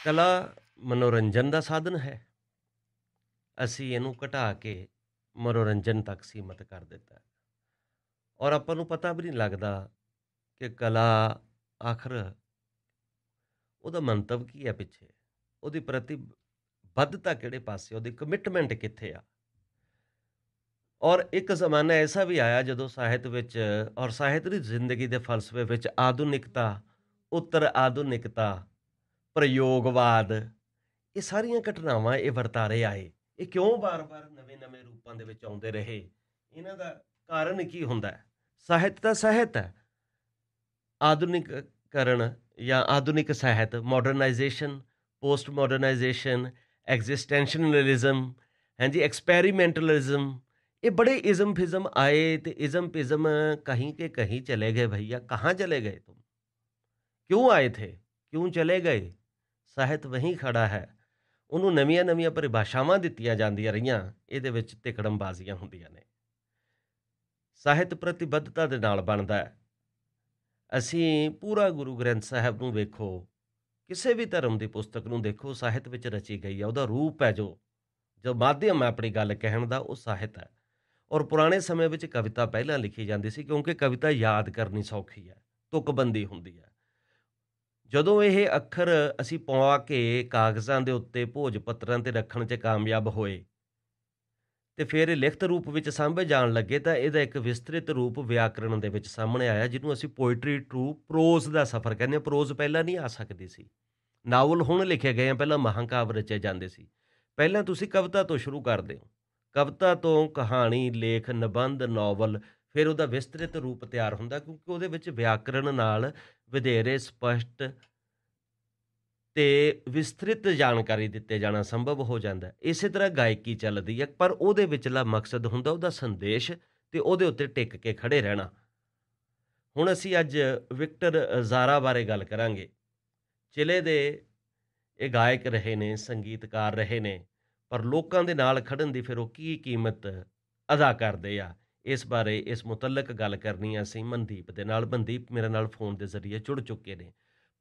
ਕਲਾ ਮਨੋਰੰਜਨ ਦਾ ਸਾਧਨ ਹੈ। ਅਸੀਂ ਇਹਨੂੰ ਘਟਾ ਕੇ ਮਨੋਰੰਜਨ ਤੱਕ ਸੀਮਤ ਕਰ ਦਿੱਤਾ ਔਰ ਆਪਾਂ ਨੂੰ ਪਤਾ ਵੀ ਨਹੀਂ ਲੱਗਦਾ ਕਿ ਕਲਾ ਆਖਰ ਉਹਦਾ ਮੰਤਵ ਕੀ ਹੈ ਪਿੱਛੇ, ਉਹਦੀ ਪ੍ਰਤੀਬੱਧਤਾ ਕਿਹੜੇ ਪਾਸੇ, ਉਹਦੀ ਕਮਿਟਮੈਂਟ ਕਿੱਥੇ ਆ। ਔਰ ਇੱਕ ਜ਼ਮਾਨਾ ਐਸਾ ਵੀ ਆਇਆ ਜਦੋਂ ਸਾਹਿਤ ਵਿੱਚ ਔਰ ਸਾਹਿਤ ਦੀ ਜ਼ਿੰਦਗੀ ਦੇ ਫਲਸਫੇ ਵਿੱਚ ਆਧੁਨਿਕਤਾ, ਉੱਤਰ ਆਧੁਨਿਕਤਾ, ਪ੍ਰਯੋਗਵਾਦ, ਇਹ ਸਾਰੀਆਂ ਘਟਨਾਵਾਂ, ਇਹ ਵਰਤਾਰੇ ਆਏ। ਇਹ ਕਿਉਂ ਵਾਰ-ਵਾਰ ਨਵੇਂ-ਨਵੇਂ ਰੂਪਾਂ ਦੇ ਵਿੱਚ ਆਉਂਦੇ ਰਹੇ? ਇਹਨਾਂ ਦਾ ਕਾਰਨ ਕੀ ਹੁੰਦਾ ਹੈ? ਸਾਹਿਤ ਤਾਂ ਸਾਹਿਤ ਹੈ। ਆਧੁਨਿਕਕਰਨ ਜਾਂ ਆਧੁਨਿਕ ਸਾਹਿਤ, ਮਾਡਰਨਾਈਜੇਸ਼ਨ, ਪੋਸਟ ਮਾਡਰਨਾਈਜੇਸ਼ਨ, ਐਗਜ਼ਿਸਟੈਂਸ਼ਨਲਿਜ਼ਮ, ਹਾਂਜੀ, ਐਕਸਪੈਰੀਮੈਂਟਲਿਜ਼ਮ, ये बड़े इज़्म फिज़्म आए तो इज़्म फिज़्म कहीं के कहीं चले गए। भैया कहाँ चले गए तुम? क्यों आए थे? क्यों चले गए? ਸਾਹਿਤ ਵਹੀਂ ਖੜਾ ਹੈ। ਉਹਨੂੰ ਨਵੀਆਂ-ਨਵੀਆਂ ਪਰਿਭਾਸ਼ਾਵਾਂ ਦਿੱਤੀਆਂ ਜਾਂਦੀਆਂ ਰਹੀਆਂ, ਇਹਦੇ ਵਿੱਚ ਤਿਕੜਮਬਾਜ਼ੀਆਂ ਹੁੰਦੀਆਂ ਨੇ। ਸਾਹਿਤ ਪ੍ਰਤੀਬੱਧਤਾ ਦੇ ਨਾਲ ਬਣਦਾ ਹੈ। ਅਸੀਂ ਪੂਰਾ ਗੁਰੂ ਗ੍ਰੰਥ ਸਾਹਿਬ ਨੂੰ ਵੇਖੋ, ਕਿਸੇ ਵੀ ਧਰਮ ਦੀ ਪੁਸਤਕ ਨੂੰ ਦੇਖੋ, ਸਾਹਿਤ ਵਿੱਚ ਰਚੀ ਗਈ ਹੈ। ਉਹਦਾ ਰੂਪ ਹੈ ਜੋ ਮਾਧਿਅਮ ਹੈ ਆਪਣੀ ਗੱਲ ਕਹਿਣ ਦਾ, ਉਹ ਸਾਹਿਤ ਹੈ। ਔਰ ਪੁਰਾਣੇ ਸਮੇਂ ਵਿੱਚ ਕਵਿਤਾ ਪਹਿਲਾਂ ਲਿਖੀ ਜਾਂਦੀ ਸੀ, ਕਿਉਂਕਿ ਕਵਿਤਾ ਯਾਦ ਕਰਨੀ ਸੌਖੀ ਹੈ, ਤੁਕਬੰਦੀ ਹੁੰਦੀ ਹੈ। ਜਦੋਂ ਇਹ ਅੱਖਰ ਅਸੀਂ ਪਵਾ ਕੇ ਕਾਗਜ਼ਾਂ ਦੇ ਉੱਤੇ, ਭੋਜ ਪੱਤਰਾਂ 'ਤੇ ਰੱਖਣ 'ਚ ਕਾਮਯਾਬ ਹੋਏ ਅਤੇ ਫਿਰ ਇਹ ਲਿਖਤ ਰੂਪ ਵਿੱਚ ਸਾਂਭੇ ਜਾਣ ਲੱਗੇ, ਤਾਂ ਇਹਦਾ ਇੱਕ ਵਿਸਤ੍ਰਿਤ ਰੂਪ ਵਿਆਕਰਣ ਦੇ ਵਿੱਚ ਸਾਹਮਣੇ ਆਇਆ, ਜਿਹਨੂੰ ਅਸੀਂ ਪੋਇਟਰੀ ਟੂ ਪ੍ਰੋਜ਼ ਦਾ ਸਫ਼ਰ ਕਹਿੰਦੇ ਹਾਂ। ਪ੍ਰੋਜ਼ ਪਹਿਲਾਂ ਨਹੀਂ ਆ ਸਕਦੀ ਸੀ। ਨਾਵਲ ਹੁਣ ਲਿਖੇ ਗਏ ਆ, ਪਹਿਲਾਂ ਮਹਾਂਕਾਵਿ ਰਚੇ ਜਾਂਦੇ ਸੀ। ਪਹਿਲਾਂ ਤੁਸੀਂ ਕਵਿਤਾ ਤੋਂ ਸ਼ੁਰੂ ਕਰਦੇ ਹੋ, ਕਵਿਤਾ ਤੋਂ ਕਹਾਣੀ, ਲੇਖ, ਨਿਬੰਧ, ਨਾਵਲ, ਫਿਰ ਉਹਦਾ ਵਿਸਤ੍ਰਿਤ ਰੂਪ ਤਿਆਰ ਹੁੰਦਾ, ਕਿਉਂਕਿ ਉਹਦੇ ਵਿੱਚ ਵਿਆਕਰਣ ਨਾਲ ਵਧੇਰੇ ਸਪਸ਼ਟ ਅਤੇ ਵਿਸਤ੍ਰਿਤ ਜਾਣਕਾਰੀ ਦਿੱਤੇ ਜਾਣਾ ਸੰਭਵ ਹੋ ਜਾਂਦਾ। ਇਸੇ ਤਰ੍ਹਾਂ ਗਾਇਕੀ ਚੱਲਦੀ ਹੈ, ਪਰ ਉਹਦੇ ਵਿਚਲਾ ਮਕਸਦ ਹੁੰਦਾ ਉਹਦਾ ਸੰਦੇਸ਼ ਅਤੇ ਉਹਦੇ ਉੱਤੇ ਟਿਕ ਕੇ ਖੜ੍ਹੇ ਰਹਿਣਾ। ਹੁਣ ਅਸੀਂ ਅੱਜ ਵਿਕਟਰ ਜ਼ਾਰਾ ਬਾਰੇ ਗੱਲ ਕਰਾਂਗੇ। ਚਿਲੇ ਦੇ ਇਹ ਗਾਇਕ ਰਹੇ ਨੇ, ਸੰਗੀਤਕਾਰ ਰਹੇ ਨੇ, ਪਰ ਲੋਕਾਂ ਦੇ ਨਾਲ ਖੜ੍ਹਨ ਦੀ ਫਿਰ ਉਹ ਕੀ ਕੀਮਤ ਅਦਾ ਕਰਦੇ ਆ, ਇਸ ਬਾਰੇ ਇਸ ਮੁਤੱਲਕ ਗੱਲ ਕਰਨੀ ਆ ਅਸੀਂ ਮਨਦੀਪ ਦੇ ਨਾਲ। ਮਨਦੀਪ ਮੇਰੇ ਨਾਲ ਫੋਨ ਦੇ ਜ਼ਰੀਏ ਜੁੜ ਚੁੱਕੇ ਨੇ।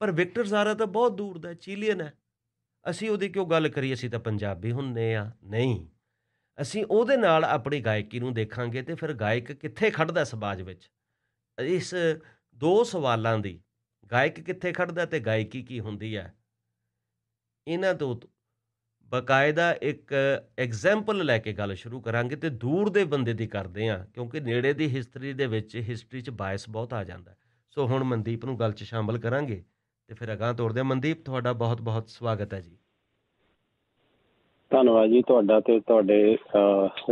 ਪਰ ਵਿਕਟਰ ਜ਼ਾਰਾ ਤਾਂ ਬਹੁਤ ਦੂਰ ਦਾ, ਚੀਲੀਅਨ ਹੈ। ਅਸੀਂ ਉਹਦੀ ਕਿਉਂ ਗੱਲ ਕਰੀਏ? ਅਸੀਂ ਤਾਂ ਪੰਜਾਬੀ ਹੁੰਦੇ ਆ। ਨਹੀਂ, ਅਸੀਂ ਉਹਦੇ ਨਾਲ ਆਪਣੀ ਗਾਇਕੀ ਨੂੰ ਦੇਖਾਂਗੇ ਅਤੇ ਫਿਰ ਗਾਇਕ ਕਿੱਥੇ ਖੜ੍ਹਦਾ ਸਮਾਜ ਵਿੱਚ। ਇਸ ਦੋ ਸਵਾਲਾਂ ਦੀ, ਗਾਇਕ ਕਿੱਥੇ ਖੜ੍ਹਦਾ ਅਤੇ ਗਾਇਕੀ ਕੀ ਹੁੰਦੀ ਹੈ, ਇਹਨਾਂ ਤੋਂ ਬਾਕਾਇਦਾ ਇੱਕ ਐਗਜ਼ੈਂਪਲ ਲੈ ਕੇ ਗੱਲ ਸ਼ੁਰੂ ਕਰਾਂਗੇ ਅਤੇ ਦੂਰ ਦੇ ਬੰਦੇ ਦੀ ਕਰਦੇ ਹਾਂ, ਕਿਉਂਕਿ ਨੇੜੇ ਦੀ ਹਿਸਟਰੀ ਦੇ ਵਿੱਚ, ਹਿਸਟਰੀ 'ਚ ਬਾਇਸ ਬਹੁਤ ਆ ਜਾਂਦਾ। ਸੋ ਹੁਣ ਮਨਦੀਪ ਨੂੰ ਗੱਲ 'ਚ ਸ਼ਾਮਲ ਕਰਾਂਗੇ ਅਤੇ ਫਿਰ ਅਗਾਂਹ ਤੋਰਦੇ ਹਾਂ। ਮਨਦੀਪ, ਤੁਹਾਡਾ ਬਹੁਤ ਬਹੁਤ ਸਵਾਗਤ ਹੈ ਜੀ। ਧੰਨਵਾਦ ਜੀ ਤੁਹਾਡਾ, ਅਤੇ ਤੁਹਾਡੇ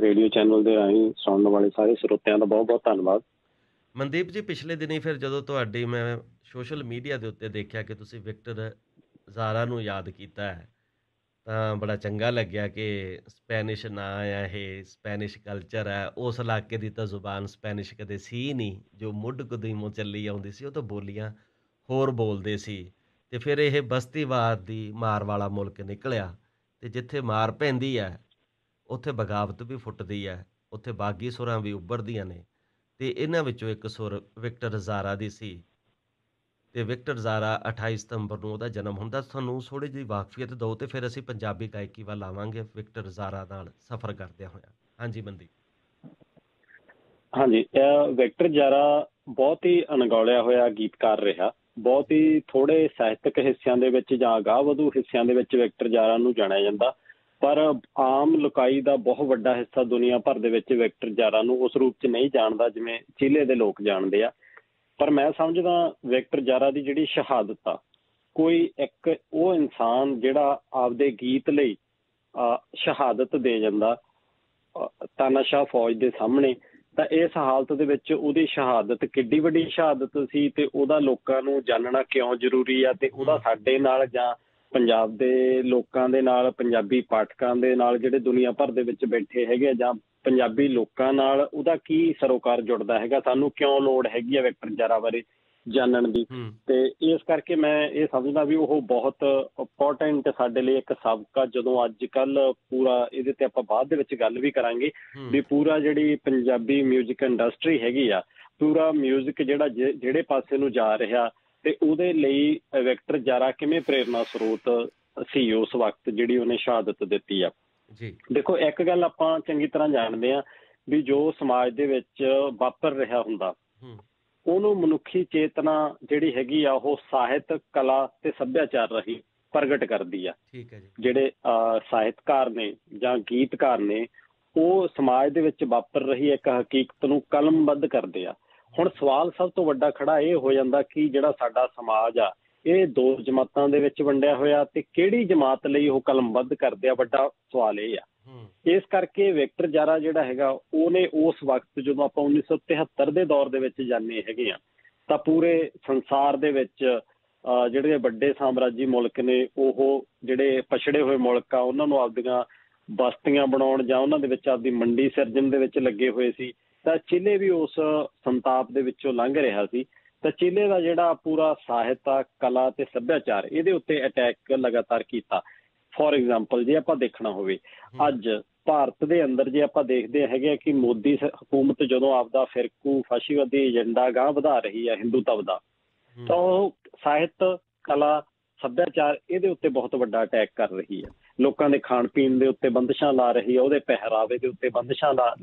ਰੇਡੀਓ ਚੈਨਲ ਦੇ ਰਾਹੀਂ ਸੁਣਨ ਵਾਲੇ ਸਾਰੇ ਸਰੋਤਿਆਂ ਦਾ ਬਹੁਤ ਬਹੁਤ ਧੰਨਵਾਦ। ਮਨਦੀਪ ਜੀ, ਪਿਛਲੇ ਦਿਨੀਂ ਫਿਰ ਜਦੋਂ ਤੁਹਾਡੀ ਮੈਂ ਸੋਸ਼ਲ ਮੀਡੀਆ ਦੇ ਉੱਤੇ ਦੇਖਿਆ ਕਿ ਤੁਸੀਂ ਵਿਕਟਰ ਜ਼ਾਰਾ ਨੂੰ ਯਾਦ ਕੀਤਾ ਹੈ, ਤਾਂ ਬੜਾ ਚੰਗਾ ਲੱਗਿਆ ਕਿ ਸਪੈਨਿਸ਼ ਨਾਂ ਆ, ਇਹ ਸਪੈਨਿਸ਼ ਕਲਚਰ ਹੈ। ਉਸ ਇਲਾਕੇ ਦੀ ਤਾਂ ਜ਼ੁਬਾਨ ਸਪੈਨਿਸ਼ ਕਦੇ ਸੀ ਨਹੀਂ, ਜੋ ਮੁੱਢ ਕਦੀਮੋਂ ਚੱਲੀ ਆਉਂਦੀ ਸੀ, ਉਹ ਤਾਂ ਬੋਲੀਆਂ ਹੋਰ ਬੋਲਦੇ ਸੀ। ਅਤੇ ਫਿਰ ਇਹ ਬਸਤੀਵਾਦ ਦੀ ਮਾਰ ਵਾਲਾ ਮੁਲਕ ਨਿਕਲਿਆ, ਅਤੇ ਜਿੱਥੇ ਮਾਰ ਪੈਂਦੀ ਹੈ ਉੱਥੇ ਬਗਾਵਤ ਵੀ ਫੁੱਟਦੀ ਹੈ, ਉੱਥੇ ਬਾਗੀ ਸੁਰਾਂ ਵੀ ਉੱਭਰਦੀਆਂ ਨੇ, ਅਤੇ ਇਹਨਾਂ ਵਿੱਚੋਂ ਇੱਕ ਸੁਰ ਵਿਕਟਰ ਜ਼ਾਰਾ ਦੀ ਸੀ। ਅਤੇ ਵਿਕਟਰ ਜ਼ਾਰਾ 28 ਸਤੰਬਰ ਨੂੰ ਉਹਦਾ ਜਨਮ ਹੁੰਦਾ। ਤੁਹਾਨੂੰ ਥੋੜ੍ਹੀ ਜਿਹੀ ਵਾਕਫੀਅਤ ਦਿਓ ਅਤੇ ਫਿਰ ਅਸੀਂ ਪੰਜਾਬੀ ਗਾਇਕੀ ਵੱਲ ਆਵਾਂਗੇ ਵਿਕਟਰ ਜ਼ਾਰਾ ਨਾਲ ਸਫ਼ਰ ਕਰਦਿਆਂ ਹੋਇਆਂ। ਹਾਂਜੀ ਮਨਦੀਪ। ਹਾਂਜੀ, ਵਿਕਟਰ ਜ਼ਾਰਾ ਬਹੁਤ ਹੀ ਅਣਗੌਲਿਆ ਹੋਇਆ ਗੀਤਕਾਰ ਰਿਹਾ। ਬਹੁਤ ਹੀ ਥੋੜ੍ਹੇ ਸਾਹਿਤਕ ਹਿੱਸਿਆਂ ਦੇ ਵਿੱਚ ਜਾਂ ਅਗਾਂਹ ਵਧੂ ਹਿੱਸਿਆਂ ਦੇ ਵਿੱਚ ਵਿਕਟਰ ਜ਼ਾਰਾ ਨੂੰ ਜਾਣਿਆ ਜਾਂਦਾ, ਪਰ ਆਮ ਲੋਕਾਈ ਦਾ ਬਹੁਤ ਵੱਡਾ ਹਿੱਸਾ ਦੁਨੀਆ ਭਰ ਦੇ ਵਿੱਚ ਵਿਕਟਰ ਜ਼ਾਰਾ ਨੂੰ ਉਸ ਰੂਪ 'ਚ ਨਹੀਂ ਜਾਣਦਾ ਜਿਵੇਂ ਚੀਲੇ ਦੇ ਲੋਕ ਜਾਣਦੇ ਆ। ਪਰ ਮੈਂ ਸਮਝਦਾ ਵਿਕਟਰ ਜ਼ਾਰਾ ਦੀ ਜਿਹੜੀ ਸ਼ਹਾਦਤ ਆ, ਕੋਈ ਇੱਕ ਉਹ ਇਨਸਾਨ ਜਿਹੜਾ ਆਪਦੇ ਗੀਤ ਲਈ ਸ਼ਹਾਦਤ ਦੇ ਜਾਂਦਾ ਤਾਨਾਸ਼ਾਹ ਫੌਜ ਦੇ ਸਾਹਮਣੇ, ਤਾਂ ਇਸ ਹਾਲਤ ਦੇ ਵਿੱਚ ਉਹਦੀ ਸ਼ਹਾਦਤ ਕਿੱਡੀ ਵੱਡੀ ਸ਼ਹਾਦਤ ਸੀ ਅਤੇ ਉਹਦਾ ਲੋਕਾਂ ਨੂੰ ਜਾਣਨਾ ਕਿਉਂ ਜ਼ਰੂਰੀ ਆ, ਅਤੇ ਉਹਦਾ ਸਾਡੇ ਨਾਲ ਜਾਂ ਪੰਜਾਬ ਦੇ ਲੋਕਾਂ ਦੇ ਨਾਲ, ਪੰਜਾਬੀ ਪਾਠਕਾਂ ਦੇ ਨਾਲ, ਜਿਹੜੇ ਦੁਨੀਆ ਭਰ ਦੇ ਵਿੱਚ ਬੈਠੇ ਹੈਗੇ ਜਾਂ ਪੰਜਾਬੀ ਲੋਕਾਂ ਨਾਲ ਉਹਦਾ ਕੀ ਸਰੋਕਾਰ ਜੁੜਦਾ ਹੈਗਾ, ਸਾਨੂੰ ਕਿਉਂ ਲੋੜ ਹੈਗੀ ਆ ਵਿਕਟਰ ਜ਼ਾਰਾ ਬਾਰੇ ਜਾਣਨ ਦੀ। ਅਤੇ ਇਸ ਕਰਕੇ ਮੈਂ ਇਹ ਸਮਝਦਾ ਵੀ ਉਹ ਬਹੁਤ ਇੰਪੋਰਟੈਂਟ ਸਾਡੇ ਲਈ ਇੱਕ ਸਾਬਕਾ, ਜਦੋਂ ਅੱਜ ਕੱਲ੍ਹ ਪੂਰਾ ਇਹਦੇ 'ਤੇ ਆਪਾਂ ਬਾਅਦ ਦੇ ਵਿੱਚ ਗੱਲ ਵੀ ਕਰਾਂਗੇ ਵੀ ਪੂਰਾ ਜਿਹੜੀ ਪੰਜਾਬੀ ਮਿਊਜ਼ਿਕ ਇੰਡਸਟਰੀ ਹੈਗੀ ਆ, ਪੂਰਾ ਮਿਊਜ਼ਿਕ ਜਿਹੜਾ ਜਿਹੜੇ ਪਾਸੇ ਨੂੰ ਜਾ ਰਿਹਾ, ਅਤੇ ਉਹਦੇ ਲਈ ਵਿਕਟਰ ਜ਼ਾਰਾ ਕਿਵੇਂ ਪ੍ਰੇਰਨਾ ਸਰੋਤ ਸੀ ਉਸ ਵਕਤ ਜਿਹੜੀ ਉਹਨੇ ਸ਼ਹਾਦਤ ਦਿੱਤੀ ਆ। ਜੀ ਦੇਖੋ, ਇੱਕ ਗੱਲ ਆਪਾਂ ਚੰਗੀ ਤਰ੍ਹਾਂ ਜਾਣਦੇ ਹਾਂ ਵੀ ਜੋ ਸਮਾਜ ਦੇ ਵਿੱਚ ਵਾਪਰ ਰਿਹਾ ਹੁੰਦਾ ਉਹਨੂੰ ਮਨੁੱਖੀ ਚੇਤਨਾ ਜਿਹੜੀ ਹੈਗੀ ਆ ਉਹ ਸਾਹਿਤ, ਕਲਾ ਤੇ ਸੱਭਿਆਚਾਰ ਰਾਹੀਂ ਪ੍ਰਗਟ ਕਰਦੀ ਆ। ਠੀਕ ਹੈ ਜੀ। ਜਿਹੜੇ ਸਾਹਿਤਕਾਰ ਨੇ ਜਾਂ ਗੀਤਕਾਰ ਨੇ ਉਹ ਸਮਾਜ ਦੇ ਵਿੱਚ ਵਾਪਰ ਰਹੀ ਇੱਕ ਹਕੀਕਤ ਨੂੰ ਕਲਮਬੱਧ ਕਰਦੇ ਆ। ਹੁਣ ਸਵਾਲ ਸਭ ਤੋਂ ਵੱਡਾ ਖੜਾ ਇਹ ਹੋ ਜਾਂਦਾ ਕਿ ਜਿਹੜਾ ਸਾਡਾ ਸਮਾਜ ਆ ਇਹ ਦੋ ਜਮਾਤਾਂ ਦੇ ਵਿੱਚ ਵੰਡਿਆ ਹੋਇਆ ਤੇ ਕਿਹੜੀ ਜਮਾਤ ਲਈ ਉਹ ਕਲਮਬੱਧ ਕਰਦੇ ਆ, ਵੱਡਾ ਸਵਾਲ ਇਹ ਆ। ਇਸ ਕਰਕੇ ਵਿਕਟਰ ਜਾਰਾ ਜਿਹੜਾ ਹੈਗਾ ਉਹਨੇ ਉਸ ਵਕਤ ਜਦੋਂ ਆਪਾਂ 1973 ਦੇ ਦੌਰ ਦੇ ਵਿੱਚ ਜਾਂਦੇ ਹੈਗੇ ਆ ਤਾਂ ਪੂਰੇ ਸੰਸਾਰ ਦੇ ਵਿੱਚ ਜਿਹੜੇ ਵੱਡੇ ਸਾਮਰਾਜੀ ਮੁਲਕ ਨੇ ਉਹ ਜਿਹੜੇ ਪਛੜੇ ਹੋਏ ਮੁਲਕ ਆ ਉਹਨਾਂ ਨੂੰ ਆਪਦੀਆਂ ਬਸਤੀਆਂ ਬਣਾਉਣ ਜਾਂ ਉਹਨਾਂ ਦੇ ਵਿੱਚ ਆਪਦੀ ਮੰਡੀ ਸਿਰਜਣ ਦੇ ਵਿੱਚ ਲੱਗੇ ਹੋਏ ਸੀ। ਤਾਂ ਚਿਲੇ ਵੀ ਉਸ ਸੰਤਾਪ ਦੇ ਵਿੱਚੋਂ ਲੰਘ ਰਿਹਾ ਸੀ। ਤਾਂ ਚਿਲੇ ਦਾ ਜਿਹੜਾ ਪੂਰਾ ਸਾਹਿਤ ਆ, ਕਲਾ ਤੇ ਸੱਭਿਆਚਾਰ ਇਹਦੇ ਉੱਤੇ ਅਟੈਕ ਲਗਾਤਾਰ ਕੀਤਾ। ਫੋਰ ਐਗਜ਼ਾਮਪਲ ਜੇ ਆਪਾਂ ਦੇਖਣਾ ਹੋਵੇ ਅੱਜ ਭਾਰਤ ਦੇ ਅੰਦਰ ਜੇ ਆਪਾਂ ਦੇਖਦੇ ਹੈਗੇ ਆ ਕਿ ਮੋਦੀ ਹਕੂਮਤ ਜਦੋਂ ਆਪਦਾ ਫਿਰਕੂ ਫਾਸ਼ੀਵਾਦੀ ਏਜੰਡਾ ਗਾਂਹ ਵਧਾ ਰਹੀ ਹੈ ਹਿੰਦੂਤਵ ਦਾ, ਤਾਂ ਉਹ ਸਾਹਿਤ, ਕਲਾ, ਸੱਭਿਆਚਾਰ ਇਹਦੇ ਉੱਤੇ ਬਹੁਤ ਵੱਡਾ ਅਟੈਕ ਕਰ ਰਹੀ ਹੈ। ਲੋਕਾਂ ਦੇ ਖਾਣ ਪੀਣ ਦੇ ਉੱਤੇ ਬੰਦਿਸ਼ਾਂ ਲਾ ਰਹੀ ਹੈ, ਉਹਦੇ ਪਹਿਰਾਵੇ ਦੇ ਉੱਤੇ ਬੰਦਿਸ਼ਾਂ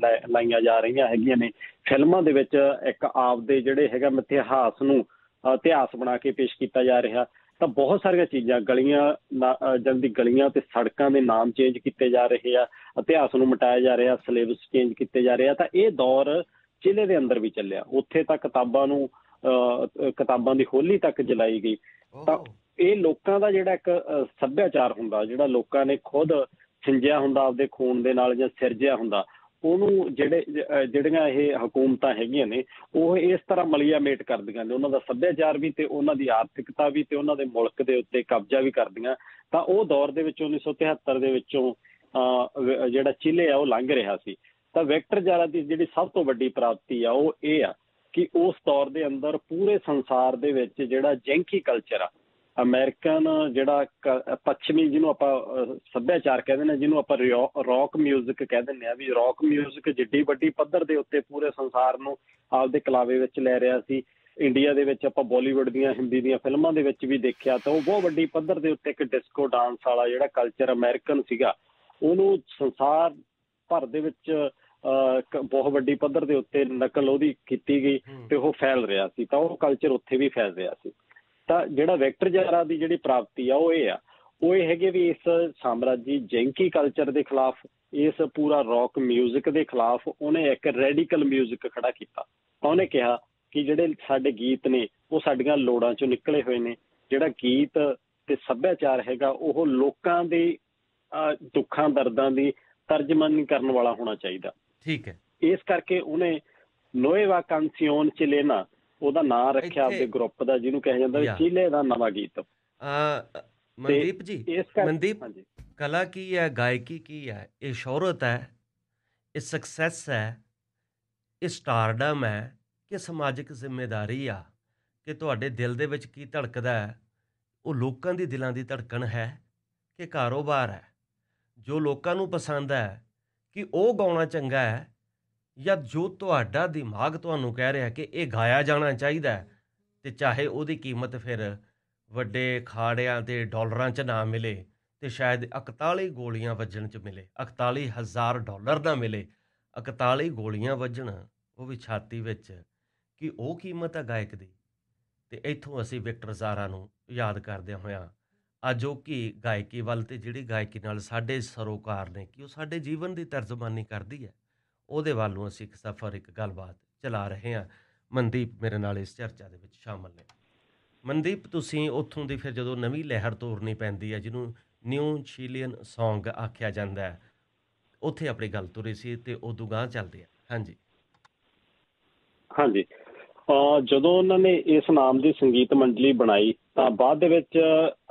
ਲਾਈਆਂ ਜਾ ਰਹੀਆਂ ਹੈਗੀਆਂ ਨੇ। ਫਿਲਮਾਂ ਦੇ ਵਿੱਚ ਇੱਕ ਆਪਦੇ ਜਿਹੜੇ ਹੈਗਾ ਇਤਿਹਾਸ ਨੂੰ ਇਤਿਹਾਸ ਬਣਾ ਕੇ ਪੇਸ਼ ਕੀਤਾ ਜਾ ਰਿਹਾ। ਤਾਂ ਬਹੁਤ ਸਾਰੀਆਂ ਚੀਜ਼ਾਂ ਗਲੀਆਂ ਤੇ ਸੜਕਾਂ ਦੇ ਨਾਮ ਚੇਂਜ ਕੀਤੇ ਜਾ ਰਹੇ ਆ, ਇਤਿਹਾਸ ਨੂੰ ਮਿਟਾਇਆ ਜਾ ਰਿਹਾ, ਸਿਲੇਬਸ ਚੇਂਜ ਕੀਤੇ ਜਾ ਰਹੇ ਆ। ਤਾਂ ਇਹ ਦੌਰ ਚਿਲੇ ਦੇ ਅੰਦਰ ਵੀ ਚੱਲਿਆ। ਉੱਥੇ ਤਾਂ ਕਿਤਾਬਾਂ ਦੀ ਹੋਲੀ ਤੱਕ ਜਲਾਈ ਗਈ। ਤਾਂ ਇਹ ਲੋਕਾਂ ਦਾ ਜਿਹੜਾ ਇੱਕ ਸੱਭਿਆਚਾਰ ਹੁੰਦਾ, ਜਿਹੜਾ ਲੋਕਾਂ ਨੇ ਖੁਦ ਸਿੰਜਿਆ ਹੁੰਦਾ ਆਪਦੇ ਖੂਨ ਦੇ ਨਾਲ ਜਾਂ ਸਿਰਜਿਆ ਹੁੰਦਾ, ਉਹਨੂੰ ਜਿਹੜੀਆਂ ਇਹ ਹਕੂਮਤਾਂ ਹੈਗੀਆਂ ਨੇ ਉਹ ਇਸ ਤਰ੍ਹਾਂ ਮਲੀਆਮੇਟ ਕਰਦੀਆਂ ਨੇ। ਉਹਨਾਂ ਦਾ ਸੱਭਿਆਚਾਰ ਵੀ ਤੇ ਉਹਨਾਂ ਦੀ ਆਰਥਿਕਤਾ ਵੀ ਤੇ ਉਹਨਾਂ ਦੇ ਮੁਲਕ ਦੇ ਉੱਤੇ ਕਬਜ਼ਾ ਵੀ ਕਰਦੀਆਂ। ਤਾਂ ਉਹ ਦੌਰ ਦੇ ਵਿੱਚ 1973 ਦੇ ਵਿੱਚੋਂ ਜਿਹੜਾ ਚਿਲੇ ਆ ਉਹ ਲੰਘ ਰਿਹਾ ਸੀ। ਤਾਂ ਵਿਕਟਰ ਜਾਰਾ ਦੀ ਜਿਹੜੀ ਸਭ ਤੋਂ ਵੱਡੀ ਪ੍ਰਾਪਤੀ ਆ ਉਹ ਇਹ ਆ ਕਿ ਉਸ ਦੌਰ ਦੇ ਅੰਦਰ ਪੂਰੇ ਸੰਸਾਰ ਦੇ ਵਿੱਚ ਜਿਹੜਾ ਜੈਂਕੀ ਕਲਚਰ ਆ, ਅਮਰੀਕਨ ਜਿਹੜਾ ਪੱਛਮੀ ਜਿਹਨੂੰ ਆਪਾਂ ਸੱਭਿਆਚਾਰ ਕਹਿ ਦਿੰਦੇ ਹਾਂ, ਜਿਹਨੂੰ ਆਪਾਂ ਰੌਕ ਮਿਊਜ਼ਿਕ ਕਹਿ ਦਿੰਦੇ ਹਾਂ, ਵੀ ਰੌਕ ਮਿਊਜ਼ਿਕ ਜਿੱਡੀ ਵੱਡੀ ਪੱਧਰ ਦੇ ਉੱਤੇ ਪੂਰੇ ਸੰਸਾਰ ਨੂੰ ਆਪਦੇ ਕਲਾਵੇ ਵਿੱਚ ਲੈ ਰਿਹਾ ਸੀ। ਇੰਡੀਆ ਦੇ ਵਿੱਚ ਆਪਾਂ ਬਾਲੀਵੁੱਡ ਦੀਆਂ, ਹਿੰਦੀ ਦੀਆਂ ਫਿਲਮਾਂ ਦੇ ਵਿੱਚ ਵੀ ਦੇਖਿਆ ਤਾਂ ਉਹ ਬਹੁਤ ਵੱਡੀ ਪੱਧਰ ਦੇ ਉੱਤੇ ਇੱਕ ਡਿਸਕੋ ਡਾਂਸ ਵਾਲਾ ਜਿਹੜਾ ਕਲਚਰ ਅਮਰੀਕਨ ਸੀਗਾ ਉਹਨੂੰ ਸੰਸਾਰ ਭਰ ਦੇ ਵਿੱਚ ਬਹੁਤ ਵੱਡੀ ਪੱਧਰ ਦੇ ਉੱਤੇ ਨਕਲ ਉਹਦੀ ਕੀਤੀ ਗਈ ਤੇ ਉਹ ਫੈਲ ਰਿਹਾ ਸੀ। ਤਾਂ ਉਹ ਕਲਚਰ ਉੱਥੇ ਵੀ ਫੈਲ ਰਿਹਾ ਸੀ। ਤਾਂ ਜਿਹੜਾ ਵਿਕਟਰ ਜਾਰਾ ਦੀ ਜਿਹੜੀ ਪ੍ਰਾਪਤੀ ਆ ਉਹ ਇਹ ਹੈਗੇ ਵੀ ਇਸ ਸਾਮਰਾਜੀ ਜੈਂਕੀ ਕਲਚਰ ਦੇ ਖਿਲਾਫ, ਇਸ ਪੂਰਾ ਰੌਕ ਮਿਊਜ਼ਿਕ ਦੇ ਖਿਲਾਫ ਉਹਨੇ ਇੱਕ ਰੈਡੀਕਲ ਮਿਊਜ਼ਿਕ ਖੜਾ ਕੀਤਾ। ਉਹਨੇ ਕਿਹਾ ਕਿ ਜਿਹੜੇ ਸਾਡੇ ਗੀਤ ਨੇ ਉਹ ਸਾਡੀਆਂ ਲੋੜਾਂ ਚੋਂ ਨਿਕਲੇ ਹੋਏ ਨੇ। ਜਿਹੜਾ ਗੀਤ ਤੇ ਸੱਭਿਆਚਾਰ ਹੈਗਾ ਉਹ ਲੋਕਾਂ ਦੇ ਦੁੱਖਾਂ ਦਰਦਾਂ ਦੀ ਤਰਜਮਾਨੀ ਕਰਨ ਵਾਲਾ ਹੋਣਾ ਚਾਹੀਦਾ। ਠੀਕ ਹੈ। ਇਸ ਕਰਕੇ ਉਹਨੇ ਨੋਏਵਾ ਕਾਂਸੀਓਨ ਚਿਲੇਨਾ ਉਹਦਾ ਨਾਂ ਰੱਖਿਆ ਆਪਦੇ ਗਰੁੱਪ ਦਾ, ਜਿਹਨੂੰ ਕਿਹਾ ਜਾਂਦਾ ਚਿਲੇ ਦਾ ਨਵਾਂ ਗੀਤ। ਮਨਦੀਪ ਜੀ, ਮਨਦੀਪ, ਕਲਾ ਕੀ ਹੈ, ਗਾਇਕੀ ਕੀ ਹੈ? ਇਹ ਸ਼ੋਹਰਤ ਹੈ, ਇਹ ਸਕਸੈਸ ਹੈ, ਇਹ ਸਟਾਰਡਮ ਹੈ ਕਿ ਸਮਾਜਿਕ ਜ਼ਿੰਮੇਦਾਰੀ ਆ? ਕਿ ਤੁਹਾਡੇ ਦਿਲ ਦੇ ਵਿੱਚ ਕੀ ਧੜਕਦਾ ਹੈ? ਉਹ ਲੋਕਾਂ ਦੀ ਦਿਲਾਂ ਦੀ ਧੜਕਣ ਹੈ ਕਿ ਕਾਰੋਬਾਰ ਹੈ? ਜੋ ਲੋਕਾਂ ਨੂੰ ਪਸੰਦ ਹੈ ਕਿ ਉਹ ਗਾਉਣਾ ਚੰਗਾ ਹੈ, ਜਾਂ ਜੋ ਤੁਹਾਡਾ ਦਿਮਾਗ ਤੁਹਾਨੂੰ ਕਹਿ ਰਿਹਾ ਕਿ ਇਹ ਗਾਇਆ ਜਾਣਾ ਚਾਹੀਦਾ ਹੈ, ਤੇ ਚਾਹੇ ਉਹਦੀ ਕੀਮਤ ਫਿਰ ਵੱਡੇ ਖਾੜਿਆਂ ਤੇ ਡਾਲਰਾਂ 'ਚ ਨਾ ਮਿਲੇ ਤੇ ਸ਼ਾਇਦ 41 ਗੋਲੀਆਂ ਵੱਜਣ 'ਚ ਮਿਲੇ, $41,000 ਨਾ ਮਿਲੇ, 41 ਗੋਲੀਆਂ ਵੱਜਣ ਉਹ ਵੀ ਛਾਤੀ ਵਿੱਚ, ਕਿ ਉਹ ਕੀਮਤ ਹੈ ਗਾਇਕ ਦੀ। ਤੇ ਇੱਥੋਂ ਅਸੀਂ ਵਿਕਟਰ ਜਾਰਾ ਨੂੰ ਯਾਦ ਕਰਦਿਆਂ ਹੋਇਆਂ ਅੱਜ ਉਹ ਕੀ ਗਾਇਕੀ ਵੱਲ ਤੇ ਜਿਹੜੀ ਗਾਇਕੀ ਨਾਲ ਸਾਡੇ ਸਰੋਕਾਰ ਨੇ ਕਿ ਉਹ ਸਾਡੇ ਜੀਵਨ ਦੀ ਤਰਜਮਾਨੀ ਕਰਦੀ ਹੈ, ਉਹਦੇ ਵੱਲ ਨੂੰ ਅਸੀਂ ਇੱਕ ਸਫ਼ਰ, ਇੱਕ ਗੱਲਬਾਤ ਚਲਾ ਰਹੇ ਹਾਂ। ਮਨਦੀਪ ਮੇਰੇ ਨਾਲ ਇਸ ਚਰਚਾ ਦੇ ਵਿੱਚ ਸ਼ਾਮਲ ਨੇ। ਮਨਦੀਪ, ਤੁਸੀਂ ਉੱਥੋਂ ਦੀ ਫਿਰ ਜਦੋਂ ਨਵੀਂ ਲਹਿਰ ਤੋਰਨੀ ਪੈਂਦੀ ਹੈ, ਜਿਹਨੂੰ ਨਿਊ ਚਿਲੀਅਨ ਸੌਂਗ ਆਖਿਆ ਜਾਂਦਾ ਹੈ, ਉੱਥੇ ਆਪਣੀ ਗੱਲ ਤੁਰੀ ਸੀ ਤੇ ਉਦੋਂ ਗਾਂਹ ਚੱਲਦੇ ਆ। ਹਾਂਜੀ ਹਾਂਜੀ। ਜਦੋਂ ਉਹਨਾਂ ਨੇ ਇਸ ਨਾਮ ਦੀ ਸੰਗੀਤ ਮੰਡਲੀ ਬਣਾਈ ਤਾਂ ਬਾਅਦ ਦੇ ਵਿੱਚ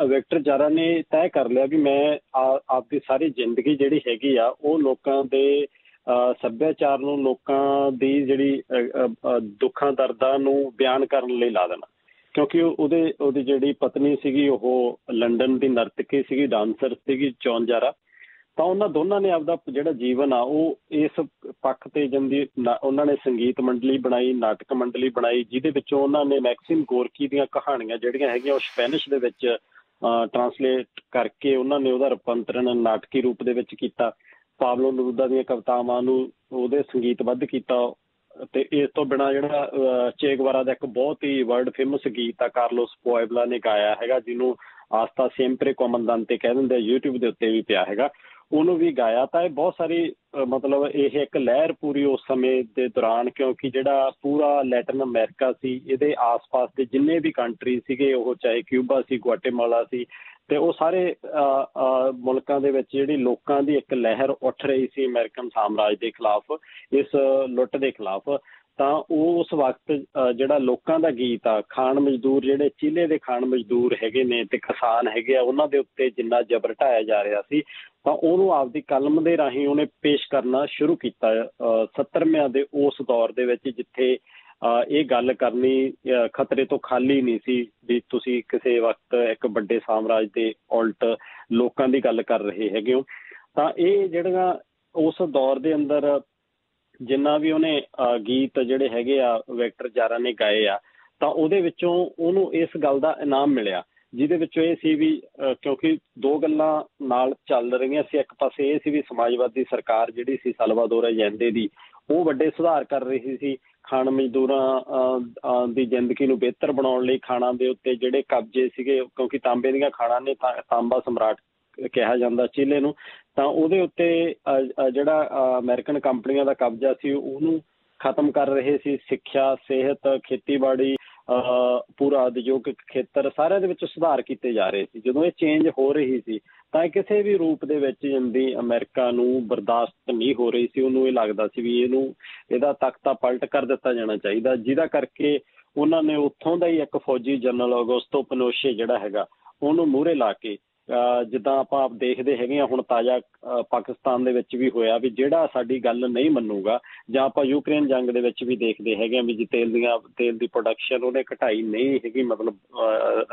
ਵਿਕਟਰ ਜਾਰਾ ਨੇ ਤੈਅ ਕਰ ਲਿਆ ਵੀ ਮੈਂ ਆਪਦੀ ਸਾਰੀ ਜ਼ਿੰਦਗੀ ਜਿਹੜੀ ਹੈਗੀ ਆ ਉਹ ਲੋਕਾਂ ਦੇ ਸੱਭਿਆਚਾਰ ਨੂੰ, ਲੋਕਾਂ ਦੀ ਜਿਹੜੀ ਦੁੱਖਾਂ ਦਰਦਾਂ ਨੂੰ ਬਿਆਨ ਕਰਨ ਲਈ ਲਾ ਦੇਣਾ। ਕਿਉਂਕਿ ਉਹਦੀ ਜਿਹੜੀ ਪਤਨੀ ਸੀਗੀ ਉਹ ਲੰਡਨ ਦੀ ਨਰਤਕੀ ਸੀਗੀ, ਡਾਂਸਰ ਸੀਗੀ, ਜੌਨ ਜਾਰਾ। ਤਾਂ ਉਹਨਾਂ ਦੋਨਾਂ ਨੇ ਆਪਦਾ ਜਿਹੜਾ ਜੀਵਨ ਆ ਉਹ ਇਸ ਪੱਖ ਤੇ ਉਹਨਾਂ ਨੇ ਸੰਗੀਤ ਮੰਡਲੀ ਬਣਾਈ, ਨਾਟਕ ਮੰਡਲੀ ਬਣਾਈ, ਜਿਹਦੇ ਵਿੱਚੋਂ ਉਹਨਾਂ ਨੇ ਮੈਕਸਿਮ ਗੋਰਕੀ ਦੀਆਂ ਕਹਾਣੀਆਂ ਜਿਹੜੀਆਂ ਹੈਗੀਆਂ ਉਹ ਸਪੈਨਿਸ਼ ਦੇ ਵਿੱਚ ਟਰਾਂਸਲੇਟ ਕਰਕੇ ਉਹਨਾਂ ਨੇ ਉਹਦਾ ਰੂਪਾਂਤਰਨ ਨਾਟਕੀ ਰੂਪ ਦੇ ਵਿੱਚ ਕੀਤਾ। ਪਾਬਲੋ ਨਰੂਦਾ ਦੀਆਂ ਕਵਿਤਾਵਾਂ ਨੂੰ ਉਹਦੇ ਸੰਗੀਤਬੱਧ ਕੀਤਾ। ਤੇ ਇਸ ਤੋਂ ਬਿਨਾਂ ਜਿਹੜਾ ਚੇ ਗਵਾਰਾ ਦਾ ਇੱਕ ਬਹੁਤ ਹੀ ਵਰਲਡ ਫੇਮਸ ਗੀਤ ਆ ਕਾਰਲੋਸ ਪੁਆਇਬਲਾ ਨੇ ਗਾਇਆ ਹੈਗਾ, ਜਿਹਨੂੰ ਆਸਤਾ ਸੇਂਪਰੇ ਕੋਮੰਦਾਂਤੇ ਕਹਿ ਦਿੰਦੇ, YouTube ਦੇ ਉੱਤੇ ਵੀ ਪਿਆ ਹੈਗਾ, ਉਹਨੂੰ ਵੀ ਗਾਇਆ। ਤਾਂ ਇਹ ਬਹੁਤ ਸਾਰੀ ਮਤਲਬ ਇਹ ਇੱਕ ਲਹਿਰ ਪੂਰੀ ਉਸ ਸਮੇਂ ਦੇ ਦੌਰਾਨ, ਕਿਉਂਕਿ ਜਿਹੜਾ ਪੂਰਾ ਲੈਟਿਨ ਅਮਰੀਕਾ ਸੀ, ਇਹਦੇ ਆਸ-ਪਾਸ ਦੇ ਜਿੰਨੇ ਵੀ ਕੰਟਰੀ ਸੀਗੇ, ਉਹ ਚਾਹੇ ਕਿਊਬਾ ਸੀ, ਗੁਆਟੇਮਾਲਾ ਸੀ, ਤੇ ਉਹ ਸਾਰੇ ਮੁਲਕਾਂ ਦੇ ਵਿੱਚ ਜਿਹੜੀ ਲੋਕਾਂ ਦੀ ਇੱਕ ਲਹਿਰ ਉੱਠ ਰਹੀ ਸੀ ਅਮਰੀਕਨ ਸਾਮਰਾਜ ਦੇ ਖਿਲਾਫ, ਇਸ ਲੁੱਟ ਦੇ ਖਿਲਾਫ। ਤਾਂ ਉਹ ਉਸ ਵਕਤ ਜਿਹੜਾ ਲੋਕਾਂ ਦਾ ਗੀਤ ਆ, ਖਾਣ ਮਜ਼ਦੂਰ ਜਿਹੜੇ ਚੀਲੇ ਦੇ ਖਾਣ ਮਜ਼ਦੂਰ ਹੈਗੇ ਨੇ ਤੇ ਕਿਸਾਨ ਹੈਗੇ ਆ, ਉਹਨਾਂ ਦੇ ਉੱਤੇ ਜਿੰਨਾ ਜ਼ਬਰ ਢਾਇਆ ਜਾ ਰਿਹਾ ਸੀ, ਤਾਂ ਉਹਨੂੰ ਆਪਦੀ ਕਲਮ ਦੇ ਰਾਹੀਂ ਉਹਨੇ ਪੇਸ਼ ਕਰਨਾ ਸ਼ੁਰੂ ਕੀਤਾ 70ਵਿਆਂ ਦੇ ਉਸ ਦੌਰ ਦੇ ਵਿੱਚ, ਜਿੱਥੇ ਇਹ ਗੱਲ ਕਰਨੀ ਖਤਰੇ ਤੋਂ ਖਾਲੀ ਨਹੀਂ ਸੀ ਵੀ ਤੁਸੀਂ ਕਿਸੇ ਵਕਤ ਇੱਕ ਵੱਡੇ ਸਾਮਰਾਜ ਦੇ ਉਲਟ ਲੋਕਾਂ ਦੀ ਗੱਲ ਕਰ ਰਹੇ ਹੈਗੇ ਹੋ। ਤਾਂ ਇਹ ਜਿਹੜੀਆਂ ਉਸ ਦੌਰ ਦੇ ਅੰਦਰ ਜਿੰਨਾ ਵੀ ਉਹਨੇ ਗੀਤ ਜਿਹੜੇ ਹੈਗੇ ਆ ਵਿਕਟਰ ਜਾਰਾ ਨੇ ਗਾਏ ਆ, ਤਾਂ ਉਹਦੇ ਵਿੱਚੋਂ ਉਹਨੂੰ ਇਸ ਗੱਲ ਦਾ ਇਨਾਮ ਮਿਲਿਆ, ਜਿਹਦੇ ਵਿੱਚੋਂ ਇਹ ਸੀ ਵੀ ਕਿਉਂਕਿ ਦੋ ਗੱਲਾਂ ਨਾਲ ਚੱਲ ਰਹੀਆਂ ਸੀ। ਇੱਕ ਪਾਸੇ ਇਹ ਸੀ ਵੀ ਸਮਾਜਵਾਦੀ ਸਰਕਾਰ ਜਿਹੜੀ ਸੀ ਸਾਲਵਾਦੋਰ ਅਲੈਂਦੇ ਦੀ, ਉਹ ਵੱਡੇ ਸੁਧਾਰ ਕਰ ਰਹੀ ਸੀ। ਖਾਣ ਮਜ਼ਦੂਰਾਂ ਦੀ ਜ਼ਿੰਦਗੀ ਨੂੰ ਬਿਹਤਰ ਬਣਾਉਣ ਲਈ ਖਾਣਾਂ ਦੇ ਉੱਤੇ ਜਿਹੜੇ ਕਬਜ਼ੇ ਸੀਗੇ, ਕਿਉਂਕਿ ਤਾਂਬੇ ਦੀਆਂ ਖਾਣਾਂ ਨੇ ਤਾਂਬਾ ਸਮਰਾਟ ਕਿਹਾ ਜਾਂਦਾ ਚੀਲੇ ਨੂੰ, ਤਾਂ ਉਹਦੇ ਉੱਤੇ ਜਿਹੜਾ ਅਮਰੀਕਨ ਕੰਪਨੀਆਂ ਦਾ ਕਬਜ਼ਾ ਸੀ ਉਹਨੂੰ ਖਤਮ ਕਰ ਰਹੇ ਸੀ। ਸਿੱਖਿਆ, ਸਿਹਤ, ਖੇਤੀਬਾੜੀ, ਪੂਰਾ ਉਦਯੋਗਿਕ ਖੇਤਰ, ਸਾਰਿਆਂ ਦੇ ਵਿੱਚ ਸੁਧਾਰ ਕੀਤੇ ਜਾ ਰਹੇ ਸੀ। ਜਦੋਂ ਇਹ ਚੇਂਜ ਹੋ ਰਹੀ ਸੀ ਤਾਂ ਇਹ ਕਿਸੇ ਵੀ ਰੂਪ ਦੇ ਵਿੱਚ ਜਾਂਦੀ ਅਮਰੀਕਾ ਨੂੰ ਬਰਦਾਸ਼ਤ ਨਹੀਂ ਹੋ ਰਹੀ ਸੀ। ਉਹਨੂੰ ਇਹ ਲੱਗਦਾ ਸੀ ਵੀ ਇਹਦਾ ਤਖਤਾ ਪਲਟ ਕਰ ਦਿੱਤਾ ਜਾਣਾ ਚਾਹੀਦਾ, ਜਿਹਦਾ ਕਰਕੇ ਉਹਨਾਂ ਨੇ ਉੱਥੋਂ ਦਾ ਹੀ ਇੱਕ ਫੌਜੀ ਜਨਰਲ ਅਗੋਸਤੋ ਪਿਨੋਸ਼ੇ ਜਿਹੜਾ ਹੈਗਾ ਉਹਨੂੰ ਮੂਹਰੇ ਲਾ ਕੇ, ਜਿੱਦਾਂ ਆਪਾਂ ਦੇਖਦੇ ਹੈਗੇ ਹਾਂ ਹੁਣ ਤਾਜ਼ਾ ਪਾਕਿਸਤਾਨ ਦੇ ਵਿੱਚ ਵੀ ਹੋਇਆ ਵੀ ਜਿਹੜਾ ਸਾਡੀ ਗੱਲ ਨਹੀਂ ਮੰਨੂਗਾ, ਜਾਂ ਆਪਾਂ ਯੂਕਰੇਨ ਜੰਗ ਦੇ ਵਿੱਚ ਵੀ ਦੇਖਦੇ ਹੈਗੇ ਹਾਂ ਵੀ ਜੀ ਤੇਲ ਦੀ ਪ੍ਰੋਡਕਸ਼ਨ ਉਹਨੇ ਘਟਾਈ ਨਹੀਂ ਹੈਗੀ, ਮਤਲਬ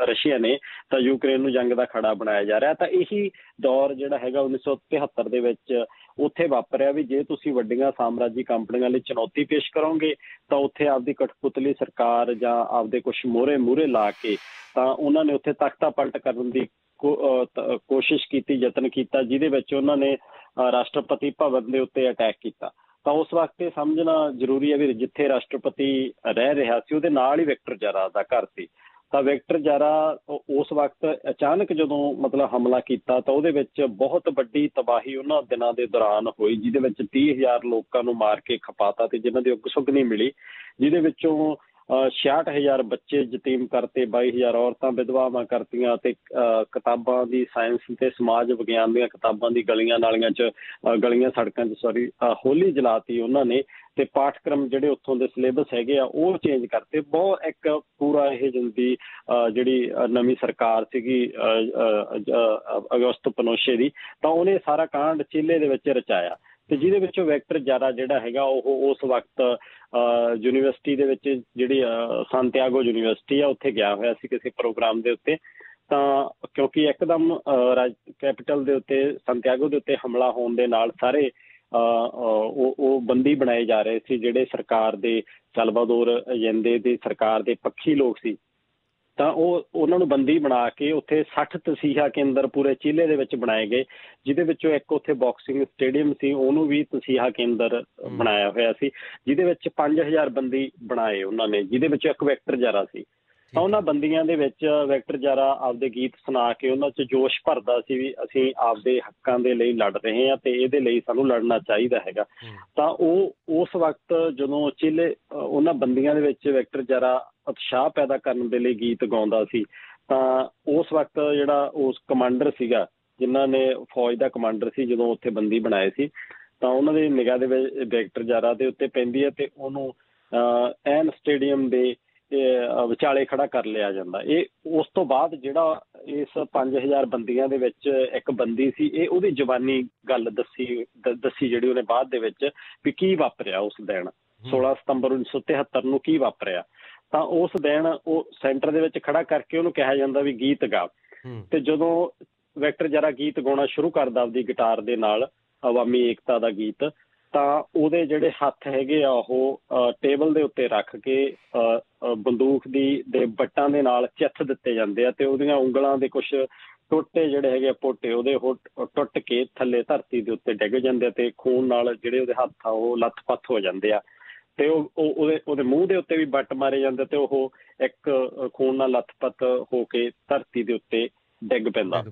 ਰਸ਼ੀਆ ਨੇ, ਤਾਂ ਯੂਕਰੇਨ ਨੂੰ ਜੰਗ ਦਾ ਖੜਾ ਬਣਾਇਆ ਜਾ ਰਿਹਾ। ਤਾਂ ਇਹੀ ਦੌਰ ਜਿਹੜਾ ਹੈਗਾ 1973 ਦੇ ਵਿੱਚ ਉੱਥੇ ਵਾਪਰਿਆ ਵੀ ਜੇ ਤੁਸੀਂ ਵੱਡੀਆਂ ਸਾਮਰਾਜੀ ਕੰਪਨੀਆਂ ਲਈ ਚੁਣੌਤੀ ਪੇਸ਼ ਕਰੋਗੇ ਤਾਂ ਉੱਥੇ ਆਪਦੀ ਕਠਪੁਤਲੀ ਸਰਕਾਰ ਜਾਂ ਆਪਦੇ ਕੁਛ ਮੂਹਰੇ ਲਾ ਕੇ ਤਾਂ ਉਹਨਾਂ ਨੇ ਉੱਥੇ ਤਖਤਾ ਪਲਟ ਕਰਨ ਦੀ ਕੋਸ਼ਿਸ਼ ਕੀਤੀ, ਯਤਨ ਕੀਤਾ, ਜਿਹਦੇ ਵਿੱਚ ਉਹਨਾਂ ਨੇ ਰਾਸ਼ਟਰਪਤੀ ਭਵਨ ਦੇ ਉੱਤੇ ਅਟੈਕ ਕੀਤਾ। ਤਾਂ ਉਸ ਵਕਤ ਇਹ ਸਮਝਣਾ ਜ਼ਰੂਰੀ ਹੈ ਵੀ ਜਿੱਥੇ ਰਾਸ਼ਟਰਪਤੀ ਰਹਿ ਰਿਹਾ ਸੀ ਉਹਦੇ ਨਾਲ ਹੀ ਵਿਕਟਰ ਜਾਰਾ ਦਾ ਘਰ ਸੀ। ਤਾਂ ਵਿਕਟਰ ਜਾਰਾ ਉਸ ਵਕਤ ਅਚਾਨਕ ਜਦੋਂ ਮਤਲਬ ਹਮਲਾ ਕੀਤਾ ਤਾਂ ਉਹਦੇ ਵਿੱਚ ਬਹੁਤ ਵੱਡੀ ਤਬਾਹੀ ਉਹਨਾਂ ਦਿਨਾਂ ਦੇ ਦੌਰਾਨ ਹੋਈ, ਜਿਹਦੇ ਵਿੱਚ 30,000 ਲੋਕਾਂ ਨੂੰ ਮਾਰ ਕੇ ਖਪਾਤਾ ਤੇ ਜਿਨ੍ਹਾਂ ਦੀ ਉੱਗ ਸੁੱਗ ਨਹੀਂ ਮਿਲੀ, ਜਿਹਦੇ ਵਿੱਚੋਂ 66,000 ਬੱਚੇ ਯਤੀਮ ਕਰਤੇ, 22,000 ਔਰਤਾਂ ਵਿਧਵਾਵਾਂ ਕਰਤੀਆਂ, ਤੇ ਕਿਤਾਬਾਂ ਦੀ ਸਾਇੰਸ ਤੇ ਸਮਾਜ ਵਿਗਿਆਨ ਦੀਆਂ ਕਿਤਾਬਾਂ ਦੀ ਗਲੀਆਂ ਸੜਕਾਂ 'ਚ ਹੋਲੀ ਜਲਾਤੀ ਉਹਨਾਂ ਨੇ, ਤੇ ਪਾਠਕ੍ਰਮ ਜਿਹੜੇ ਉੱਥੋਂ ਦੇ ਸਿਲੇਬਸ ਹੈਗੇ ਆ ਉਹ ਚੇਂਜ ਕਰਤੇ। ਬਹੁਤ ਇੱਕ ਪੂਰਾ ਇਹ ਜਿੰਦੀ ਜਿਹੜੀ ਨਵੀਂ ਸਰਕਾਰ ਸੀਗੀ ਅਗਸਤੋ ਪਿਨੋਸ਼ੇ ਦੀ, ਤਾਂ ਉਹਨੇ ਸਾਰਾ ਕਾਂਡ ਚੀਲੇ ਦੇ ਵਿੱਚ ਰਚਾਇਆ, ਤੇ ਜਿਹਦੇ ਵਿੱਚੋਂ ਵਿਕਟਰ ਜਾਰਾ ਜਿਹੜਾ ਹੈਗਾ ਉਹ ਉਸ ਵਕਤ ਯੂਨੀਵਰਸਿਟੀ ਦੇ ਵਿੱਚ ਜਿਹੜੀ ਸਾਂਤੀਆਗੋ ਯੂਨੀਵਰਸਿਟੀ ਆ ਉੱਥੇ ਗਿਆ ਹੋਇਆ ਸੀ ਕਿਸੇ ਪ੍ਰੋਗਰਾਮ ਦੇ ਉੱਤੇ। ਤਾਂ ਕਿਉਂਕਿ ਇੱਕਦਮ ਕੈਪੀਟਲ ਦੇ ਉੱਤੇ ਸਾਂਤੀਆਗੋ ਦੇ ਉੱਤੇ ਹਮਲਾ ਹੋਣ ਦੇ ਨਾਲ ਸਾਰੇ ਉਹ ਬੰਦੀ ਬਣਾਏ ਜਾ ਰਹੇ ਸੀ ਜਿਹੜੇ ਸਰਕਾਰ ਦੇ ਸਾਲਵਾਦੋਰ ਅਲੈਂਦੇ ਦੀ ਸਰਕਾਰ ਦੇ ਪੱਖੀ ਲੋਕ ਸੀ। ਤਾਂ ਉਹਨਾਂ ਨੂੰ ਬੰਦੀ ਬਣਾ ਕੇ ਉੱਥੇ 60 ਤਸੀਹਾ ਕੇਂਦਰ ਪੂਰੇ ਚੀਲੇ ਦੇ ਵਿੱਚ ਬਣਾਏ ਗਏ, ਜਿਹਦੇ ਵਿੱਚੋਂ ਇੱਕ ਉੱਥੇ ਬਾਕਸਿੰਗ ਸਟੇਡੀਅਮ ਸੀ, ਉਹਨੂੰ ਵੀ ਤਸੀਹਾ ਕੇਂਦਰ ਬਣਾਇਆ ਹੋਇਆ ਸੀ, ਜਿਹਦੇ ਵਿੱਚ 5,000 ਬੰਦੀ ਬਣਾਏ ਉਹਨਾਂ ਨੇ, ਜਿਹਦੇ ਵਿੱਚ ਇੱਕ ਵਿਕਟਰ ਜਾਰਾ ਸੀ। ਤਾਂ ਉਹਨਾਂ ਬੰਦੀਆਂ ਦੇ ਵਿੱਚ ਵਿਕਟਰ ਜਾਰਾ ਆਪਦੇ ਗੀਤ ਸੁਣਾ ਕੇ ਉਹਨਾਂ 'ਚ ਜੋਸ਼ ਭਰਦਾ ਸੀ ਵੀ ਅਸੀਂ ਆਪਦੇ ਹੱਕਾਂ ਦੇ ਲਈ ਲੜ ਰਹੇ ਹਾਂ ਤੇ ਇਹਦੇ ਲਈ ਸਾਨੂੰ ਲੜਨਾ ਚਾਹੀਦਾ ਹੈਗਾ। ਤਾਂ ਉਸ ਵਕਤ ਜਦੋਂ ਚੀਲੇ ਉਹਨਾਂ ਬੰਦੀਆਂ ਦੇ ਵਿੱਚ ਵਿਕਟਰ ਜਾਰਾ ਉਤਸ਼ਾਹ ਪੈਦਾ ਕਰਨ ਦੇ ਲਈ ਗੀਤ ਗਾਉਂਦਾ ਸੀ, ਤਾਂ ਉਸ ਵਕਤ ਜਿਹੜਾ ਉਸ ਕਮਾਂਡਰ ਸੀਗਾ, ਜਿਨ੍ਹਾਂ ਨੇ ਫੌਜ ਦਾ ਕਮਾਂਡਰ ਸੀ ਜਦੋਂ ਉੱਥੇ ਬੰਦੀ ਬਣਾਏ ਸੀ, ਤਾਂ ਉਹਨਾਂ ਦੀ ਨਿਗਾਹ ਦੇ ਵਿੱਚ ਵਿਕਟਰ ਜਾਰਾ ਦੇ ਉੱਤੇ ਪੈਂਦੀ ਹੈ ਤੇ ਉਹਨੂੰ ਐਨ ਸਟੇਡੀਅਮ ਦੇ ਵਿਚਾਲੇ ਖੜਾ ਕਰ ਲਿਆ ਜਾਂਦਾ। ਇਹ ਉਸ ਤੋਂ ਬਾਅਦ ਜਿਹੜਾ ਇਸ 5,000 ਬੰਦੀਆਂ ਦੇ ਵਿੱਚ ਇੱਕ ਬੰਦੀ ਸੀ, ਇਹ ਉਹਦੀ ਜ਼ੁਬਾਨੀ ਗੱਲ ਦੱਸੀ ਜਿਹੜੀ ਉਹਨੇ ਬਾਅਦ ਦੇ ਵਿੱਚ ਵੀ ਕੀ ਵਾਪਰਿਆ ਉਸ ਦਿਨ 16 ਸਤੰਬਰ 1973 ਨੂੰ ਕੀ ਵਾਪਰਿਆ। ਤਾਂ ਉਸ ਦਿਨ ਉਹ ਸੈਂਟਰ ਦੇ ਵਿੱਚ ਖੜਾ ਕਰਕੇ ਉਹਨੂੰ ਕਿਹਾ ਜਾਂਦਾ ਵੀ ਗੀਤ ਗਾ, ਤੇ ਜਦੋਂ ਵਿਕਟਰ ਜਾਰਾ ਗੀਤ ਗਾਉਣਾ ਸ਼ੁਰੂ ਕਰਦਾ ਆਪਦੀ ਗਿਟਾਰ ਦੇ ਨਾਲ ਅਵਾਮੀ ਏਕਤਾ ਦਾ ਗੀਤ, ਤਾਂ ਉਹਦੇ ਜਿਹੜੇ ਹੱਥ ਹੈਗੇ ਆ ਉਹ ਟੇਬਲ ਦੇ ਉੱਤੇ ਰੱਖ ਕੇ ਬੰਦੂਕ ਦੇ ਬੱਟਾਂ ਦੇ ਨਾਲ ਚਿੱਥ ਦਿੱਤੇ ਜਾਂਦੇ ਆ ਤੇ ਉਹਦੀਆਂ ਉਂਗਲਾਂ ਦੇ ਕੁਝ ਟੋਟੇ ਜਿਹੜੇ ਹੈਗੇ ਆ ਪੋਟੇ ਉਹਦੇ ਉਹ ਟੁੱਟ ਕੇ ਥੱਲੇ ਧਰਤੀ ਦੇ ਉੱਤੇ ਡਿੱਗ ਜਾਂਦੇ ਆ ਤੇ ਖੂਨ ਨਾਲ ਜਿਹੜੇ ਉਹਦੇ ਹੱਥ ਆ ਉਹ ਲੱਥ-ਪੱਥ ਹੋ ਜਾਂਦੇ ਆ ਤੇ ਉਹਦੇ ਮੂੰਹ ਦੇ ਉੱਤੇ ਵੀ ਬੱਟ ਮਾਰੇ ਜਾਂਦੇ ਤੇ ਉਹ ਇੱਕ ਖੂਨ ਨਾਲ ਲੱਥ-ਪੱਥ ਹੋ ਕੇ ਧਰਤੀ ਦੇ ਉੱਤੇ ਡਿੱਗ ਪੈਂਦਾ।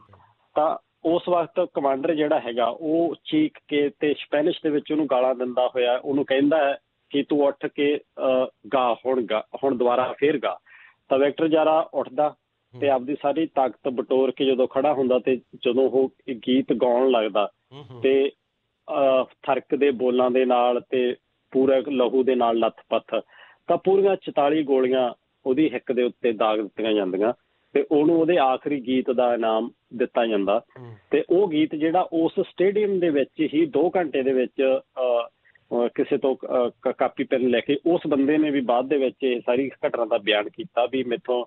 ਤਾਂ ਉਸ ਵਕਤ ਕਮਾਂਡਰ ਜਿਹੜਾ ਹੈਗਾ ਉਹ ਚੀਕ ਕੇ ਤੇ ਸਪੈਨਿਸ਼ ਦੇ ਵਿੱਚ ਉਹਨੂੰ ਗਾਲਾਂ ਦਿੰਦਾ ਹੋਇਆ ਉਹਨੂੰ ਕਹਿੰਦਾ ਹੈ ਕਿ ਤੂੰ ਉੱਠ ਕੇ ਹੁਣ ਦੁਬਾਰਾ ਫੇਰ ਗਾ। ਤਾਂ ਵਿਕਟਰ ਜਾਰਾ ਉੱਠਦਾ ਤੇ ਆਪਦੀ ਸਾਰੀ ਤਾਕਤ ਬਟੋਰ ਕੇ ਜਦੋਂ ਖੜਾ ਹੁੰਦਾ ਤੇ ਜਦੋਂ ਉਹ ਗੀਤ ਗਾਉਣ ਲੱਗਦਾ ਤੇ ਥਰਕ ਦੇ ਬੋਲਾਂ ਦੇ ਨਾਲ ਤੇ ਪੂਰਾ ਲਹੂ ਦੇ ਨਾਲ ਲੱਥ-ਪੱਥ, ਤਾਂ ਪੂਰੀਆਂ 44 ਗੋਲੀਆਂ ਉਹਦੀ ਹਿੱਕ ਦੇ ਉੱਤੇ ਦਾਗ ਦਿੱਤੀਆਂ ਜਾਂਦੀਆਂ ਤੇ ਉਹਨੂੰ ਉਹਦੇ ਆਖਰੀ ਗੀਤ ਦਾ ਇਨਾਮ ਦਿੱਤਾ ਜਾਂਦਾ। ਤੇ ਉਹ ਗੀਤ ਜਿਹੜਾ ਉਸ ਸਟੇਡੀਅਮ ਦੇ ਵਿੱਚ ਹੀ 2 ਘੰਟੇ ਦੇ ਵਿੱਚ ਕਿਸੇ ਤੋਂ ਕਾਪੀ ਪੈਨ ਲੈ ਕੇ ਉਸ ਬੰਦੇ ਨੇ ਵੀ ਬਾਅਦ ਦੇ ਵਿੱਚ ਇਹ ਸਾਰੀ ਘਟਨਾ ਦਾ ਬਿਆਨ ਕੀਤਾ ਵੀ ਮੈਥੋਂ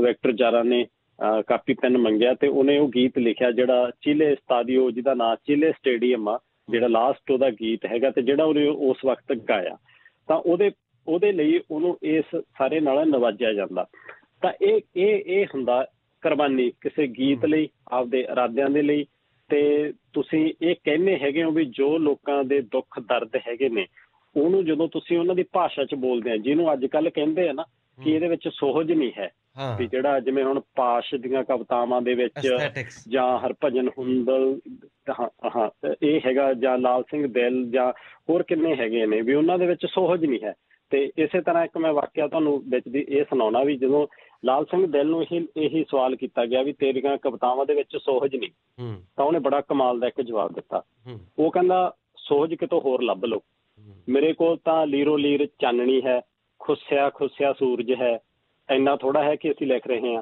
ਵਿਕਟਰ ਜਾਰਾ ਨੇ ਕਾਪੀ ਪੈਨ ਮੰਗਿਆ ਤੇ ਉਹਨੇ ਉਹ ਗੀਤ ਲਿਖਿਆ ਜਿਹੜਾ ਚੀਲੇ ਸਟਾਡੀਓ, ਜਿਹਦਾ ਨਾਂ ਚੀਲੇ ਸਟੇਡੀਅਮ ਆ, ਜਿਹੜਾ ਲਾਸਟ ਉਹਦਾ ਗੀਤ ਹੈਗਾ ਤੇ ਜਿਹੜਾ ਉਹਨੇ ਉਸ ਵਕਤ ਗਾਇਆ। ਤਾਂ ਉਹਦੇ ਲਈ ਉਹਨੂੰ ਇਸ ਸਾਰੇ ਨਾਲ ਨਵਾਜਿਆ ਜਾਂਦਾ। ਤਾਂ ਇਹ ਹੁੰਦਾ ਕੁਰਬਾਨੀ ਕਿਸੇ ਗੀਤ ਲਈ, ਆਪਦੇ ਇਰਾਦਿਆਂ ਦੇ ਲਈ। ਤੇ ਤੁਸੀਂ ਇਹ ਕਹਿੰਦੇ ਹੈਗੇ ਹੋ ਵੀ ਜੋ ਲੋਕਾਂ ਦੇ ਦੁੱਖ ਦਰਦ ਹੈਗੇ ਨੇ ਉਹਨੂੰ ਜਦੋਂ ਤੁਸੀਂ ਉਹਨਾਂ ਦੀ ਭਾਸ਼ਾ 'ਚ ਬੋਲਦੇ ਆ, ਜਿਹਨੂੰ ਅੱਜ ਕੱਲ੍ਹ ਕਹਿੰਦੇ ਆ ਨਾ ਕਿ ਇਹਦੇ ਵਿੱਚ ਸੁਹਜ ਨਹੀਂ ਹੈ, ਵੀ ਜਿਹੜਾ ਜਿਵੇਂ ਹੁਣ ਪਾਸ਼ ਦੀਆਂ ਕਵਿਤਾਵਾਂ ਦੇ ਵਿੱਚ ਜਾਂ ਹਰਭਜਨ ਹੁੰਦਲ ਇਹ ਹੈਗਾ ਜਾਂ ਲਾਲ ਸਿੰਘ ਦਿਲ ਜਾਂ ਹੋਰ ਕਿੰਨੇ ਹੈਗੇ ਨੇ ਵੀ ਉਹਨਾਂ ਦੇ ਵਿੱਚ ਸੁਹਜ ਨਹੀਂ ਹੈ। ਤੇ ਇਸੇ ਤਰ੍ਹਾਂ ਇੱਕ ਮੈਂ ਵਾਕਿਆ ਤੁਹਾਨੂੰ ਵਿੱਚ ਦੀ ਇਹ ਸੁਣਾਉਣਾ ਵੀ ਜਦੋਂ ਲਾਲ ਸਿੰਘ ਦਿਲ ਨੂੰ ਇਹੀ ਸਵਾਲ ਕੀਤਾ ਗਿਆ ਵੀ ਤੇਰੀਆਂ ਕਵਿਤਾਵਾਂ ਦੇ ਵਿੱਚ ਸੁਹਜ ਨਹੀਂ, ਤਾਂ ਉਹਨੇ ਬੜਾ ਕਮਾਲ ਦਾ ਇੱਕ ਜਵਾਬ ਦਿੱਤਾ। ਉਹ ਕਹਿੰਦਾ ਸੁਹਜ ਕਿਤੋਂ ਹੋਰ ਲੱਭ ਲਓ, ਮੇਰੇ ਕੋਲ ਤਾਂ ਲੀਰੋ ਲੀਰ ਚਾਨਣੀ ਹੈ, ਖੁੱਸਿਆ ਖੁੱਸਿਆ ਸੂਰਜ ਹੈ, ਇੰਨਾ ਥੋੜਾ ਹੈ ਕਿ ਅਸੀਂ ਲਿਖ ਰਹੇ ਹਾਂ।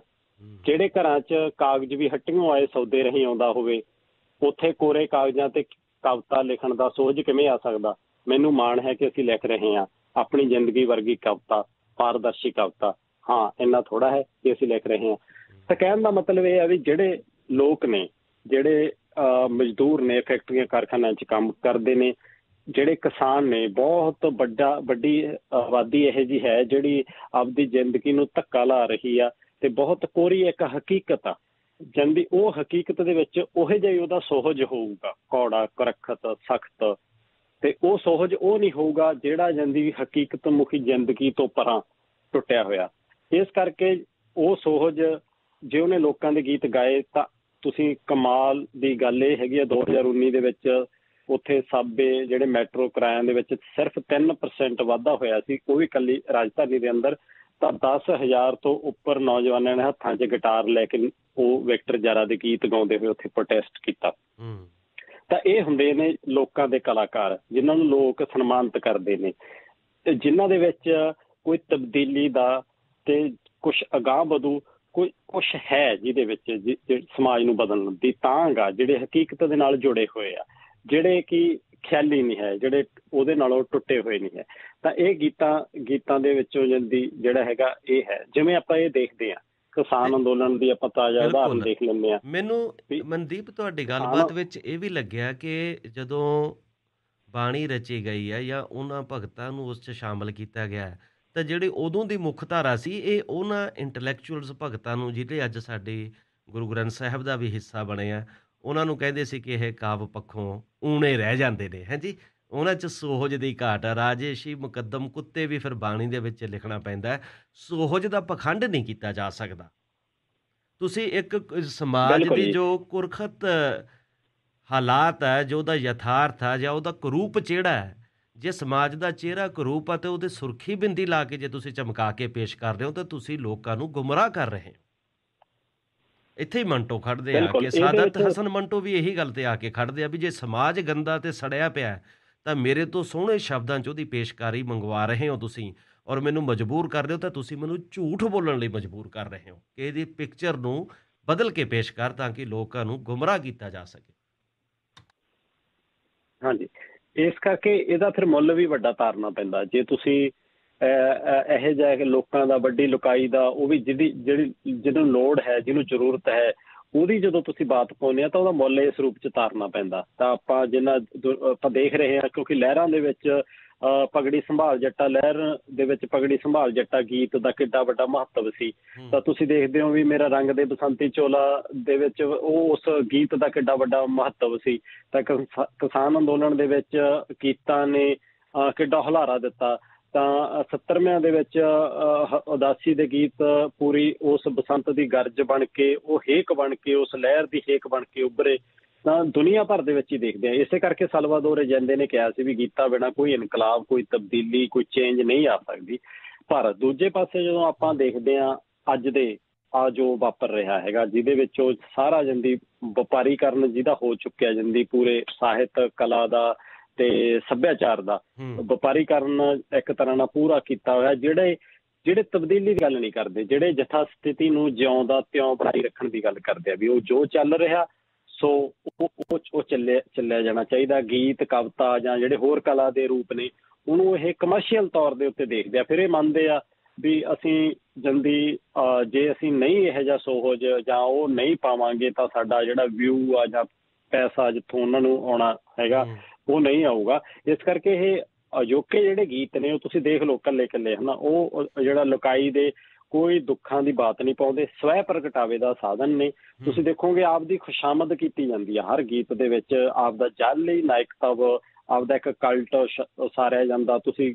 ਜਿਹੜੇ ਘਰਾਂ 'ਚ ਕਾਗਜ਼ ਵੀ ਹੱਟੀਓਂ ਆਏ ਸੌਦੇ ਰਹੀ ਆਉਂਦਾ ਹੋਵੇ, ਉੱਥੇ ਕੋਰੇ ਕਾਗਜ਼ਾਂ ਤੇ ਕਵਿਤਾ ਲਿਖਣ ਦਾ ਸੁਹਜ ਕਿਵੇਂ ਆ ਸਕਦਾ। ਮੈਨੂੰ ਮਾਣ ਹੈ ਕਿ ਅਸੀਂ ਲਿਖ ਰਹੇ ਹਾਂ ਆਪਣੀ ਜ਼ਿੰਦਗੀ ਵਰਗੀ ਕਵਿਤਾ, ਪਾਰਦਰਸ਼ੀ ਕਵਿਤਾ। ਹਾਂ, ਇੰਨਾ ਥੋੜਾ ਹੈ ਕਿ ਅਸੀਂ ਲਿਖ ਰਹੇ ਹਾਂ। ਤਾਂ ਕਹਿਣ ਦਾ ਮਤਲਬ ਇਹ ਹੈ ਵੀ ਜਿਹੜੇ ਲੋਕ ਨੇ, ਜਿਹੜੇ ਮਜ਼ਦੂਰ ਨੇ, ਫੈਕਟਰੀਆਂ ਕਾਰਖਾਨਿਆਂ 'ਚ ਕੰਮ ਕਰਦੇ ਨੇ, ਜਿਹੜੇ ਕਿਸਾਨ ਨੇ, ਬਹੁਤ ਵੱਡੀ ਆਬਾਦੀ ਇਹੋ ਜਿਹੀ ਹੈ ਜਿਹੜੀ ਆਪਦੀ ਜ਼ਿੰਦਗੀ ਨੂੰ ਧੱਕਾ ਲਾ ਰਹੀ ਆ ਤੇ ਬਹੁਤ ਕੋਰੀ ਇੱਕ ਹਕੀਕਤ ਆ ਜਾਂਦੀ। ਉਹ ਹਕੀਕਤ ਦੇ ਵਿੱਚ ਉਹੋ ਜਿਹਾ ਹੀ ਉਹਦਾ ਸੁਹਜ ਹੋਊਗਾ, ਕੌੜਾ, ਕੁਰੱਖਤ, ਸਖਤ। ਤੇ ਉਹ ਸੁਹਜ ਉਹ ਨਹੀਂ ਹੋਊਗਾ ਜਿਹੜਾ ਜਾਂਦੀ ਹਕੀਕਤ ਮੁਖੀ ਜ਼ਿੰਦਗੀ ਤੋਂ ਪਰਾਂ ਟੁੱਟਿਆ ਹੋਇਆ। ਇਸ ਕਰਕੇ ਉਹ ਸੁਹਜ ਜੇ ਉਹਨੇ ਲੋਕਾਂ ਦੇ ਗੀਤ ਗਾਏ ਤਾਂ ਤੁਸੀਂ ਕਮਾਲ ਦੀ ਗੱਲ ਇਹ ਹੈਗੀ ਆ 2019 ਦੇ ਵਿੱਚ ਉੱਥੇ ਸਾਬੇ ਜਿਹੜੇ ਮੈਟਰੋ ਕਿਰਾਇਆਂ ਦੇ ਵਿੱਚ ਸਿਰਫ 3% ਵਾਧਾ ਹੋਇਆ ਸੀ, ਉਹ ਵੀ ਇਕੱਲੀ ਰਾਜਧਾਨੀ ਦੇ ਅੰਦਰ। ਤਾਂ 10,000 ਤੋਂ ਉੱਪਰ ਨੌਜਵਾਨਾਂ ਨੇ ਹੱਥਾਂ 'ਚ ਗਿਟਾਰ ਲੈ ਕੇ ਉਹ ਵਿਕਟਰ ਜਾਰਾ ਦੇ ਗੀਤ ਗਾਉਂਦੇ ਹੋਏ ਉੱਥੇ ਪ੍ਰੋਟੈਸਟ ਕੀਤਾ। ਤਾਂ ਇਹ ਹੁੰਦੇ ਨੇ ਲੋਕਾਂ ਦੇ ਕਲਾਕਾਰ ਜਿਨ੍ਹਾਂ ਨੂੰ ਲੋਕ ਸਨਮਾਨਿਤ ਕਰਦੇ ਨੇ ਤੇ ਜਿਨ੍ਹਾਂ ਦੇ ਵਿੱਚ ਕੋਈ ਤਬਦੀਲੀ ਦਾ ਤੇ ਕੁਛ ਅਗਾਂਹ ਵਧੂ ਕੁਛ ਹੈ ਜਿਹਦੇ ਵਿੱਚ ਸਮਾਜ ਨੂੰ ਬਦਲਣ ਦੀ ਤਾਂਘ ਆ, ਜਿਹੜੇ ਹਕੀਕਤ ਦੇ ਨਾਲ ਜੁੜੇ ਹੋਏ ਆ, ਜਿਹੜੇ ਕਿ ਖਿਆਲੀ ਨਹੀਂ ਹੈ, ਜਿਹੜੇ ਉਹਦੇ ਨਾਲੋਂ ਟੁੱਟੇ ਹੋਏ ਨਹੀਂ ਹੈ। ਤਾਂ ਇਹ ਗੀਤਾਂ ਦੇ ਵਿੱਚੋਂ ਜਿਹੜਾ ਹੈਗਾ ਇਹ ਹੈ। ਜਿਵੇਂ ਆਪਾਂ ਇਹ ਦੇਖਦੇ ਹਾਂ ਕਿਸਾਨ ਅੰਦੋਲਨ ਦੀ ਆਪਾਂ ਤਾਜ਼ਾ ਉਦਾਹਰਨ ਦੇਖ ਲੈਂਦੇ ਹਾਂ। ਮੈਨੂੰ ਮਨਦੀਪ ਤੁਹਾਡੀ ਗੱਲਬਾਤ ਵਿੱਚ ਇਹ ਵੀ ਲੱਗਿਆ ਕਿ ਜਦੋਂ ਬਾਣੀ ਰਚੀ ਗਈ ਹੈ ਜਾਂ ਉਹਨਾਂ ਭਗਤਾਂ ਨੂੰ ਉਸ 'ਚ ਸ਼ਾਮਲ ਕੀਤਾ ਗਿਆ ਤਾਂ ਜਿਹੜੀ ਉਦੋਂ ਦੀ ਮੁੱਖ ਧਾਰਾ ਸੀ ਇਹ ਉਹਨਾਂ ਇੰਟਲੈਕਚੁਅਲਸ ਭਗਤਾਂ ਨੂੰ ਜਿਹੜੇ ਅੱਜ ਸਾਡੇ ਗੁਰੂ ਗ੍ਰੰਥ ਸਾਹਿਬ ਦਾ ਵੀ ਹਿੱਸਾ ਬਣੇ ਆ, ਉਹਨਾਂ ਨੂੰ ਕਹਿੰਦੇ ਸੀ ਕਿ ਇਹ ਕਾਵਿ ਪੱਖੋਂ ਊਣੇ ਰਹਿ ਜਾਂਦੇ ਨੇ। ਹਾਂਜੀ, ਉਹਨਾਂ 'ਚ ਸੋਹਜ ਦੀ ਘਾਟ ਆ। ਰਾਜੇਸ਼ੀ ਮੁਕੱਦਮ ਕੁੱਤੇ ਵੀ ਫਿਰ ਬਾਣੀ ਦੇ ਵਿੱਚ ਲਿਖਣਾ ਪੈਂਦਾ ਹੈ। ਸੋਹਜ ਦਾ ਪਖੰਡ ਨਹੀਂ ਕੀਤਾ ਜਾ ਸਕਦਾ। ਤੁਸੀਂ ਇੱਕ ਸਮਾਜ ਦੀ ਜੋ ਕੁਰਖਤ ਹਾਲਾਤ ਹੈ, ਜੋ ਉਹਦਾ ਯਥਾਰਥ ਹੈ ਜਾਂ ਉਹਦਾ ਕਰੂਪ ਚਿਹਰਾ ਹੈ, ਜੇ ਸਮਾਜ ਦਾ ਚਿਹਰਾ ਕਰੂਪ ਆ ਤੇ ਉਹਦੇ ਸੁਰਖੀ ਬਿੰਦੀ ਲਾ ਕੇ ਜੇ ਤੁਸੀਂ ਚਮਕਾ ਕੇ ਪੇਸ਼ ਕਰ ਰਹੇ ਹੋ ਤਾਂ ਤੁਸੀਂ ਲੋਕਾਂ ਨੂੰ ਗੁੰਮਰਾਹ ਕਰ ਰਹੇ ਹੋ। ਇੱਥੇ ਹੀ ਮੰਟੋ ਖੜਦੇ ਆ ਕਿ ਸਾਦਤ ਹਸਨ ਮੰਟੋ ਵੀ ਇਹੀ ਗੱਲ ਤੇ ਆ ਕੇ ਖੜਦੇ ਆ ਵੀ ਜੇ ਸਮਾਜ ਗੰਦਾ ਤੇ ਸੜਿਆ ਪਿਆ ਤਾਂ ਮੇਰੇ ਤੋਂ ਸੋਹਣੇ ਸ਼ਬਦਾਂ 'ਚ ਉਹਦੀ ਪੇਸ਼ਕਾਰੀ ਮੰਗਵਾ ਰਹੇ ਹੋ ਤੁਸੀਂ ਔਰ ਮੈਨੂੰ ਮਜਬੂਰ ਕਰ ਰਹੇ ਹੋ, ਤਾਂ ਤੁਸੀਂ ਮੈਨੂੰ ਝੂਠ ਬੋਲਣ ਲਈ ਮਜਬੂਰ ਕਰ ਰਹੇ ਹੋ ਕਿ ਇਹਦੀ ਪਿਕਚਰ ਨੂੰ ਬਦਲ ਕੇ ਪੇਸ਼ ਕਰ ਤਾਂ ਕਿ ਲੋਕਾਂ ਨੂੰ ਗੁੰਮਰਾਹ ਕੀਤਾ ਜਾ ਸਕੇ। ਹਾਂਜੀ, ਇਸ ਕਰਕੇ ਇਹਦਾ ਫਿਰ ਮੁੱਲ ਵੀ ਵੱਡਾ ਤਾਰਨਾ ਪੈਂਦਾ। ਜੇ ਤੁਸੀਂ ਇਹੋ ਜਿਹਾ ਲੋਕਾਂ ਦਾ ਵੱਡੀ ਲੁਕਾਈ ਦਾ ਉਹ ਵੀ ਜਿਹਨੂੰ ਲੋੜ ਹੈ, ਜਿਹਨੂੰ ਜ਼ਰੂਰਤ ਹੈ, ਉਹਦੀ ਜਦੋਂ ਤੁਸੀਂ ਬਾਤ ਪਾਉਂਦੇ ਆ ਤਾਂ ਉਹਦਾ ਮੁੱਲ ਇਸ ਰੂਪ 'ਚ ਤਾਰਨਾ ਪੈਂਦਾ। ਤਾਂ ਆਪਾਂ ਆਪਾਂ ਦੇਖ ਰਹੇ ਹਾਂ, ਕਿਉਂਕਿ ਲਹਿਰਾਂ ਦੇ ਵਿੱਚ ਪਗੜੀ ਸੰਭਾਲ ਜੱਟਾ ਲਹਿਰ ਦੇ ਵਿੱਚ ਪਗੜੀ ਸੰਭਾਲ ਜੱਟਾ ਗੀਤ ਦਾ ਕਿੱਡਾ ਵੱਡਾ ਮਹੱਤਵ ਸੀ। ਤਾਂ ਤੁਸੀਂ ਦੇਖਦੇ ਹੋ ਵੀ ਮੇਰਾ ਰੰਗ ਦੇ ਬਸੰਤੀ ਚੋਲਾ ਦੇ ਵਿੱਚ ਉਹ ਉਸ ਗੀਤ ਦਾ ਕਿੱਡਾ ਵੱਡਾ ਮਹੱਤਵ ਸੀ। ਤਾਂ ਕਿਸਾਨ ਅੰਦੋਲਨ ਦੇ ਵਿੱਚ ਗੀਤਾਂ ਨੇ ਕਿੱਡਾ ਹੁਲਾਰਾ ਦਿੱਤਾ। ਤਾਂ 70ਵਿਆਂ ਦੇ ਵਿੱਚ ਉਦਾਸੀ ਦੇ ਗੀਤ ਪੂਰੀ ਉਸ ਬਸੰਤ ਦੀ ਗਰਜ ਬਣ ਕੇ, ਉਹ ਹੇਕ ਬਣ ਕੇ, ਉਸ ਲਹਿਰ ਦੀ ਹੇਕ ਬਣ ਕੇ ਉੱਭਰੇ। ਤਾਂ ਦੁਨੀਆ ਭਰ ਦੇ ਵਿੱਚ ਹੀ ਦੇਖਦੇ ਆ। ਇਸੇ ਕਰਕੇ ਸਲਵਾਡੋਰ ਅਲੈਂਦੇ ਨੇ ਕਿਹਾ ਸੀ ਵੀ ਗੀਤਾਂ ਬਿਨਾਂ ਕੋਈ ਇਨਕਲਾਬ, ਕੋਈ ਤਬਦੀਲੀ, ਕੋਈ ਚੇਂਜ ਨਹੀਂ ਆ ਸਕਦੀ। ਪਰ ਦੂਜੇ ਪਾਸੇ ਜਦੋਂ ਆਪਾਂ ਦੇਖਦੇ ਹਾਂ ਅੱਜ ਦੇ ਜੋ ਵਾਪਰ ਰਿਹਾ ਹੈਗਾ, ਜਿਹਦੇ ਵਿੱਚ ਉਹ ਸਾਰਾ ਜਿੰਦੀ ਵਪਾਰੀਕਰਨ ਜਿਹਦਾ ਹੋ ਚੁੱਕਿਆ, ਜਿੰਦੀ ਪੂਰੇ ਸਾਹਿਤ, ਕਲਾ ਦਾ ਤੇ ਸੱਭਿਆਚਾਰ ਦਾ ਵਪਾਰੀਕਰਨ ਇੱਕ ਤਰ੍ਹਾਂ ਨਾਲ ਪੂਰਾ ਕੀਤਾ ਹੋਇਆ। ਜਿਹੜੇ ਤਬਦੀਲੀ ਦੀ ਗੱਲ ਨਹੀਂ ਕਰਦੇ, ਜਿਹੜੇ ਯਥਾ ਸਥਿਤੀ ਨੂੰ ਜਿਉਂ ਦਾ ਤਿਉਂ ਬਣਾਈ ਰੱਖਣ ਦੀ ਗੱਲ ਕਰਦੇ ਆ ਵੀ ਉਹ ਜੋ ਚੱਲ ਰਿਹਾ ਸੋ ਉਹ ਚੱਲਿਆ ਜਾਣਾ ਚਾਹੀਦਾ। ਗੀਤ, ਕਵਿਤਾ ਜਾਂ ਜਿਹੜੇ ਹੋਰ ਕਲਾ ਦੇ ਰੂਪ ਨੇ ਉਹਨੂੰ ਇਹ ਕਮਰਸ਼ੀਅਲ ਤੌਰ ਦੇ ਉੱਤੇ ਦੇਖਦੇ ਆ। ਫਿਰ ਇਹ ਮੰਨਦੇ ਆ ਵੀ ਅਸੀਂ ਜਲਦੀ ਜੇ ਅਸੀਂ ਨਹੀਂ ਇਹੋ ਜਿਹਾ ਸੋਹਜ ਜਾਂ ਉਹ ਨਹੀਂ ਪਾਵਾਂਗੇ ਤਾਂ ਸਾਡਾ ਜਿਹੜਾ ਵਿਊ ਆ ਜਾਂ ਪੈਸਾ ਜਿੱਥੋਂ ਉਹਨਾਂ ਨੂੰ ਆਉਣਾ ਹੈਗਾ ਉਹ ਨਹੀਂ ਆਊਗਾ। ਇਸ ਕਰਕੇ ਇਹ ਅਜੋਕੇ ਜਿਹੜੇ ਗੀਤ ਨੇ ਉਹ ਤੁਸੀਂ ਦੇਖ ਲਓ ਇਕੱਲੇ ਇਕੱਲੇ ਹੈ ਨਾ, ਉਹ ਜਿਹੜਾ ਲੁਕਾਈ ਦੇ ਕੋਈ ਦੁੱਖਾਂ ਦੀ ਬਾਤ ਨਹੀਂ ਪਾਉਂਦੇ, ਸਵੈ ਪ੍ਰਗਟਾਵੇ ਦਾ ਸਾਧਨ ਨੇ। ਤੁਸੀਂ ਦੇਖੋਗੇ ਆਪਦੀ ਖੁਸ਼ਾਮਦ ਕੀਤੀ ਜਾਂਦੀ ਆ ਹਰ ਗੀਤ ਦੇ ਵਿੱਚ, ਆਪਦਾ ਜਾਅਲੀ ਨਾਇਕਤਵ, ਆਪਦਾ ਇੱਕ ਕਲਟ ਉਸਾਰਿਆ ਜਾਂਦਾ। ਤੁਸੀਂ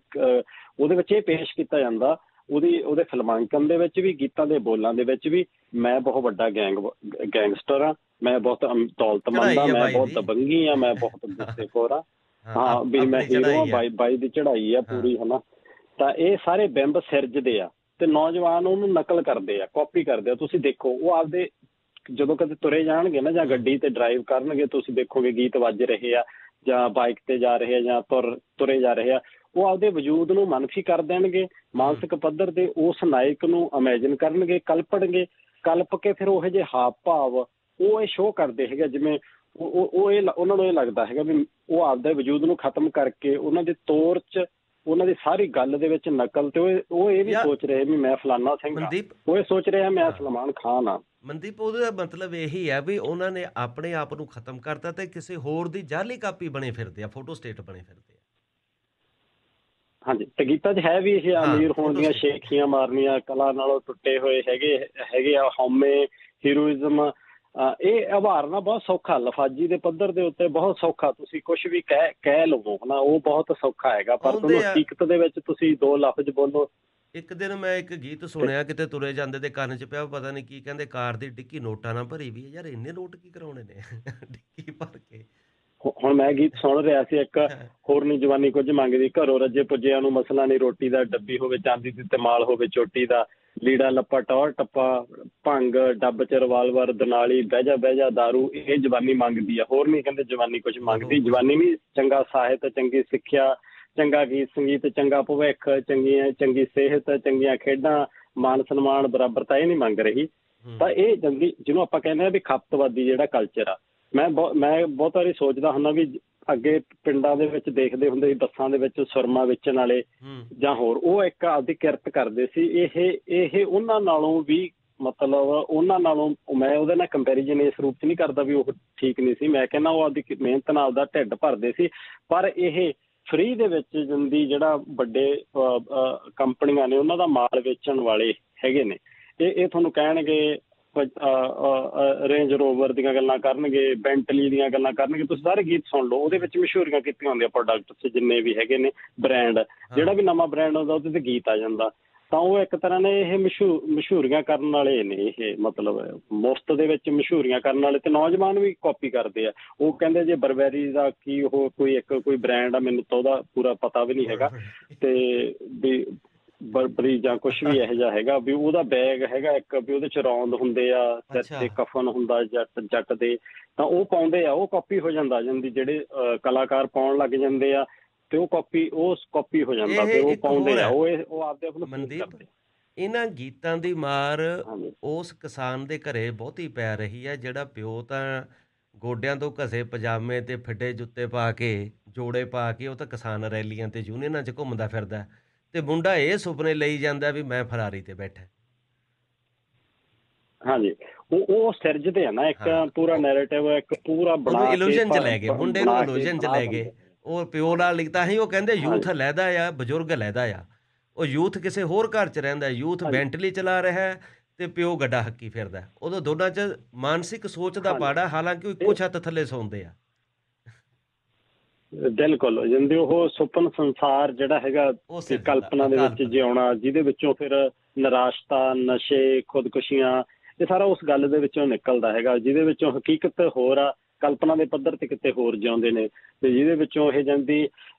ਉਹਦੇ ਵਿੱਚ ਇਹ ਪੇਸ਼ ਕੀਤਾ ਜਾਂਦਾ, ਉਹਦੇ ਫਿਲਮਾਂਕਨ ਦੇ ਵਿੱਚ ਵੀ, ਗੀਤਾਂ ਦੇ ਬੋਲਾਂ ਦੇ ਵਿੱਚ ਵੀ, ਮੈਂ ਬਹੁਤ ਵੱਡਾ ਗੈਂਗਸਟਰ ਹਾਂ, ਮੈਂ ਬਹੁਤ ਦੌਲਤਮੰਦ ਹਾਂ, ਮੈਂ ਬਹੁਤ ਦਬੰਗੀ ਹਾਂ, ਮੈਂ ਬਹੁਤ ਗੁੱਸੇਖੋਰ ਹਾਂ, ਹਾਂ ਵੀ ਮੈਂ ਹੀਰੋ ਹਾਂ, ਬਾਈ ਦੀ ਚੜ੍ਹਾਈ ਆ ਪੂਰੀ, ਹੈ ਨਾ। ਤਾਂ ਇਹ ਸਾਰੇ ਬਿੰਬ ਸਿਰਜਦੇ ਆ ਤੇ ਨੌਜਵਾਨ ਉਹਨੂੰ ਨਕਲ ਕਰਦੇ ਆ, ਕਾਪੀ ਕਰਦੇ ਆ। ਤੁਸੀਂ ਦੇਖੋ ਉਹ ਆਪਦੇ ਜਦੋਂ ਕਦੇ ਤੁਰੇ ਜਾਣਗੇ ਨਾ ਜਾਂ ਗੱਡੀ ਤੇ ਡਰਾਈਵ ਕਰਨਗੇ, ਤੁਸੀਂ ਦੇਖੋਗੇ ਗੀਤ ਵੱਜ ਰਹੇ ਆ ਜਾਂ ਬਾਈਕ ਤੇ ਜਾ ਰਹੇ ਆ ਜਾਂ ਤੁਰੇ ਜਾ ਰਹੇ ਆ, ਉਹ ਆਪਦੇ ਵਜੂਦ ਨੂੰ ਮਨਫੀ ਕਰ ਦੇਣਗੇ। ਮਾਨਸਿਕ ਪੱਧਰ ਤੇ ਉਸ ਨਾਇਕ ਨੂੰ ਇਮੈਜਿਨ ਕਰਨਗੇ, ਕਲਪ ਕੇ ਫਿਰ ਉਹੋ ਜਿਹੇ ਹਾਵ ਭਾਵ ਉਹ ਇਹ ਸ਼ੋਅ ਕਰਦੇ ਹੈਗੇ ਜਿਵੇਂ ਉਹਨਾਂ ਨੂੰ ਇਹ ਲੱਗਦਾ ਹੈਗਾ ਵੀ ਉਹ ਆਪਦੇ ਵਜੂਦ ਨੂੰ ਖਤਮ ਕਰਕੇ ਉਹਨਾਂ ਦੇ ਤੌਰ 'ਚ, ਉਹਨਾਂ ਦੀ ਸਾਰੀ ਗੱਲ ਦੇ ਵਿੱਚ ਨਕਲ ਤੇ ਉਹ ਇਹ ਵੀ ਸੋਚ ਰਹੇ ਵੀ ਮੈਂ ਫਲਾਨਾ ਸਿੰਘ ਹਾਂ, ਉਹ ਇਹ ਸੋਚ ਰਿਹਾ ਮੈਂ ਸਲਮਾਨ ਖਾਨ ਹਾਂ। ਮਨਦੀਪ, ਉਹਦਾ ਮਤਲਬ ਇਹੀ ਹੈ ਵੀ ਉਹਨਾਂ ਨੇ ਆਪਣੇ ਆਪ ਨੂੰ ਖਤਮ ਕਰਤਾ ਤੇ ਕਿਸੇ ਹੋਰ ਦੀ ਜਾਅਲੀ ਕਾਪੀ ਬਣੇ ਫਿਰਦੇ ਆ, ਫੋਟੋ ਸਟੇਟ ਬਣੇ ਫਿਰਦੇ ਆ। ਹਾਂਜੀ, ਤੇ ਗੀਤਾਂ 'ਚ ਹੈ ਵੀ ਇਹ ਅਮੀਰ ਹੋਣ ਦੀਆਂ ਸ਼ੇਖੀਆਂ ਮਾਰਨੀਆਂ, ਕਲਾ ਨਾਲੋਂ ਟੁੱਟੇ ਹੋਏ ਹੈਗੇ ਆ, ਹਉਮੈ, ਹੀਰੋਇਜ਼ਮ। ਇਹ ਉਭਾਰਨਾ ਬਹੁਤ ਸੌਖਾ, ਲਫਾਜੀ ਦੇ ਪੱਧਰ ਦੇ ਉੱਤੇ ਬਹੁਤ ਸੌਖਾ। ਤੁਸੀਂ ਕੁਛ ਵੀ ਕਹਿ ਲਵੋ ਹੈ ਨਾ, ਉਹ ਬਹੁਤ ਸੌਖਾ ਹੈਗਾ, ਪਰ ਤੁਹਾਨੂੰ ਹਕੀਕਤ ਦੇ ਵਿੱਚ ਤੁਸੀਂ ਦੋ ਲਫ਼ਜ਼ ਬੋਲੋ। ਇੱਕ ਦਿਨ ਮੈਂ ਇੱਕ ਗੀਤ ਸੁਣਿਆ, ਕਿਤੇ ਤੁਰੇ ਜਾਂਦੇ ਤੇ ਕੰਨ 'ਚ ਪਿਆ, ਪਤਾ ਨਹੀਂ ਕੀ ਕਹਿੰਦੇ, ਕਾਰ ਦੀ ਡਿੱਕੀ ਨੋਟਾਂ ਨਾਲ ਭਰੀ ਵੀ। ਯਾਰ ਇੰਨੇ ਨੋਟ ਕੀ ਕਰਾਉਣੇ ਨੇ ਡਿੱਕੀ ਭਰ ਕੇ। ਹੁਣ ਮੈਂ ਗੀਤ ਸੁਣ ਰਿਹਾ ਸੀ, ਇੱਕ ਹੋਰ ਨੀ ਜਵਾਨੀ ਕੁਝ ਮੰਗਦੀ, ਘਰੋਂ ਰੱਜੇ ਪੁੱਜਿਆਂ ਨੂੰ ਮਸਲਾ ਨਹੀਂ ਰੋਟੀ ਦਾ, ਡੱਬੀ ਹੋਵੇ ਚਾਂਦੀ ਦੀ ਤੇ ਮਾਲ ਹੋਵੇ ਚੋਟੀ ਦਾ, ਲੀੜਾ ਲੱਪਾ ਟੌਰ ਟੱਪਾ, ਭੰਗ ਡੱਬ 'ਚ ਰਿਵਾਲਵਰ, ਦਨਾਲੀ, ਬਹਿ ਜਾ ਦਾਰੂ, ਇਹ ਜਵਾਨੀ ਮੰਗਦੀ ਆ। ਹੋਰ ਨੀ ਕਹਿੰਦੇ ਜਵਾਨੀ ਕੁਝ ਮੰਗਦੀ। ਜਵਾਨੀ ਵੀ ਚੰਗਾ ਸਾਹਿਤ, ਚੰਗੀ ਸਿੱਖਿਆ, ਚੰਗਾ ਗੀਤ ਸੰਗੀਤ, ਚੰਗਾ ਭਵਿੱਖ, ਚੰਗੀ ਸਿਹਤ, ਚੰਗੀਆਂ ਖੇਡਾਂ, ਮਾਨ ਸਨਮਾਨ, ਬਰਾਬਰਤਾ ਇਹ ਨਹੀਂ ਮੰਗ ਰਹੀ। ਤਾਂ ਇਹ ਜਿਹਨੂੰ ਆਪਾਂ ਕਹਿੰਦੇ ਆ ਵੀ ਖਪਤਵਾਦੀ ਜਿਹੜਾ ਕਲਚਰ ਆ, ਮੈਂ ਬਹੁਤ ਵਾਰੀ ਸੋਚਦਾ ਹੁੰਦਾ ਵੀ ਅੱਗੇ ਪਿੰਡਾਂ ਦੇ ਵਿੱਚ ਦੇਖਦੇ ਹੁੰਦੇ ਸੀ ਬੱਸਾਂ ਦੇ ਵਿੱਚ ਸੁਰਮਾ ਵੇਚਣ ਵਾਲੇ ਜਾਂ ਹੋਰ, ਉਹ ਇੱਕ ਆਪਦੀ ਕਿਰਤ ਕਰਦੇ ਸੀ। ਇਹ ਉਹਨਾਂ ਨਾਲੋਂ ਵੀ ਮਤਲਬ ਉਹਨਾਂ ਨਾਲੋਂ, ਮੈਂ ਉਹਦੇ ਨਾਲ ਕੰਪੈਰੀਜ਼ਨ ਇਸ ਰੂਪ 'ਚ ਨਹੀਂ ਕਰਦਾ ਵੀ ਉਹ ਠੀਕ ਨਹੀਂ ਸੀ, ਮੈਂ ਕਹਿੰਦਾ ਉਹ ਆਪਦੀ ਮਿਹਨਤ ਨਾਲ ਆਪਦਾ ਢਿੱਡ ਭਰਦੇ ਸੀ। ਪਰ ਇਹ ਫਰੀ ਦੇ ਵਿੱਚ ਜਿੰਦੀ ਜਿਹੜਾ ਵੱਡੇ ਕੰਪਨੀਆਂ ਨੇ ਉਹਨਾਂ ਦਾ ਮਾਲ ਵੇਚਣ ਵਾਲੇ ਹੈਗੇ ਨੇ, ਇਹ ਤੁਹਾਨੂੰ ਕਹਿਣਗੇ ਰੇਂਜ ਰੋਵਰ ਦੀਆਂ ਗੱਲਾਂ ਕਰਨਗੇ, ਬੈਂਟਲੀ ਦੀਆਂ ਗੱਲਾਂ ਕਰਨਗੇ। ਤੁਸੀਂ ਸਾਰੇ ਗੀਤ ਸੁਣ ਲਓ, ਉਹਦੇ ਵਿੱਚ ਮਸ਼ਹੂਰੀਆਂ ਕੀਤੀਆਂ ਹੁੰਦੀਆਂ ਪ੍ਰੋਡਕਟਸ ਜਿੰਨੇ ਵੀ ਹੈਗੇ ਨੇ, ਬ੍ਰਾਂਡ, ਜਿਹੜਾ ਵੀ ਨਵਾਂ ਬ੍ਰਾਂਡ ਆਉਂਦਾ ਉਹਦੇ ਤੇ ਗੀਤ ਆ ਜਾਂਦਾ। ਤਾਂ ਉਹ ਇੱਕ ਤਰ੍ਹਾਂ ਨੇ ਇਹ ਮਸ਼ਹੂਰੀਆਂ ਕਰਨ ਵਾਲੇ ਨੇ, ਇਹ ਮਤਲਬ ਮੁਫਤ ਦੇ ਵਿੱਚ ਮਸ਼ਹੂਰੀਆਂ ਕਰਨ ਵਾਲੇ, ਤੇ ਨੌਜਵਾਨ ਵੀ ਕਾਪੀ ਕਰਦੇ ਆ। ਉਹ ਕਹਿੰਦੇ ਜੇ ਬਰਬੈਰੀ ਦਾ ਕੀ ਉਹ ਕੋਈ ਬ੍ਰਾਂਡ ਆ, ਮੈਨੂੰ ਤਾਂ ਉਹਦਾ ਪੂਰਾ ਪਤਾ ਵੀ ਨਹੀਂ ਹੈਗਾ, ਤੇ ਵੀ ਬਰਬਰੀ ਜਾਂ ਕੁਛ ਵੀ ਇਹੋ ਜਿਹਾ ਹੈਗਾ ਵੀ ਉਹਦਾ ਬੈਗ ਹੈਗਾ ਇੱਕ, ਵੀ ਉਹਦੇ 'ਚ ਰੌਂਦ ਹੁੰਦੇ ਆ, ਸਿਰ ਤੇ ਕਫਨ ਹੁੰਦਾ ਜੱਟ ਦੇ, ਤਾਂ ਉਹ ਪਾਉਂਦੇ ਆ। ਉਹ ਕਾਪੀ ਹੋ ਜਾਂਦਾ ਜਾਂਦੀ, ਜਿਹੜੇ ਕਲਾਕਾਰ ਪਾਉਣ ਲੱਗ ਜਾਂਦੇ ਆ ਤੇ ਉਹ ਕਾਪੀ ਹੋ ਜਾਂਦਾ ਤੇ ਉਹ ਪਾਉਂਦੇ ਆ, ਉਹ ਆਪਦੇ ਆਪ ਨੂੰ ਕਰਦੇ। ਇਹਨਾਂ ਗੀਤਾਂ ਦੀ ਮਾਰ ਉਸ ਕਿਸਾਨ ਦੇ ਘਰੇ ਬਹੁਤੀ ਪੈ ਰਹੀ ਹੈ, ਜਿਹੜਾ ਪਿਓ ਤਾਂ ਗੋਡਿਆਂ ਤੋਂ ਘਸੇ ਪਜਾਮੇ ਤੇ ਫਿੱਡੇ ਜੁੱਤੇ ਪਾ ਕੇ, ਜੋੜੇ ਪਾ ਕੇ, ਉਹ ਤਾਂ ਕਿਸਾਨ ਰੈਲੀਆਂ ਤੇ ਯੂਨੀਅਨਾਂ 'ਚ ਘੁੰਮਦਾ ਫਿਰਦਾ, ਤੇ ਮੁੰਡਾ ਇਹ ਸੁਪਨੇ ਲਈ ਜਾਂਦਾ ਵੀ ਮੈਂ ਫਰਾਰੀ ਤੇ ਬੈਠਾ। ਹਾਂਜੀ, ਉਹ ਸਿਰਜਦੇ ਆ ਨਾ ਇੱਕ ਹਾਂ ਪੂਰਾ ਨੈਰੇਟਿਵ, ਇੱਕ ਪੂਰਾ ਉਹਨੂੰ ਬਣਾ ਕੇ ਇਲੂਜਨ 'ਚ ਲੈ ਗਏ, ਮੁੰਡੇ ਨੂੰ ਬਣਾ ਕੇ ਇਲੂਜਨ 'ਚ ਬਣਾ ਲੈ ਗਏ। ਦਿੰਦੇ। ਉਹ ਪਿਓ ਨਾਲ ਲਿਖਤਾ ਸੀ, ਉਹ ਕਹਿੰਦੇ ਯੂਥ ਹਾਂਜੀ ਅਲੱਗਾ ਆ, ਬਜ਼ੁਰਗ ਅਲੱਗਾ ਆ। ਉਹ ਯੂਥ ਕਿਸੇ ਹੋਰ ਘਰ 'ਚ ਰਹਿੰਦਾ, ਯੂਥ ਹਾਂਜੀ ਬੈਂਟਲੀ ਚਲਾ ਰਿਹਾ ਹੈ ਤੇ ਪਿਓ ਗੱਡਾ ਹੱਕੀ ਫਿਰਦਾ। ਉਦੋਂ ਦੋਨਾਂ 'ਚ ਮਾਨਸਿਕ ਸੋਚ ਦਾ ਹਾਂਜੀ ਪਾੜਾ, ਹਾਲਾਂਕਿ ਉਹ ਇੱਕੋ ਛੱਤ ਥੱਲੇ ਸੌਂਦੇ ਆ। ਬਿਲਕੁਲ, ਜਿੰਦੇ ਉਹ ਸੁਪਨ ਸੰਸਾਰ ਜਿਹੜਾ ਹੈਗਾ ਉਹ ਕਿ ਸਿਰਜਦਾ ਕਲਪਨਾ ਦੇ ਵਿੱਚ ਕਾਲਪਨਿਕ। ਜਿਉਣਾ, ਜਿਹਦੇ ਵਿੱਚੋਂ ਫਿਰ ਨਿਰਾਸ਼ਤਾ, ਨਸ਼ੇ, ਖੁਦਕੁਸ਼ੀਆਂ, ਇਹ ਸਾਰਾ ਉਸ ਗੱਲ ਦੇ ਵਿੱਚੋਂ ਨਿਕਲਦਾ ਹੈਗਾ, ਜਿਹਦੇ ਵਿੱਚੋਂ ਹਕੀਕਤ ਹੋਰ ਆ, ਕਲਪਨਾ ਦੇ ਪੱਧਰ ਤੇ ਕਿਤੇ ਹੋਰ ਜਿਉਂਦੇ ਨੇ। ਤੇ ਜਿਹਦੇ ਵਿੱਚੋਂ ਇਹ ਜਾਂਦੀ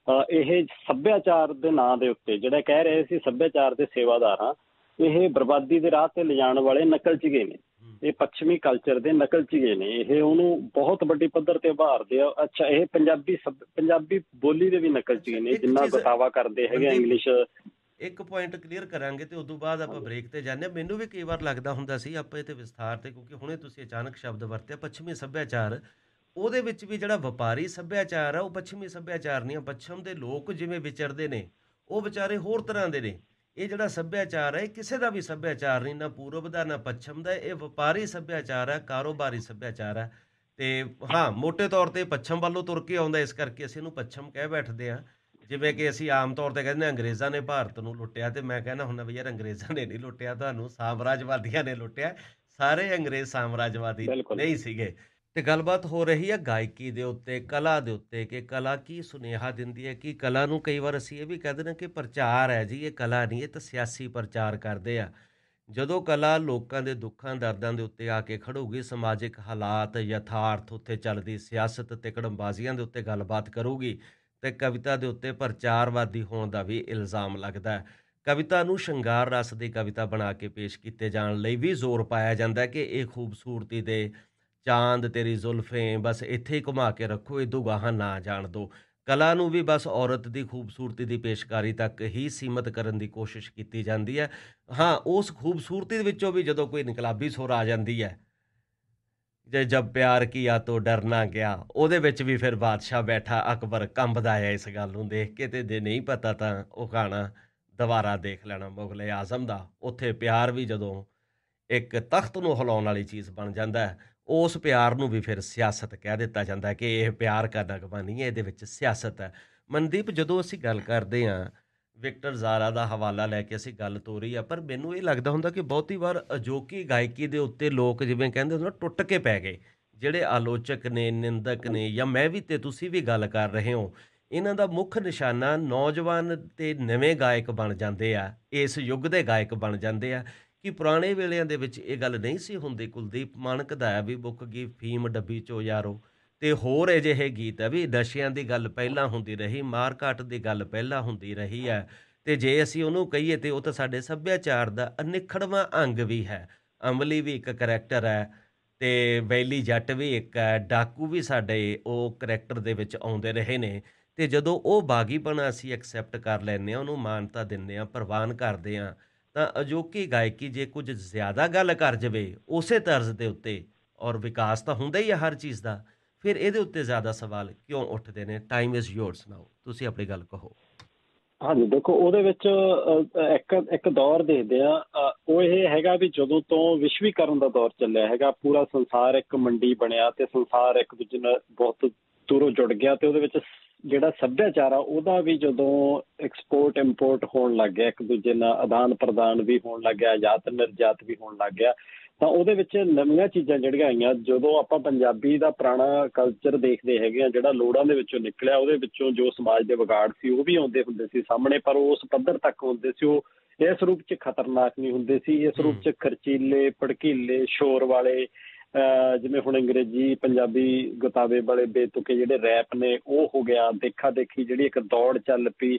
ਇਹ ਸੱਭਿਆਚਾਰ ਦੇ ਨਾਂ ਦੇ ਉੱਤੇ ਜਿਹੜਾ ਕਹਿ ਰਹੇ ਸੀ ਸੱਭਿਆਚਾਰ ਦੇ ਸੇਵਾਦਾਰ ਹਾਂ, ਇਹ ਬਰਬਾਦੀ ਦੇ ਰਾਹ ਤੇ ਲਿਜਾਣ ਵਾਲੇ ਨਕਲਚੀਏ ਨੇ। ਇਹ ਪੱਛਮੀ ਕਲਚਰ ਦੇ ਨਕਲਚੀਏ ਨੇ, ਇਹ ਉਹਨੂੰ ਬਹੁਤ ਵੱਡੀ ਪੱਧਰ ਤੇ ਉਭਾਰਦੇ ਆ। ਅੱਛਾ, ਇਹ ਪੰਜਾਬੀ ਬੋਲੀ ਦੇ ਵੀ ਅੱਛਾ ਨਕਲਚੀਏ ਨੇ, ਇੱਕ ਜਿੰਨਾ ਚੀਜ਼ ਬਤਾਵਾ ਕਰਦੇ ਹੈਗੇ ਮਨਦੀਪ, ਇੰਗਲਿਸ਼। ਇੱਕ ਪੁਆਇੰਟ ਕਲੀਅਰ ਕਰਾਂਗੇ ਤੇ ਉਦੋਂ ਬਾਅਦ ਆਪਾਂ ਹਾਂਜੀ ਬ੍ਰੇਕ ਤੇ ਜਾਂਦੇ ਹਾਂ। ਮੈਨੂੰ ਵੀ ਕਈ ਵਾਰ ਲੱਗਦਾ ਹੁੰਦਾ ਸੀ, ਆਪਾਂ ਇਹ ਤੇ ਵਿਸਥਾਰ ਤੇ, ਕਿਉਂਕਿ ਹੁਣੇ ਤੁਸੀਂ ਅਚਾਨਕ ਸ਼ਬਦ ਵਰਤਿਆ ਪੱਛਮੀ ਸੱਭਿਆਚਾਰ, ਉਹਦੇ ਵਿੱਚ ਵੀ ਜਿਹੜਾ ਵਪਾਰੀ ਸੱਭਿਆਚਾਰ ਆ ਉਹ ਪੱਛਮੀ ਸੱਭਿਆਚਾਰ ਨਹੀਂ ਆ। ਪੱਛਮ ਦੇ ਲੋਕ ਜਿਵੇਂ ਵਿਚਰਦੇ ਨੇ ਉਹ ਵਿਚਾਰੇ ਹੋਰ ਤਰ੍ਹਾਂ ਦੇ ਨੇ। ਇਹ ਜਿਹੜਾ ਸੱਭਿਆਚਾਰ ਹੈ ਇਹ ਕਿਸੇ ਦਾ ਵੀ ਸੱਭਿਆਚਾਰ ਨਹੀਂ, ਨਾ ਪੂਰਬ ਦਾ ਨਾ ਪੱਛਮ ਦਾ, ਇਹ ਵਪਾਰੀ ਸੱਭਿਆਚਾਰ ਹੈ, ਕਾਰੋਬਾਰੀ ਸੱਭਿਆਚਾਰ ਹੈ। ਤੇ ਹਾਂ, ਮੋਟੇ ਤੌਰ ਤੇ ਪੱਛਮ ਵੱਲੋਂ ਤੁਰ ਕੇ ਆਉਂਦਾ, ਇਸ ਕਰਕੇ ਅਸੀਂ ਇਹਨੂੰ ਪੱਛਮ ਕਹਿ ਬੈਠਦੇ ਹਾਂ। ਜਿਵੇਂ ਕਿ ਅਸੀਂ ਆਮ ਤੌਰ ਤੇ ਕਹਿੰਦੇ ਹਾਂ ਅੰਗਰੇਜ਼ਾਂ ਨੇ ਭਾਰਤ ਨੂੰ ਲੁੱਟਿਆ, ਤੇ ਮੈਂ ਕਹਿੰਦਾ ਹੁੰਦਾ ਵੀ ਯਾਰ ਅੰਗਰੇਜ਼ਾਂ ਨੇ ਨਹੀਂ ਲੁੱਟਿਆ ਤੁਹਾਨੂੰ, ਸਾਮਰਾਜਵਾਦੀਆਂ ਨੇ ਲੁੱਟਿਆ। ਸਾਰੇ ਅੰਗਰੇਜ਼ ਸਾਮਰਾਜਵਾਦੀ ਬਿਲਕੁਲ ਨਹੀਂ ਸੀਗੇ। ਤੇ ਗੱਲਬਾਤ ਹੋ ਰਹੀ ਹੈ ਗਾਇਕੀ ਦੇ ਉੱਤੇ, ਕਲਾ ਦੇ ਉੱਤੇ, ਕਿ ਕਲਾ ਕੀ ਸੁਨੇਹਾ ਦਿੰਦੀ ਹੈ। ਕਿ ਕਲਾ ਨੂੰ ਕਈ ਵਾਰ ਅਸੀਂ ਇਹ ਵੀ ਕਹਿ ਦਿੰਦੇ ਕਿ ਪ੍ਰਚਾਰ ਹੈ ਜੀ, ਇਹ ਕਲਾ ਨਹੀਂ, ਇਹ ਤਾਂ ਸਿਆਸੀ ਪ੍ਰਚਾਰ ਕਰਦੇ ਆ। ਜਦੋਂ ਕਲਾ ਲੋਕਾਂ ਦੇ ਦੁੱਖਾਂ ਦਰਦਾਂ ਦੇ ਉੱਤੇ ਆ ਕੇ ਖੜੂਗੀ, ਸਮਾਜਿਕ ਹਾਲਾਤ ਯਥਾਰਥ ਉੱਤੇ ਚੱਲਦੀ ਸਿਆਸਤ ਤੇ ਕੜਮਬਾਜ਼ੀਆਂ ਦੇ ਉੱਤੇ ਗੱਲਬਾਤ ਕਰੂਗੀ, ਤੇ ਕਵਿਤਾ ਦੇ ਉੱਤੇ ਪ੍ਰਚਾਰਵਾਦੀ ਹੋਣ ਦਾ ਵੀ ਇਲਜ਼ਾਮ ਲੱਗਦਾ ਹੈ। ਕਵਿਤਾ ਨੂੰ ਸ਼ਿੰਗਾਰ ਰਸ ਦੀ ਕਵਿਤਾ ਬਣਾ ਕੇ ਪੇਸ਼ ਕੀਤੇ ਜਾਣ ਲਈ ਵੀ ਜ਼ੋਰ ਪਾਇਆ ਜਾਂਦਾ ਹੈ ਕਿ ਇਹ ਖੂਬਸੂਰਤੀ ਦੇ ਚਾਂਦ ਤੇਰੀ ਜ਼ੁਲਫੇਂ ਬਸ ਇੱਥੇ ਹੀ ਘੁਮਾ ਕੇ ਰੱਖੋ, ਇਦੋਂ ਗਾਹਾਂ ਨਾ ਜਾਣ ਦਿਓ। ਕਲਾ ਨੂੰ ਵੀ ਬਸ ਔਰਤ ਦੀ ਖੂਬਸੂਰਤੀ ਦੀ ਪੇਸ਼ਕਾਰੀ ਤੱਕ ਹੀ ਸੀਮਤ ਕਰਨ ਦੀ ਕੋਸ਼ਿਸ਼ ਕੀਤੀ ਜਾਂਦੀ ਹੈ। ਹਾਂ, ਉਸ ਖੂਬਸੂਰਤੀ ਦੇ ਵਿੱਚੋਂ ਵੀ ਜਦੋਂ ਕੋਈ ਇਨਕਲਾਬੀ ਸੁਰ ਆ ਜਾਂਦੀ ਹੈ, ਜੇ ਜਬ ਪਿਆਰ ਕੀਆ ਤੋ ਡਰ ਨਾ ਗਿਆ, ਉਹਦੇ ਵਿੱਚ ਵੀ ਫਿਰ ਬਾਦਸ਼ਾਹ ਬੈਠਾ ਅਕਬਰ ਕੰਬਦਾ ਹੈ ਇਸ ਗੱਲ ਨੂੰ ਦੇਖ ਕੇ। ਤੇ ਜੇ ਨਹੀਂ ਪਤਾ ਤਾਂ ਉਹ ਗਾਣਾ ਦੁਬਾਰਾ ਦੇਖ ਲੈਣਾ ਮੁਗਲੇ ਆਜ਼ਮ ਦਾ। ਉੱਥੇ ਪਿਆਰ ਵੀ ਜਦੋਂ ਇੱਕ ਤਖਤ ਨੂੰ ਹਿਲਾਉਣ ਵਾਲੀ ਚੀਜ਼ ਬਣ ਜਾਂਦਾ ਹੈ, ਉਸ ਪਿਆਰ ਨੂੰ ਵੀ ਫਿਰ ਸਿਆਸਤ ਕਹਿ ਦਿੱਤਾ ਜਾਂਦਾ ਹੈ ਕਿ ਇਹ ਪਿਆਰ ਦਾ ਨਗਮਾ ਨਹੀਂ ਹੈ, ਇਹਦੇ ਵਿੱਚ ਸਿਆਸਤ ਹੈ। ਮਨਦੀਪ, ਜਦੋਂ ਅਸੀਂ ਗੱਲ ਕਰਦੇ ਹਾਂ, ਵਿਕਟਰ ਜ਼ਾਰਾ ਦਾ ਹਵਾਲਾ ਲੈ ਕੇ ਅਸੀਂ ਗੱਲ ਤੋਰੀ ਆ, ਪਰ ਮੈਨੂੰ ਇਹ ਲੱਗਦਾ ਹੁੰਦਾ ਕਿ ਬਹੁਤੀ ਵਾਰ ਅਜੋਕੀ ਗਾਇਕੀ ਦੇ ਉੱਤੇ ਲੋਕ ਜਿਵੇਂ ਕਹਿੰਦੇ ਹੁੰਦੇ ਨਾ ਟੁੱਟ ਕੇ ਪੈ ਗਏ। ਜਿਹੜੇ ਆਲੋਚਕ ਨੇ, ਨਿੰਦਕ ਨੇ, ਜਾਂ ਮੈਂ ਵੀ ਤੇ ਤੁਸੀਂ ਵੀ ਗੱਲ ਕਰ ਰਹੇ ਹੋ, ਇਹਨਾਂ ਦਾ ਮੁੱਖ ਨਿਸ਼ਾਨਾ ਨੌਜਵਾਨ ਤੇ ਨਵੇਂ ਗਾਇਕ ਬਣ ਜਾਂਦੇ ਆ, ਇਸ ਯੁੱਗ ਦੇ ਗਾਇਕ ਬਣ ਜਾਂਦੇ ਆ। ਕਿ ਪੁਰਾਣੇ ਵੇਲਿਆਂ ਦੇ ਵਿੱਚ ਇਹ ਗੱਲ ਨਹੀਂ ਸੀ ਹੁੰਦੀ। ਕੁਲਦੀਪ ਮਾਣਕ ਦਾ ਹੈ ਵੀ ਮੁੱਕ ਗਈ ਫੀਮ ਡੱਬੀ ਚੋ ਯਾਰੋ, ਤੇ ਹੋਰ ਅਜਿਹੇ ਗੀਤ ਹੈ ਵੀ ਨਸ਼ਿਆਂ ਦੀ ਗੱਲ ਪਹਿਲਾਂ ਹੁੰਦੀ ਰਹੀ, ਮਾਰ ਘਾਟ ਦੀ ਗੱਲ ਪਹਿਲਾਂ ਹੁੰਦੀ ਰਹੀ ਹੈ। ਤੇ ਜੇ ਅਸੀਂ ਉਹਨੂੰ ਕਹੀਏ ਤੇ ਉਹ ਤਾਂ ਸਾਡੇ ਸੱਭਿਆਚਾਰ ਦਾ ਅਨਿੱਖੜਵਾਂ ਅੰਗ ਵੀ ਹੈ। ਅਮਲੀ ਵੀ ਇੱਕ ਕਰੈਕਟਰ ਹੈ, ਤੇ ਵੈਲੀ ਜੱਟ ਵੀ ਇੱਕ ਹੈ, ਡਾਕੂ ਵੀ ਸਾਡੇ ਉਹ ਕਰੈਕਟਰ ਦੇ ਵਿੱਚ ਆਉਂਦੇ ਰਹੇ ਨੇ। ਤੇ ਜਦੋਂ ਉਹ ਬਾਗੀਪਣਾ ਅਸੀਂ ਐਕਸੈਪਟ ਕਰ ਲੈਂਦੇ ਹਾਂ, ਉਹਨੂੰ ਮਾਨਤਾ ਦਿੰਦੇ ਹਾਂ, ਪ੍ਰਵਾਨ ਕਰਦੇ ਹਾਂ, ਤਾਂ ਅਜੋਕੀ ਗਾਇਕੀ ਜੇ ਕੁਝ ਜ਼ਿਆਦਾ ਗੱਲ ਕਰ ਜਾਵੇ ਉਸੇ ਤਰਜ਼ ਦੇ ਉੱਤੇ, ਔਰ ਵਿਕਾਸ ਤਾਂ ਹੁੰਦਾ ਹੀ ਆ ਹਰ ਚੀਜ਼ ਦਾ, ਫਿਰ ਇਹਦੇ ਉੱਤੇ ਜ਼ਿਆਦਾ ਸਵਾਲ ਕਿਉਂ ਉੱਠਦੇ ਨੇ? ਟਾਈਮ ਇਜ਼ ਯੋਰਸ ਨਾਓ, ਤੁਸੀਂ ਆਪਣੀ ਗੱਲ ਕਹੋ। ਹਾਂਜੀ, ਦੇਖੋ ਉਹਦੇ ਵਿੱਚ ਇੱਕ ਇੱਕ ਦੌਰ ਦੇਖਦੇ ਆ। ਉਹ ਇਹ ਹੈਗਾ ਵੀ ਜਦੋਂ ਤੋਂ ਵਿਸ਼ਵੀਕਰਨ ਦਾ ਦੌਰ ਚੱਲਿਆ ਹੈਗਾ, ਪੂਰਾ ਸੰਸਾਰ ਇੱਕ ਮੰਡੀ ਬਣਿਆ ਤੇ ਸੰਸਾਰ ਇੱਕ ਦੂਜੇ ਨਾਲ ਬਹੁਤ ਦੂਰੋਂ ਜੁੜ ਗਿਆ, ਤੇ ਉਹਦੇ ਵਿੱਚ ਜਿਹੜਾ ਸੱਭਿਆਚਾਰ ਆ ਉਹਦਾ ਵੀ ਜਦੋਂ ਐਕਸਪੋਰਟ ਇੰਪੋਰਟ ਹੋਣ ਲੱਗ ਗਿਆ, ਇੱਕ ਦੂਜੇ ਨਾਲ ਆਦਾਨ ਪ੍ਰਦਾਨ ਵੀ ਹੋਣ ਲੱਗ ਗਿਆ, ਜਾਤ ਨਿਰਜਾਤ ਵੀ ਹੋਣ ਲੱਗ ਗਿਆ, ਤਾਂ ਉਹਦੇ ਵਿੱਚ ਨਵੀਆਂ ਚੀਜ਼ਾਂ ਜਿਹੜੀਆਂ ਆਈਆਂ। ਜਦੋਂ ਆਪਾਂ ਪੰਜਾਬੀ ਦਾ ਪੁਰਾਣਾ ਕਲਚਰ ਦੇਖਦੇ ਹੈਗੇ ਆ, ਜਿਹੜਾ ਲੋੜਾਂ ਦੇ ਵਿੱਚੋਂ ਨਿਕਲਿਆ, ਉਹਦੇ ਵਿੱਚੋਂ ਜੋ ਸਮਾਜ ਦੇ ਵਿਗਾੜ ਸੀ ਉਹ ਵੀ ਆਉਂਦੇ ਹੁੰਦੇ ਸੀ ਸਾਹਮਣੇ, ਪਰ ਉਸ ਪੱਧਰ ਤੱਕ ਹੁੰਦੇ ਸੀ, ਉਹ ਇਸ ਰੂਪ 'ਚ ਖਤਰਨਾਕ ਨਹੀਂ ਹੁੰਦੇ ਸੀ, ਇਸ ਰੂਪ 'ਚ ਖਰਚੀਲੇ, ਭੜਕੀਲੇ, ਸ਼ੋਰ ਵਾਲੇ, ਜਿਵੇਂ ਹੁਣ ਅੰਗਰੇਜ਼ੀ ਪੰਜਾਬੀ ਗਤਾਵੇ ਵਾਲੇ ਬੇਤੁਕੇ ਜਿਹੜੇ ਰੈਪ ਨੇ ਉਹ ਹੋ ਗਿਆ। ਦੇਖਾ ਦੇਖੀ ਜਿਹੜੀ ਇੱਕ ਦੌੜ ਚੱਲ ਪਈ,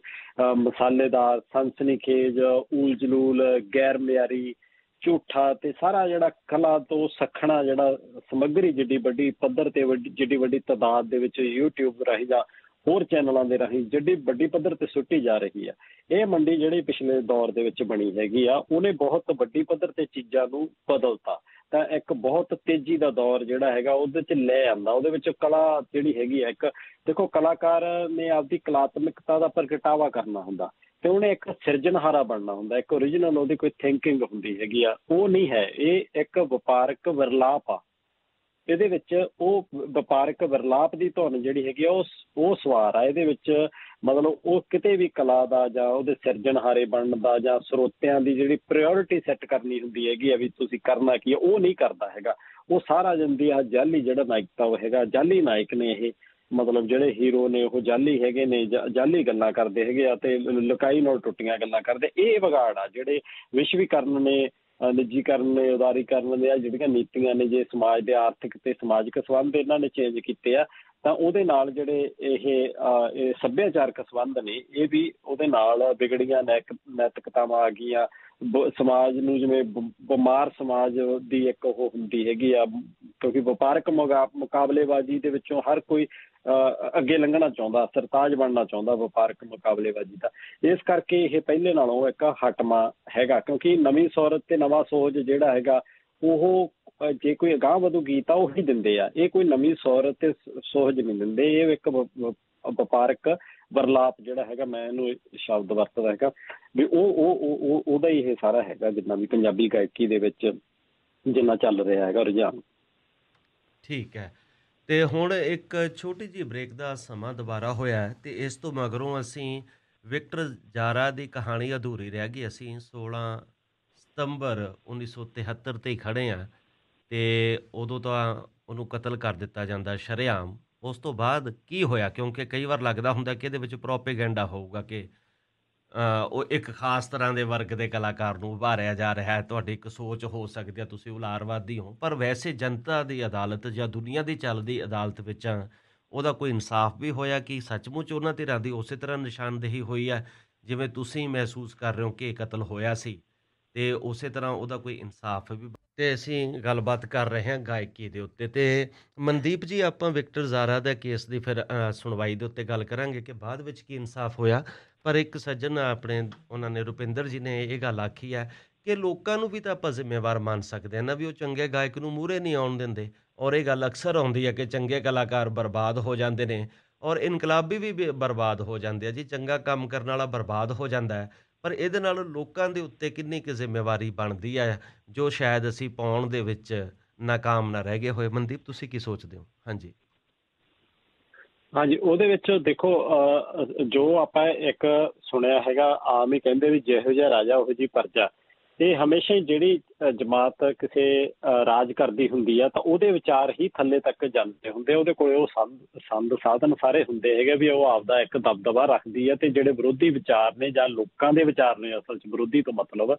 ਮਸਾਲੇਦਾਰ, ਸਨਸਨੀਖੇਜ, ਊਲ ਜਲੂਲ, ਗੈਰ ਮਿਆਰੀ, ਝੂਠਾ, ਤੇ ਸਾਰਾ ਜਿਹੜਾ ਕਲਾ ਤੋਂ ਸੱਖਣਾ ਜਿਹੜਾ ਸਮੱਗਰੀ ਜਿੱਡੀ ਵੱਡੀ ਪੱਧਰ ਤੇ ਜਿੱਡੀ ਵੱਡੀ ਤਾਦਾਦ ਦੇ ਵਿੱਚ ਯੂਟਿਊਬ ਰਾਹੀਂ ਜਾਂ ਹੋਰ ਚੈਨਲਾਂ ਦੇ ਰਾਹੀਂ ਜਿੱਡੀ ਵੱਡੀ ਪੱਧਰ ਤੇ ਸੁੱਟੀ ਜਾ ਰਹੀ ਆ, ਇਹ ਮੰਡੀ ਜਿਹੜੀ ਪਿਛਲੇ ਦੌਰ ਦੇ ਵਿੱਚ ਬਣੀ ਹੈਗੀ ਆ, ਉਹਨੇ ਬਹੁਤ ਵੱਡੀ ਪੱਧਰ ਤੇ ਚੀਜ਼ਾਂ ਨੂੰ ਬਦਲਤਾ। ਤਾਂ ਇੱਕ ਬਹੁਤ ਤੇਜ਼ੀ ਦਾ ਦੌਰ ਜਿਹੜਾ ਹੈਗਾ ਉਹਦੇ 'ਚ ਲੈ ਆਉਂਦਾ। ਉਹਦੇ ਵਿੱਚ ਕਲਾ ਜਿਹੜੀ ਹੈਗੀ ਆ, ਇੱਕ ਦੇਖੋ ਕਲਾਕਾਰ ਨੇ ਆਪਦੀ ਕਲਾਤਮਿਕਤਾ ਦਾ ਪ੍ਰਗਟਾਵਾ ਕਰਨਾ ਹੁੰਦਾ, ਤੇ ਉਹਨੇ ਇੱਕ ਸਿਰਜਣਹਾਰਾ ਬਣਨਾ ਹੁੰਦਾ, ਇੱਕ ਓਰੀਜਨਲ ਉਹਦੀ ਕੋਈ ਥਿੰਕਿੰਗ ਹੁੰਦੀ ਹੈਗੀ ਆ, ਉਹ ਨਹੀਂ ਹੈ। ਇਹ ਇੱਕ ਵਪਾਰਕ ਵਿਰਲਾਪ ਆ। ਇਹਦੇ ਵਿੱਚ ਉਹ ਵਪਾਰਕ ਵਿਰਲਾਪ ਦੀ ਧੁਨ ਜਿਹੜੀ ਹੈਗੀ ਆ ਉਹ ਸਵਾਰ ਆ ਇਹਦੇ ਵਿੱਚ। ਮਤਲਬ ਉਹ ਕਿਤੇ ਵੀ ਕਲਾ ਦਾ ਜਾਂ ਉਹਦੇ ਸਿਰਜਣਹਾਰੇ ਬਣਨ ਦਾ ਜਾਂ ਸਰੋਤਿਆਂ ਦੀ ਜਿਹੜੀ ਪ੍ਰਾਇਓਰਿਟੀ ਸੈੱਟ ਕਰਨੀ ਹੁੰਦੀ ਹੈਗੀ ਆ ਵੀ ਤੁਸੀਂ ਕਰਨਾ ਕੀ ਆ, ਉਹ ਨਹੀਂ ਕਰਦਾ ਹੈਗਾ। ਉਹ ਸਾਰਾ ਜਾਂਦੀ ਆ ਜਾਲੀ ਜਿਹੜਾ ਨਾਇਕਤਾ ਉਹ ਹੈਗਾ, ਜਾਲੀ ਨਾਇਕ ਨੇ ਇਹ। ਮਤਲਬ ਜਿਹੜੇ ਹੀਰੋ ਨੇ ਉਹ ਜਾਲੀ ਹੈਗੇ ਨੇ, ਜਾਲੀ ਗੱਲਾਂ ਕਰਦੇ ਹੈਗੇ ਆ ਤੇ ਲੁਕਾਈ ਨਾਲ ਟੁੱਟੀਆਂ ਗੱਲਾਂ ਕਰਦੇ। ਇਹ ਵਿਗਾੜ ਆ ਜਿਹੜੇ ਵਿਸ਼ਵੀਕਰਨ ਨੇ, ਨਿੱਜੀਕਰਨ ਨੇ, ਉਦਾਰੀਕਰਨ ਨੇ, ਜਿਹੜੀਆਂ ਨੀਤੀਆਂ ਨੇ, ਜੇ ਸਮਾਜ ਦੇ ਆਰਥਿਕ ਤੇ ਸਮਾਜਿਕ ਸੰਬੰਧ ਇਹਨਾਂ ਨੇ ਚੇਂਜ ਕੀਤੇ ਆ, ਤਾਂ ਉਹਦੇ ਨਾਲ ਜਿਹੜੇ ਇਹ ਸੱਭਿਆਚਾਰਕ ਸੰਬੰਧ ਨੇ ਇਹ ਵੀ ਉਹਦੇ ਨਾਲ ਵਿਗੜੀਆਂ। ਨੈਤਿਕਤਾਵਾਂ ਆ ਗਈਆਂ। ਸਮਾਜ ਨੂੰ ਜਿਵੇਂ ਬਿਮਾਰ ਸਮਾਜ ਦੀ ਇੱਕ ਉਹ ਹੁੰਦੀ ਹੈਗੀ ਆ, ਕਿਉਂਕਿ ਵਪਾਰਕ ਮੁਕਾਬਲੇਬਾਜ਼ੀ ਦੇ ਵਿੱਚੋਂ ਹਰ ਕੋਈ ਅੱਗੇ ਲੰਘਣਾ ਚਾਹੁੰਦਾ, ਸਰਤਾਜ ਬਣਨਾ ਚਾਹੁੰਦਾ ਵਪਾਰਕ ਮੁਕਾਬਲੇਬਾਜ਼ੀ ਦਾ। ਇਸ ਕਰਕੇ ਇਹ ਪਹਿਲੇ ਨਾਲੋਂ ਇੱਕ ਹਟਵਾਂ ਹੈਗਾ, ਕਿਉਂਕਿ ਨਵੀਂ ਸੂਰਤ ਤੇ ਨਵਾਂ ਸੋਚ ਜਿਹੜਾ ਹੈਗਾ ਉਹ ਜੇ ਕੋਈ ਅਗਾਂਹ ਵਧੂ ਗੀਤ ਆ ਉਹੀ ਦਿੰਦੇ ਆ। ਇਹ ਕੋਈ ਨਵੀਂ ਸੂਰਤ ਤੇ ਸੋਚ ਨਹੀਂ ਦਿੰਦੇ। ਇਹ ਇੱਕ ਵਪਾਰਕ ਵਰਲਾਪ ਜਿਹੜਾ ਹੈਗਾ, ਮੈਂ ਇਹਨੂੰ ਸ਼ਬਦ ਵਰਤਦਾ ਹੈਗਾ ਵੀ ਉਹਦਾ ਹੀ ਇਹ ਸਾਰਾ ਹੈਗਾ, ਜਿੰਨਾ ਵੀ ਪੰਜਾਬੀ ਗਾਇਕੀ ਦੇ ਵਿੱਚ ਜਿੰਨਾ ਚੱਲ ਰਿਹਾ ਹੈਗਾ ਰੁਝਾਨ। ਠੀਕ ਹੈ। ਤੇ ਹੁਣ ਇੱਕ ਛੋਟੀ ਜਿਹੀ ਬ੍ਰੇਕ ਦਾ ਸਮਾਂ ਦੁਬਾਰਾ ਹੋਇਆ ਹੈ ਤੇ ਇਸ ਤੋਂ ਮਗਰੋਂ ਅਸੀਂ ਵਿਕਟਰ ਜਾਰਾ ਦੀ ਕਹਾਣੀ ਅਧੂਰੀ ਰਹਿ ਗਈ। ਅਸੀਂ 16 ਸਤੰਬਰ 1973 ਤੇ ਹੀ ਖੜ੍ਹੇ ਹਾਂ ਤੇ ਉਦੋਂ ਤਾਂ ਉਹਨੂੰ ਕਤਲ ਕਰ ਦਿੱਤਾ ਜਾਂਦਾ ਸ਼ਰੇਆਮ। ਉਸ ਤੋਂ ਬਾਅਦ ਕੀ ਹੋਇਆ? ਕਿਉਂਕਿ ਕਈ ਵਾਰ ਲੱਗਦਾ ਹੁੰਦਾ ਕਿ ਇਹਦੇ ਵਿੱਚ ਪ੍ਰੋਪੇਗੈਂਡਾ ਹੋਊਗਾ ਕਿ ਉਹ ਇੱਕ ਖਾਸ ਤਰ੍ਹਾਂ ਦੇ ਵਰਗ ਦੇ ਕਲਾਕਾਰ ਨੂੰ ਉਭਾਰਿਆ ਜਾ ਰਿਹਾ ਹੈ। ਤੁਹਾਡੀ ਇੱਕ ਸੋਚ ਹੋ ਸਕਦੀ ਹੈ, ਤੁਸੀਂ ਉਲਾਰਵਾਦੀ ਹੋ, ਪਰ ਵੈਸੇ ਜਨਤਾ ਦੀ ਅਦਾਲਤ ਜਾਂ ਦੁਨੀਆ ਦੀ ਚੱਲਦੀ ਅਦਾਲਤ ਵਿੱਚ ਉਹਦਾ ਕੋਈ ਇਨਸਾਫ ਵੀ ਹੋਇਆ ਕਿ ਸੱਚਮੁੱਚ ਉਹਨਾਂ ਧਿਰਾਂ ਦੀ ਉਸੇ ਤਰ੍ਹਾਂ ਨਿਸ਼ਾਨਦੇਹੀ ਹੋਈ ਹੈ ਜਿਵੇਂ ਤੁਸੀਂ ਮਹਿਸੂਸ ਕਰ ਰਹੇ ਹੋ ਕਿ ਇਹ ਕਤਲ ਹੋਇਆ ਸੀ, ਤੇ ਉਸੇ ਤਰ੍ਹਾਂ ਉਹਦਾ ਕੋਈ ਇਨਸਾਫ ਵੀ। ਤੇ ਅਸੀਂ ਗੱਲਬਾਤ ਕਰ ਰਹੇ ਹਾਂ ਗਾਇਕੀ ਦੇ ਉੱਤੇ। ਤੇ ਮਨਦੀਪ ਜੀ, ਆਪਾਂ ਵਿਕਟਰ ਜ਼ਾਰਾ ਦਾ ਕੇਸ ਦੀ ਫਿਰ ਸੁਣਵਾਈ ਦੇ ਉੱਤੇ ਗੱਲ ਕਰਾਂਗੇ ਕਿ ਬਾਅਦ ਵਿੱਚ ਕੀ ਇਨਸਾਫ ਹੋਇਆ। ਪਰ ਇੱਕ ਸੱਜਣ ਆਪਣੇ, ਉਹਨਾਂ ਨੇ, ਰੁਪਿੰਦਰ ਜੀ ਨੇ ਇਹ ਗੱਲ ਆਖੀ ਹੈ ਕਿ ਲੋਕਾਂ ਨੂੰ ਵੀ ਤਾਂ ਆਪਾਂ ਜ਼ਿੰਮੇਵਾਰ ਮੰਨ ਸਕਦੇ ਹਾਂ ਨਾ, ਵੀ ਉਹ ਚੰਗੇ ਗਾਇਕ ਨੂੰ ਮੂਹਰੇ ਨਹੀਂ ਆਉਣ ਦਿੰਦੇ। ਔਰ ਇਹ ਗੱਲ ਅਕਸਰ ਆਉਂਦੀ ਹੈ ਕਿ ਚੰਗੇ ਕਲਾਕਾਰ ਬਰਬਾਦ ਹੋ ਜਾਂਦੇ ਨੇ ਔਰ ਇਨਕਲਾਬੀ ਵੀ ਬਰਬਾਦ ਹੋ ਜਾਂਦੇ ਆ ਜੀ। ਚੰਗਾ ਕੰਮ ਕਰਨ ਵਾਲਾ ਬਰਬਾਦ ਹੋ ਜਾਂਦਾ ਹੈ, ਪਰ ਇਹਦੇ ਨਾਲ ਲੋਕਾਂ ਦੇ ਉੱਤੇ ਕਿੰਨੀ ਕੁ ਜ਼ਿੰਮੇਵਾਰੀ ਬਣਦੀ ਹੈ ਜੋ ਸ਼ਾਇਦ ਅਸੀਂ ਪਾਉਣ ਦੇ ਵਿੱਚ ਨਾਕਾਮ ਨਾ ਰਹਿ ਗਏ ਹੋਏ। ਮਨਦੀਪ, ਤੁਸੀਂ ਕੀ ਸੋਚਦੇ ਹੋ? ਹਾਂਜੀ ਹਾਂਜੀ, ਉਹਦੇ ਵਿੱਚ ਦੇਖੋ ਜੋ ਆਪਾਂ ਇੱਕ ਸੁਣਿਆ ਹੈਗਾ, ਆਮ ਹੀ ਕਹਿੰਦੇ ਵੀ ਜਿਹੋ ਜਿਹਾ ਰਾਜਾ ਉਹੋ ਜਿਹੀ ਪ੍ਰਜਾ। ਇਹ ਹਮੇਸ਼ਾ ਹੀ ਜਿਹੜੀ ਜਮਾਤ ਕਿਸੇ ਰਾਜ ਕਰਦੀ ਹੁੰਦੀ ਆ ਤਾਂ ਉਹਦੇ ਵਿਚਾਰ ਹੀ ਥੱਲੇ ਤੱਕ ਜਾਂਦੇ ਹੁੰਦੇ। ਉਹਦੇ ਕੋਲ ਉਹ ਸੰਦ ਸਾਧਨ ਸਾਰੇ ਹੁੰਦੇ ਹੈਗੇ ਵੀ ਉਹ ਆਪਦਾ ਇੱਕ ਦਬਦਬਾ ਰੱਖਦੀ ਹੈ। ਤੇ ਜਿਹੜੇ ਵਿਰੋਧੀ ਵਿਚਾਰ ਨੇ ਜਾਂ ਲੋਕਾਂ ਦੇ ਵਿਚਾਰ ਨੇ, ਅਸਲ 'ਚ ਵਿਰੋਧੀ ਤੋਂ ਮਤਲਬ,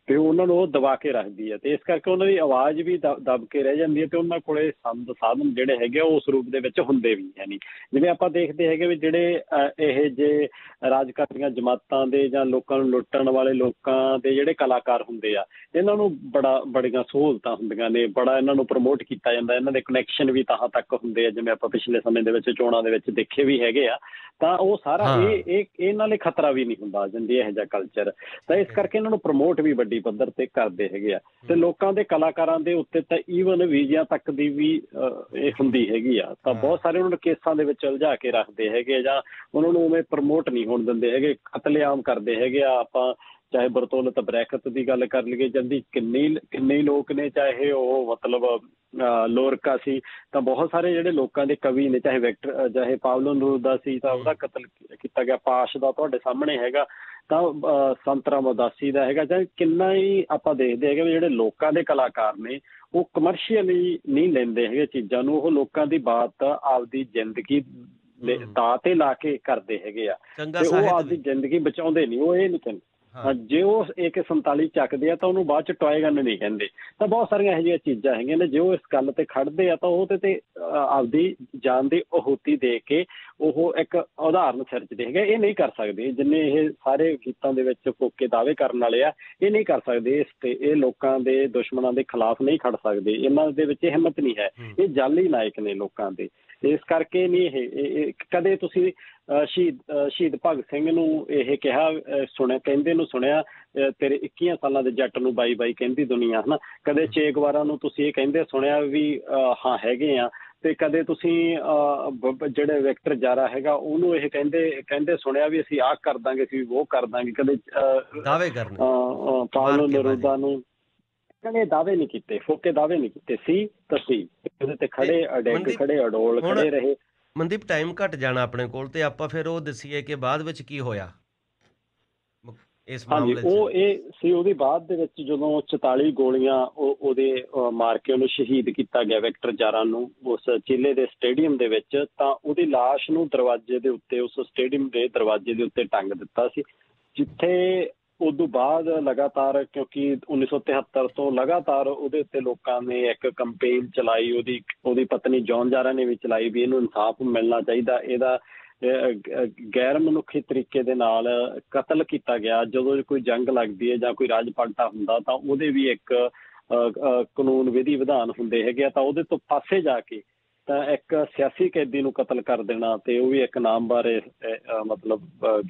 ਤੇ ਉਹਨਾਂ ਨੂੰ ਉਹ ਦਬਾ ਕੇ ਰੱਖਦੀ ਹੈ। ਤੇ ਇਸ ਕਰਕੇ ਉਹਨਾਂ ਦੀ ਆਵਾਜ਼ ਵੀ ਦਬ ਕੇ ਰਹਿ ਜਾਂਦੀ ਹੈ ਤੇ ਉਹਨਾਂ ਕੋਲੇ ਸੰਦ ਸਾਧਨ ਜਿਹੜੇ ਹੈਗੇ ਉਹ ਉਸ ਰੂਪ ਦੇ ਵਿੱਚ ਹੁੰਦੇ ਵੀ ਹੈ ਨਹੀਂ। ਜਿਵੇਂ ਆਪਾਂ ਦੇਖਦੇ ਹੈਗੇ ਵੀ ਜਿਹੜੇ ਇਹ ਜੇ ਰਾਜ ਕਰਦੀਆਂ ਜਮਾਤਾਂ ਦੇ ਜਾਂ ਲੋਕਾਂ ਨੂੰ ਲੁੱਟਣ ਵਾਲੇ ਲੋਕਾਂ ਦੇ ਜਿਹੜੇ ਕਲਾਕਾਰ ਹੁੰਦੇ ਆ, ਇਹਨਾਂ ਨੂੰ ਬੜੀਆਂ ਸਹੂਲਤਾਂ ਹੁੰਦੀਆਂ ਨੇ, ਬੜਾ ਇਹਨਾਂ ਨੂੰ ਪ੍ਰਮੋਟ ਕੀਤਾ ਜਾਂਦਾ। ਇਹਨਾਂ ਦੇ ਕਨੈਕਸ਼ਨ ਵੀ ਤਾਂ ਤੱਕ ਹੁੰਦੇ ਆ, ਜਿਵੇਂ ਆਪਾਂ ਪਿਛਲੇ ਸਮੇਂ ਦੇ ਵਿੱਚ ਚੋਣਾਂ ਦੇ ਵਿੱਚ ਦੇਖੇ ਵੀ ਹੈਗੇ ਆ। ਤਾਂ ਉਹ ਸਾਰਾ ਇਹ ਇਹਨਾਂ ਲਈ ਖਤਰਾ ਵੀ ਨਹੀਂ ਹੁੰਦਾ ਜਾਂਦੀ ਇਹੋ ਜਿਹਾ ਕਲਚਰ। ਤਾਂ ਇਸ ਕਰਕੇ ਇਹਨਾਂ ਨੂੰ ਪ੍ਰਮੋਟ ਵੀ ਵੱਡੀ ਪੱਧਰ ਤੇ ਕਰਦੇ ਹੈਗੇ ਆ। ਤੇ ਲੋਕਾਂ ਦੇ ਕਲਾਕਾਰਾਂ ਦੇ ਉੱਤੇ ਤਾਂ ਈਵਨ ਵੀਜ਼ਿਆਂ ਤੱਕ ਦੀ ਵੀ ਇਹ ਹੁੰਦੀ ਹੈਗੀ ਆ। ਤਾਂ ਬਹੁਤ ਸਾਰੇ ਉਹਨਾਂ ਨੂੰ ਕੇਸਾਂ ਦੇ ਵਿੱਚ ਉਲਝਾ ਕੇ ਰੱਖਦੇ ਹੈਗੇ ਜਾਂ ਉਹਨਾਂ ਨੂੰ ਉਵੇਂ ਪ੍ਰਮੋਟ ਨਹੀਂ ਹੋਣ ਦਿੰਦੇ ਹੈਗੇ, ਕਤਲੇਆਮ ਕਰਦੇ ਹੈਗੇ ਆ। ਆਪਾਂ ਚਾਹੇ ਬਰਤੌਲਤ ਬਰੈਕਟ ਦੀ ਗੱਲ ਕਰ ਲਈਏ, ਜਾਂਦੀ ਕਿੰਨੇ ਲੋਕ ਨੇ, ਚਾਹੇ ਉਹ ਮਤਲਬ ਲੋਰਕਾ ਸੀ, ਤਾਂ ਬਹੁਤ ਸਾਰੇ ਜਿਹੜੇ ਲੋਕਾਂ ਦੇ ਕਵੀ ਨੇ, ਚਾਹੇ ਵਿਕਟਰ, ਚਾਹੇ ਪਾਵਲੋ ਨਰੂਦਾ ਸੀ ਤਾਂ ਉਹਦਾ ਕਤਲ ਕੀਤਾ ਗਿਆ। ਪਾਸ਼ ਦਾ ਤੁਹਾਡੇ ਸਾਹਮਣੇ ਹੈਗਾ, ਤਾਂ ਸੰਤਰਾਮ ਉਦਾਸੀ ਦਾ ਹੈਗਾ। ਜਾਂ ਕਿੰਨਾ ਹੀ ਆਪਾਂ ਦੇਖਦੇ ਹੈਗੇ ਵੀ ਜਿਹੜੇ ਲੋਕਾਂ ਦੇ ਕਲਾਕਾਰ ਨੇ ਉਹ ਕਮਰਸ਼ੀਅਲੀ ਨਹੀਂ ਲੈਂਦੇ ਹੈਗੇ ਚੀਜ਼ਾਂ ਨੂੰ। ਉਹ ਲੋਕਾਂ ਦੀ ਬਾਤ ਆਪਦੀ ਜ਼ਿੰਦਗੀ ਦਾਅ ਤੇ ਲਾ ਕੇ ਕਰਦੇ ਹੈਗੇ ਆ ਤੇ ਉਹ ਆਪਦੀ ਜ਼ਿੰਦਗੀ ਬਚਾਉਂਦੇ ਨਹੀਂ। ਉਹ ਇਹ ਨਹੀਂ ਕਹਿੰਦੇ, ਜੇ ਉਹ AK-47 ਚੱਕਦੇ ਆ ਤਾਂ ਉਹਨੂੰ ਬਾਅਦ 'ਚ ਟੋਏ ਗਨ ਨਹੀਂ ਕਹਿੰਦੇ। ਤਾਂ ਬਹੁਤ ਸਾਰੀਆਂ ਇਹੋ ਜਿਹੀਆਂ ਚੀਜ਼ਾਂ ਹੈਗੀਆਂ ਨੇ, ਜੇ ਉਹ ਇਸ ਗੱਲ ਤੇ ਖੜਦੇ ਆ ਤਾਂ ਉਹਦੇ ਤੇ ਆਪਦੀ ਜਾਨ ਦੀ ਆਹੂਤੀ ਦੇ ਕੇ ਉਹ ਇੱਕ ਉਦਾਹਰਨ ਸਿਰਜਦੇ ਹੈਗੇ। ਇਹ ਨਹੀਂ ਕਰ ਸਕਦੇ ਜਿੰਨੇ ਇਹ ਸਾਰੇ ਗੀਤਾਂ ਦੇ ਵਿੱਚ ਫੋਕੇ ਦਾਅਵੇ ਕਰਨ ਵਾਲੇ ਆ, ਇਹ ਨਹੀਂ ਕਰ ਸਕਦੇ। ਇਸ ਤੇ ਇਹ ਲੋਕਾਂ ਦੇ ਦੁਸ਼ਮਣਾਂ ਦੇ ਖਿਲਾਫ ਨਹੀਂ ਖੜ ਸਕਦੇ, ਇਹਨਾਂ ਦੇ ਵਿੱਚ ਹਿੰਮਤ ਨਹੀਂ ਹੈ। ਇਹ ਜਾਲੀ ਨਾਇਕ ਨੇ ਲੋਕਾਂ ਦੇ। ਇਸ ਕਰਕੇ ਨਹੀਂ ਇਹ ਕਦੇ ਤੁਸੀਂ ਸ਼ਹੀਦ ਭਗਤ ਸਿੰਘ ਨੂੰ ਇਹ ਕਿਹਾ ਸੁਣਿਆ, ਕਹਿੰਦੇ ਨੂੰ ਸੁਣਿਆ, ਤੇਰੇ 21 ਸਾਲਾਂ ਦੇ ਜੱਟ ਨੂੰ ਬਾਈ ਬਾਈ ਕਹਿੰਦੀ ਦੁਨੀਆ, ਹੈ ਨਾ। ਕਦੇ ਚੇ ਗੁਵਾਰਾ ਨੂੰ ਤੁਸੀਂ ਇਹ ਕਹਿੰਦੇ ਸੁਣਿਆ ਵੀ ਹਾਂ ਹੈਗੇ ਆ ਤੇ ਕਦੇ ਤੁਸੀਂ ਜਿਹੜੇ ਵਿਕਟਰ ਜਾਰਾ ਹੈਗਾ ਉਹਨੂੰ ਇਹ ਕਹਿੰਦੇ ਸੁਣਿਆ ਵੀ ਅਸੀਂ ਆਹ ਕਰ ਦਾਂਗੇ, ਅਸੀਂ ਉਹ ਕਰ ਦਾਂਗੇ। ਕਦੇ ਦਾਅਵੇ ਕਰਨੇ ਪਾਵਲੋ ਨਰੂਦਾ ਨੂੰ ਕਦੇ ਦਾਅਵੇ ਨਹੀਂ ਕੀਤੇ, ਫੋਕੇ ਦਾਅਵੇ ਨਹੀਂ ਕੀਤੇ। ਸੀ ਤਾਂ ਸੀ, ਉਹਦੇ ਤੇ ਖੜੇ ਅਡਿੱਗ, ਖੜੇ ਅਡੋਲ ਖੜੇ ਰਹੇ। ਮਨਦੀਪ ਟਾਈਮ ਘੱਟ ਜਾਣਾ ਆਪਣੇ ਕੋਲ, ਤੇ ਆਪਾਂ ਫਿਰ ਉਹ ਦੱਸੀਏ ਕਿ ਬਾਅਦ ਵਿੱਚ ਕੀ ਹੋਇਆ ਇਸ ਹਾਂਜੀ, ਮਾਮਲੇ 'ਚ। ਉਹ ਇਹ ਸੀ ਉਹਦੀ ਬਾਅਦ ਦੇ ਵਿੱਚ ਜਦੋਂ 44 ਗੋਲੀਆਂ ਉਹਦੇ ਮਾਰ ਕੇ ਉਹਨੂੰ ਸ਼ਹੀਦ ਕੀਤਾ ਗਿਆ ਵਿਕਟਰ ਜਾਰਾ ਨੂੰ ਉਸ ਚੀਲੇ ਦੇ ਸਟੇਡੀਅਮ ਦੇ ਵਿੱਚ, ਤਾਂ ਉਹਦੀ ਲਾਸ਼ ਨੂੰ ਦਰਵਾਜ਼ੇ ਦੇ ਉੱਤੇ, ਉਸ ਸਟੇਡੀਅਮ ਦੇ ਦਰਵਾਜ਼ੇ ਦੇ ਉੱਤੇ ਟੰਗ ਦਿੱਤਾ ਸੀ, ਜਿੱਥੇ ਉਦੋਂ ਬਾਅਦ ਲਗਾਤਾਰ, ਕਿਉਂਕਿ 1973 ਤੋਂ ਲਗਾਤਾਰ ਉਹਦੇ ਉੱਤੇ ਲੋਕਾਂ ਨੇ ਇੱਕ ਕੰਪੇਨ ਚਲਾਈ, ਉਹਦੀ ਪਤਨੀ ਜੌਨ ਜਾਰਾ ਨੇ ਵੀ ਚਲਾਈ ਵੀ ਇਹਨੂੰ ਇਨਸਾਫ ਮਿਲਣਾ ਚਾਹੀਦਾ, ਇਹਦਾ ਗੈਰ ਮਨੁੱਖੀ ਤਰੀਕੇ ਦੇ ਨਾਲ ਕਤਲ ਕੀਤਾ ਗਿਆ। ਜਦੋਂ ਕੋਈ ਜੰਗ ਲੱਗਦੀ ਹੈ ਜਾਂ ਕੋਈ ਰਾਜ ਪਾਟਾ ਹੁੰਦਾ ਤਾਂ ਉਹਦੇ ਵੀ ਇੱਕ ਕਾਨੂੰਨ ਵਿਧੀ ਵਿਧਾਨ ਹੁੰਦੇ ਹੈਗੇ ਆ, ਤਾਂ ਉਹਦੇ ਤੋਂ ਪਾਸੇ ਜਾ ਕੇ ਤਾਂ ਇੱਕ ਸਿਆਸੀ ਕੈਦੀ ਨੂੰ ਕਤਲ ਕਰ ਦੇਣਾ, ਤੇ ਉਹ ਵੀ ਇੱਕ ਨਾਮ ਬਾਰੇ ਮਤਲਬ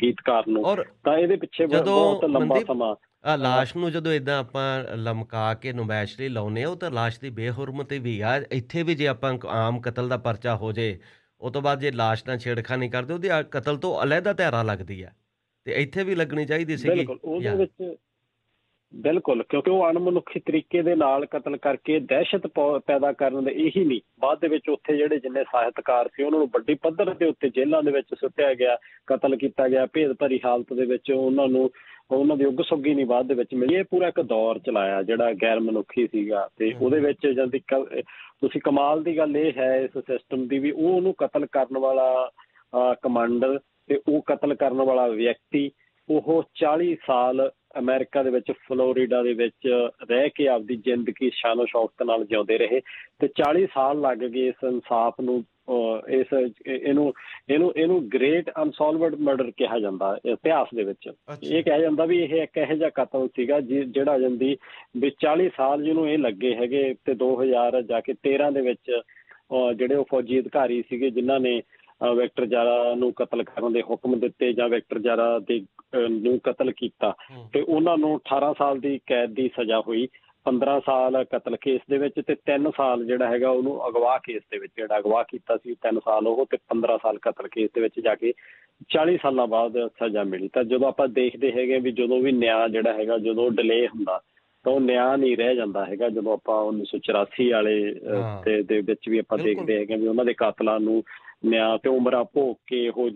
ਗੀਤਕਾਰ ਨੂੰ, ਤਾਂ ਇਹਦੇ ਪਿੱਛੇ ਬਹੁਤ ਲੰਬਾ ਸਮਾਂ। ਲਾਸ਼ ਨੂੰ ਜਦੋਂ ਏਦਾਂ ਆਪਾਂ ਲਮਕਾ ਕੇ ਨੁਮਾਇਸ਼ ਲਈ ਲਾਉਂਦੇ ਆ, ਉਹ ਤਾਂ ਲਾਸ਼ ਦੀ ਬੇਹੁਰਮਤੀ ਵੀ ਆ। ਇੱਥੇ ਵੀ ਜੇ ਆਪਾਂ ਆਮ ਕਤਲ ਦਾ ਪਰਚਾ ਹੋ ਜੇ, ਉਹ ਤੋਂ ਬਾਅਦ ਜੇ ਲਾਸ਼ ਨਾਲ ਛੇੜਖਾਨੀ ਕਰਦੇ, ਉਹਦੀ ਕਤਲ ਤੋਂ ਅਲੱਗਾ ਧਾਰਾ ਲੱਗਦੀ ਆ, ਤੇ ਇੱਥੇ ਵੀ ਲੱਗਣੀ ਚਾਹੀਦੀ ਸੀਗੀ। ਉਹਦੇ ਵਿੱਚ ਬਿਲਕੁਲ, ਕਿਉਂਕਿ ਉਹ ਅਣਮਨੁੱਖੀ ਤਰੀਕੇ ਦੇ ਨਾਲ ਕਤਲ ਕਰਕੇ ਦਹਿਸ਼ਤ ਪੈਦਾ ਕਰਨ ਦੇ ਇਹੀ ਨਹੀਂ, ਬਾਅਦ ਦੇ ਵਿੱਚ ਉੱਥੇ ਜਿਹੜੇ ਜਿੰਨੇ ਸਾਹਿਤਕਾਰ ਸੀ ਉਹਨਾਂ ਨੂੰ ਵੱਡੀ ਪੱਧਰ ਦੇ ਉੱਤੇ ਜੇਲ੍ਹਾਂ ਦੇ ਵਿੱਚ ਸੁੱਟਿਆ ਗਿਆ, ਕਤਲ ਕੀਤਾ ਗਿਆ ਭੇਦ ਭਰੀ ਹਾਲਤ ਦੇ ਵਿੱਚ। ਉਹਨਾਂ ਦੀ ਉੱਗ ਸੁੱਗੀ ਨਹੀਂ ਬਾਅਦ ਦੇ ਵਿੱਚ ਮਿਲੀ। ਇਹ ਪੂਰਾ ਇੱਕ ਦੌਰ ਚਲਾਇਆ ਜਿਹੜਾ ਗੈਰ ਮਨੁੱਖੀ ਸੀਗਾ, ਤੇ ਉਹਦੇ ਵਿੱਚ ਜਦ ਤੁਸੀਂ ਕਮਾਲ ਦੀ ਗੱਲ ਇਹ ਹੈ ਇਸ ਸਿਸਟਮ ਦੀ ਵੀ ਉਹਨੂੰ ਕਤਲ ਕਰਨ ਵਾਲਾ ਕਮਾਂਡਰ ਤੇ ਉਹ ਕਤਲ ਕਰਨ ਵਾਲਾ ਵਿਅਕਤੀ, ਉਹ 40 ਸਾਲ ਅਮਰੀਕਾ ਦੇ ਵਿੱਚ ਫਲੋਰੀਡਾ ਦੇ ਵਿੱਚ ਰਹਿ ਕੇ ਆਪਦੀ ਜ਼ਿੰਦਗੀ ਸ਼ਾਨੋ ਸ਼ੌਕਤ ਨਾਲ ਜਿਉਂਦੇ ਰਹੇ, ਤੇ 40 ਸਾਲ ਲੱਗ ਗਏ ਇਸ ਇਨਸਾਫ ਨੂੰ। ਇਹਨੂੰ ਗ੍ਰੇਟ ਅਨਸੋਲਵਡ ਮਰਡਰ ਕਿਹਾ ਜਾਂਦਾ ਇਤਿਹਾਸ ਦੇ ਵਿੱਚ। ਇਹ ਕਿਹਾ ਜਾਂਦਾ ਵੀ ਇਹ ਇੱਕ ਇਹੋ ਜਿਹਾ ਕਤਲ ਸੀਗਾ ਜਿਹੜਾ ਜਾਂਦੀ ਵੀ 40 ਸਾਲ ਜਿਹਨੂੰ ਇਹ ਲੱਗੇ ਹੈਗੇ, ਤੇ 2013 ਦੇ ਵਿੱਚ ਜਿਹੜੇ ਉਹ ਫੌਜੀ ਅਧਿਕਾਰੀ ਸੀਗੇ ਜਿਨ੍ਹਾਂ ਨੇ ਵਿਕਟਰ ਜਾਰਾ ਨੂੰ ਕਤਲ ਕਰਨ ਦੇ ਹੁਕਮ ਦਿੱਤੇ ਜਾਂ ਵਿਕਟਰ ਜਾਰਾ ਦੇ ਨੂੰ ਕਤਲ ਕੀਤਾ, ਤੇ ਉਹਨਾਂ ਨੂੰ 18 ਸਾਲ ਦੀ ਕੈਦ ਦੀ ਸਜ਼ਾ ਹੋਈ, 15 ਸਾਲ ਕਤਲ ਕੇਸ ਦੇ ਵਿੱਚ, ਤੇ 3 ਸਾਲ ਜਿਹੜਾ ਹੈਗਾ ਉਹਨੂੰ ਅਗਵਾ ਕੇਸ ਦੇ ਵਿੱਚ, ਜਿਹੜਾ ਅਗਵਾ ਕੀਤਾ ਸੀ 3 ਸਾਲ ਉਹ, ਤੇ 15 ਸਾਲ ਕਤਲ ਕੇਸ ਦੇ ਵਿੱਚ ਜਾ ਕੇ 40 ਸਾਲਾਂ ਬਾਅਦ ਸਜ਼ਾ ਮਿਲੀ। ਤਾਂ ਜਦੋਂ ਆਪਾਂ ਦੇਖਦੇ ਹੈਗੇ ਵੀ ਜਦੋਂ ਵੀ ਨਿਆਂ ਜਿਹੜਾ ਹੈਗਾ ਜਦੋਂ ਡਿਲੇ ਹੁੰਦਾ ਤਾਂ ਉਹ ਨਿਆਂ ਨਹੀਂ ਰਹਿ ਜਾਂਦਾ ਹੈਗਾ। ਜਦੋਂ ਆਪਾਂ 1984 ਵਾਲੇ ਦੇ ਵਿੱਚ ਵੀ ਆਪਾਂ ਦੇਖਦੇ ਹੈਗੇ ਵੀ ਉਹਨਾਂ ਦੇ ਕਾਤਲਾਂ ਨੂੰ ਨਿਆਂ ਤੇ ਉਮਰਾਂ ਭੋਗ ਕੇ ਉਹ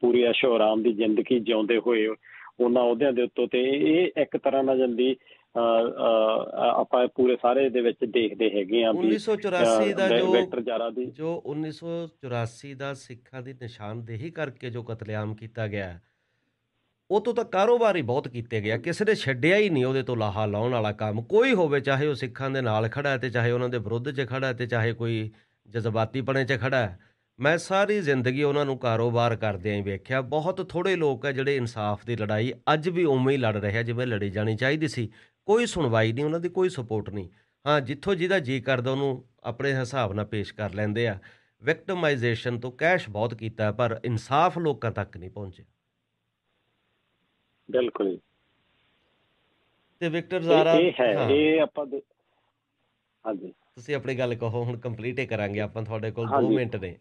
ਪੂਰੀ ਐਸ਼ੋ ਆਰਾਮ ਦੀ ਜ਼ਿੰਦਗੀ ਜਿਉਂਦੇ ਹੋਏ ਉਹਨਾਂ ਅਹੁਦਿਆਂ ਦੇ ਉੱਤੋਂ, ਤੇ ਇਹ ਇੱਕ ਤਰ੍ਹਾਂ ਨਾਲ ਜਾਂਦੀ ਆਪਾਂ ਪੂਰੇ ਸਾਰੇ ਦੇ ਵਿੱਚ ਦੇਖਦੇ ਹੈਗੇ ਆ। 1984 ਦਾ ਵਿਕਟਰ ਜਾਰਾ ਦੀ 1984 ਦਾ ਸਿੱਖਾਂ ਦੀ ਨਿਸ਼ਾਨਦੇਹੀ ਕਰਕੇ ਜੋ ਕਤਲੇਆਮ ਕੀਤਾ ਗਿਆ, ਉਹ ਤੋਂ ਤਾਂ ਕਾਰੋਬਾਰ ਹੀ ਬਹੁਤ ਕੀਤੇ ਗਿਆ, ਕਿਸੇ ਨੇ ਛੱਡਿਆ ਹੀ ਨਹੀਂ ਉਹਦੇ ਤੋਂ ਲਾਹਾ ਲਾਉਣ ਵਾਲਾ ਕੰਮ। ਕੋਈ ਹੋਵੇ, ਚਾਹੇ ਉਹ ਸਿੱਖਾਂ ਦੇ ਨਾਲ ਖੜਾ ਹੈ, ਤੇ ਚਾਹੇ ਉਹਨਾਂ ਦੇ ਵਿਰੁੱਧ 'ਚ ਖੜਾ ਹੈ, ਤੇ ਚਾਹੇ ਕੋਈ ਜਜ਼ਬਾਤੀਪਣੇ 'ਚ ਖੜਾ ਹੈ। ਮੈਂ ਸਾਰੀ ਜ਼ਿੰਦਗੀ ਉਹਨਾਂ ਨੂੰ ਕਾਰੋਬਾਰ ਕਰਦਿਆਂ ਹੀ ਵੇਖਿਆ। ਬਹੁਤ ਥੋੜ੍ਹੇ ਲੋਕ ਹੈ ਜਿਹੜੇ ਇਨਸਾਫ ਦੀ ਲੜਾਈ ਅੱਜ ਵੀ ਉਵੇਂ ਹੀ ਲੜ ਰਹੇ ਆ ਜਿਵੇਂ ਲੜੀ ਜਾਣੀ ਚਾਹੀਦੀ ਸੀ। ਕੋਈ ਸੁਣਵਾਈ ਨਹੀਂ, ਉਹਨਾਂ ਦੀ ਕੋਈ ਸਪੋਰਟ ਨਹੀਂ। ਹਾਂ, ਜਿੱਥੋਂ ਜਿਹਦਾ ਜੀਅ ਕਰਦਾ ਉਹਨੂੰ ਆਪਣੇ ਹਿਸਾਬ ਨਾਲ ਪੇਸ਼ ਕਰ ਲੈਂਦੇ ਆ। ਵਿਕਟਮਾਈਜੇਸ਼ਨ ਤੋਂ ਕੈਸ਼ ਬਹੁਤ ਕੀਤਾ, ਪਰ ਇਨਸਾਫ ਲੋਕਾਂ ਤੱਕ ਨਹੀਂ ਪਹੁੰਚਿਆ। ਬਿਲਕੁਲ। ਤੇ ਵਿਕਟਰ ਜਾਰਾ ਇਹ ਆਪਾਂ ਹਾਂਜੀ, ਤੁਸੀਂ ਆਪਣੀ ਗੱਲ ਕਹੋ, ਹੁਣ ਕੰਪਲੀਟ ਹੀ ਕਰਾਂਗੇ ਆਪਾਂ, ਤੁਹਾਡੇ ਕੋਲ 2 ਮਿੰਟ ਨੇ।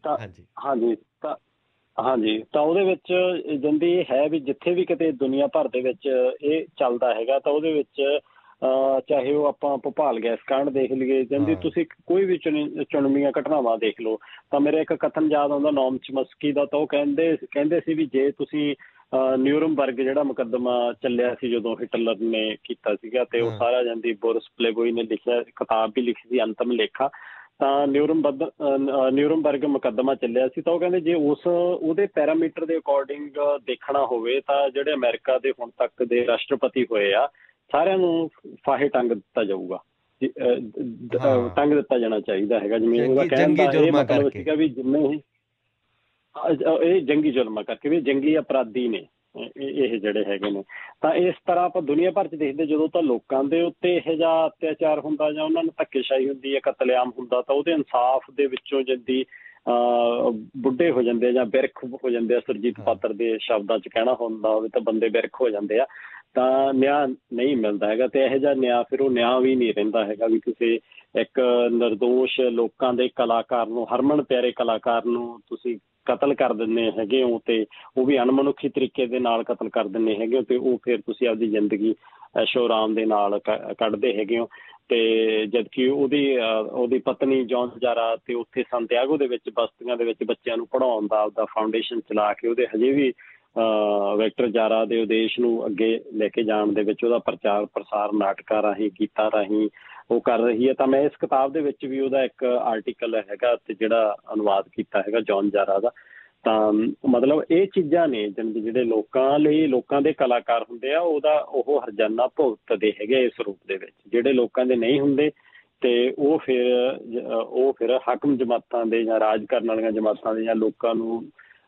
ਹਾਂਜੀ, ਤਾਂ ਉਹਦੇ ਵਿੱਚ ਜਾਂਦੀ ਇਹ ਹੈ ਵੀ ਜਿੱਥੇ ਵੀ ਕਿਤੇ ਦੁਨੀਆ ਭਰ ਦੇ ਵਿੱਚ ਇਹ ਚੱਲਦਾ ਹੈਗਾ, ਤਾਂ ਉਹਦੇ ਵਿੱਚ ਚਾਹੇ ਉਹ ਆਪਾਂ ਭੋਪਾਲ ਗੈਸ ਕਾਂਡ ਦੇਖ ਲਈਏ, ਜਾਂਦੀ ਤੁਸੀਂ ਕੋਈ ਵੀ ਚੁਣਵੀਆਂ ਘਟਨਾਵਾਂ ਦੇਖ ਲਓ, ਤਾਂ ਮੇਰਾ ਇੱਕ ਕਥਨ ਯਾਦ ਆਉਂਦਾ ਨੋਮ ਚਮਸਕੀ ਦਾ। ਤਾਂ ਉਹ ਕਹਿੰਦੇ ਸੀ ਵੀ ਜੇ ਤੁਸੀਂ ਨਿਊਰਮਬਰਗ ਜਿਹੜਾ ਮੁਕੱਦਮਾ ਚੱਲਿਆ ਸੀ ਜਦੋਂ ਹਿਟਲਰ ਨੇ ਕੀਤਾ ਸੀਗਾ, ਤੇ ਉਹ ਸਾਰਾ ਜਾਂਦੀ ਬੋਰਿਸ ਪਲੇਬੋਈ ਨੇ ਲਿਖਿਆ, ਕਿਤਾਬ ਵੀ ਲਿਖੀ ਸੀ ਅੰਤਮ ਲੇਖਾ, ਤਾਂ ਨਿਊਰਮਬਰਗ ਮੁਕੱਦਮਾ ਚੱਲਿਆ ਸੀ। ਤਾਂ ਉਹ ਕਹਿੰਦੇ ਜੇ ਉਹਦੇ ਪੈਰਾਮੀਟਰ ਦੇ ਅਕੋਰਡਿੰਗ ਦੇਖਣਾ ਹੋਵੇ ਤਾਂ ਜਿਹੜੇ ਅਮਰੀਕਾ ਦੇ ਹੁਣ ਤੱਕ ਦੇ ਰਾਸ਼ਟਰਪਤੀ ਹੋਏ ਆ ਸਾਰਿਆਂ ਨੂੰ ਫਾਹੇ ਟੰਗ ਦਿੱਤਾ ਜਾਊਗਾ, ਟੰਗ ਦਿੱਤਾ ਜਾਣਾ ਚਾਹੀਦਾ ਹੈਗਾ। ਜਿਵੇਂ ਉਹਦਾ ਕਹਿਣ ਦਾ ਇਹ ਮਤਲਬ ਸੀਗਾ ਵੀ ਜਿੰਨੇ ਇਹ ਜੰਗੀ ਜ਼ੁਲਮਾਂ ਕਰਕੇ ਵੀ ਜੰਗੀ ਅਪਰਾਧੀ ਨੇ ਇਹ ਜਿਹੜੇ ਹੈਗੇ ਨੇ। ਤਾਂ ਇਸ ਤਰ੍ਹਾਂ ਆਪਾਂ ਦੁਨੀਆ ਭਰ 'ਚ ਦੇਖਦੇ ਜਦੋਂ ਤਾਂ ਲੋਕਾਂ ਦੇ ਉੱਤੇ ਇਹੋ ਜਿਹਾ ਅਤਿਆਚਾਰ ਹੁੰਦਾ ਜਾਂ ਉਹਨਾਂ ਨੂੰ ਧੱਕੇਸ਼ਾਹੀ ਹੁੰਦੀ ਹੈ, ਕਤਲੇਆਮ ਹੁੰਦਾ, ਤਾਂ ਉਹਦੇ ਇਨਸਾਫ ਦੇ ਵਿੱਚੋਂ ਜਿੱਦੀ ਬੁੱਢੇ ਹੋ ਜਾਂਦੇ ਆ ਜਾਂ ਬਿਰਖ ਹੋ ਜਾਂਦੇ ਆ, ਸੁਰਜੀਤ ਪਾਤਰ ਦੇ ਸ਼ਬਦਾਂ 'ਚ ਕਹਿਣਾ ਹੁੰਦਾ ਹੋਵੇ ਤਾਂ ਬੰਦੇ ਬਿਰਖ ਹੋ ਜਾਂਦੇ ਆ, ਤਾਂ ਨਿਆਂ ਨਹੀਂ ਮਿਲਦਾ ਹੈਗਾ। ਤੇ ਇਹੋ ਜਿਹਾ ਨਿਆਂ ਫਿਰ ਉਹ ਨਿਆਂ ਵੀ ਨਹੀਂ ਰਹਿੰਦਾ ਹੈਗਾ ਵੀ ਕਿਸੇ ਇੱਕ ਨਿਰਦੋਸ਼ ਲੋਕਾਂ ਦੇ ਕਲਾਕਾਰ ਨੂੰ, ਹਰਮਨ ਪਿਆਰੇ ਕਲਾਕਾਰ ਨੂੰ ਤੁਸੀਂ ਕਤਲ ਕਰ ਦਿੰਦੇ ਹੈਗੇ ਹੋ, ਤੇ ਉਹ ਵੀ ਅਣਮਨੁੱਖੀ ਤਰੀਕੇ ਦੇ ਨਾਲ ਕਤਲ ਕਰ ਦਿੰਦੇ ਹੈਗੇ ਹੋ, ਤੇ ਉਹ ਫਿਰ ਤੁਸੀਂ ਆਪਦੀ ਜ਼ਿੰਦਗੀ ਐਸ਼ੋ ਆਰਾਮ ਦੇ ਨਾਲ ਕੱਢਦੇ ਹੈਗੇ ਹੋ। ਤੇ ਜਦਕਿ ਉਹਦੀ ਪਤਨੀ ਜੌਨ ਜਾਰਾ ਤੇ ਉੱਥੇ ਸੰਤਿਆਗੋ ਦੇ ਵਿੱਚ ਬਸਤੀਆਂ ਦੇ ਵਿੱਚ ਬੱਚਿਆਂ ਨੂੰ ਪੜ੍ਹਾਉਣ ਦਾ ਆਪਦਾ ਫਾਊਂਡੇਸ਼ਨ ਚਲਾ ਕੇ ਉਹਦੇ ਹਜੇ ਵੀ ਵਿਕਟਰ ਜਾਰਾ ਦੇ ਉਦੇਸ਼ ਨੂੰ ਅੱਗੇ ਲੈ ਕੇ ਜਾਣ ਦੇ ਵਿੱਚ ਉਹਦਾ ਪ੍ਰਚਾਰ ਪ੍ਰਸਾਰ ਨਾਟਕਾਂ ਰਾਹੀਂ, ਗੀਤਾਂ ਰਾਹੀਂ ਉਹ ਕਰ ਰਹੀ ਹੈ। ਤਾਂ ਮੈਂ ਇਸ ਕਿਤਾਬ ਦੇ ਵਿੱਚ ਵੀ ਉਹਦਾ ਇੱਕ ਆਰਟੀਕਲ ਹੈਗਾ ਤੇ ਜਿਹੜਾ ਅਨੁਵਾਦ ਕੀਤਾ ਹੈਗਾ ਜੌਨ ਜਾਰਾ ਦਾ। ਤਾਂ ਮਤਲਬ ਇਹ ਚੀਜ਼ਾਂ ਨੇ ਜਿਹੜੇ ਲੋਕਾਂ ਲਈ, ਲੋਕਾਂ ਦੇ ਕਲਾਕਾਰ ਹੁੰਦੇ ਆ, ਉਹ ਹਰਜਾਨਾ ਭੁਗਤਦੇ ਹੈਗੇ ਇਸ ਰੂਪ ਦੇ ਵਿੱਚ। ਜਿਹੜੇ ਲੋਕਾਂ ਦੇ ਨਹੀਂ ਹੁੰਦੇ ਤੇ ਉਹ ਫਿਰ ਹਾਕਮ ਜਮਾਤਾਂ ਦੇ ਜਾਂ ਰਾਜ ਕਰਨ ਵਾਲੀਆਂ ਜਮਾਤਾਂ ਦੇ ਜਾਂ ਲੋਕਾਂ ਨੂੰ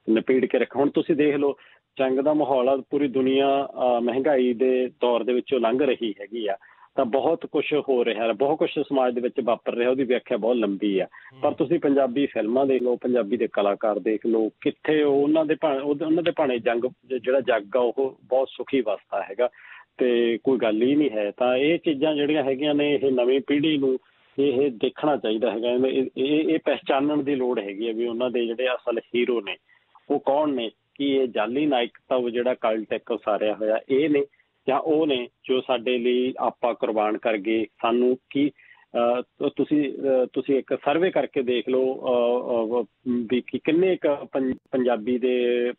ਨਪੀੜ ਕੇ ਰੱਖ। ਹੁਣ ਤੁਸੀਂ ਦੇਖ ਲਓ, ਜੰਗ ਦਾ ਮਾਹੌਲ ਆ, ਪੂਰੀ ਦੁਨੀਆ ਮਹਿੰਗਾਈ ਦੇ ਦੌਰ ਦੇ ਵਿੱਚੋਂ ਲੰਘ ਰਹੀ ਹੈਗੀ ਆ, ਤਾਂ ਬਹੁਤ ਕੁਛ ਹੋ ਰਿਹਾ, ਬਹੁਤ ਕੁਛ ਸਮਾਜ ਦੇ ਵਿੱਚ ਵਾਪਰ ਰਿਹਾ, ਉਹਦੀ ਵਿਆਖਿਆ ਬਹੁਤ ਲੰਬੀ ਆ। ਪਰ ਤੁਸੀਂ ਪੰਜਾਬੀ ਫਿਲਮਾਂ ਦੇਖ ਲਓ, ਪੰਜਾਬੀ ਦੇ ਕਲਾਕਾਰ ਦੇਖ ਲਓ, ਕਿੱਥੇ ਉਹਨਾਂ ਦੇ ਭਾਣੇ ਜੰਗ ਜਿਹੜਾ ਜੱਗ ਆ ਉਹ ਬਹੁਤ ਸੁਖੀ ਵਸਦਾ ਹੈਗਾ ਤੇ ਕੋਈ ਗੱਲ ਹੀ ਨਹੀਂ ਹੈ। ਤਾਂ ਇਹ ਚੀਜ਼ਾਂ ਜਿਹੜੀਆਂ ਹੈਗੀਆਂ ਨੇ, ਇਹ ਨਵੀਂ ਪੀੜ੍ਹੀ ਨੂੰ ਇਹ ਦੇਖਣਾ ਚਾਹੀਦਾ ਹੈਗਾ, ਇਹ ਪਹਿਚਾਨਣ ਦੀ ਲੋੜ ਹੈਗੀ ਹੈ ਵੀ ਉਹਨਾਂ ਦੇ ਜਿਹੜੇ ਅਸਲ ਹੀਰੋ ਨੇ ਉਹ ਕੌਣ ਨੇ। ਕੀ ਇਹ ਜਾਲੀ ਨਾਇਕਤਾ ਜਿਹੜਾ ਕਲਟ ਇੱਕ ਉਸਾਰਿਆ ਹੋਇਆ ਇਹ ਨੇ, ਜਾਂ ਉਹ ਨੇ ਜੋ ਸਾਡੇ ਲਈ ਆਪਾਂ ਕੁਰਬਾਨ ਕਰ ਗਏ। ਸਾਨੂੰ ਕੀ ਤੁਸੀਂ ਇੱਕ ਸਰਵੇ ਕਰਕੇ ਦੇਖ ਲਓ ਵੀ ਕਿੰਨੇ ਕੁ ਪੰਜਾਬੀ ਦੇ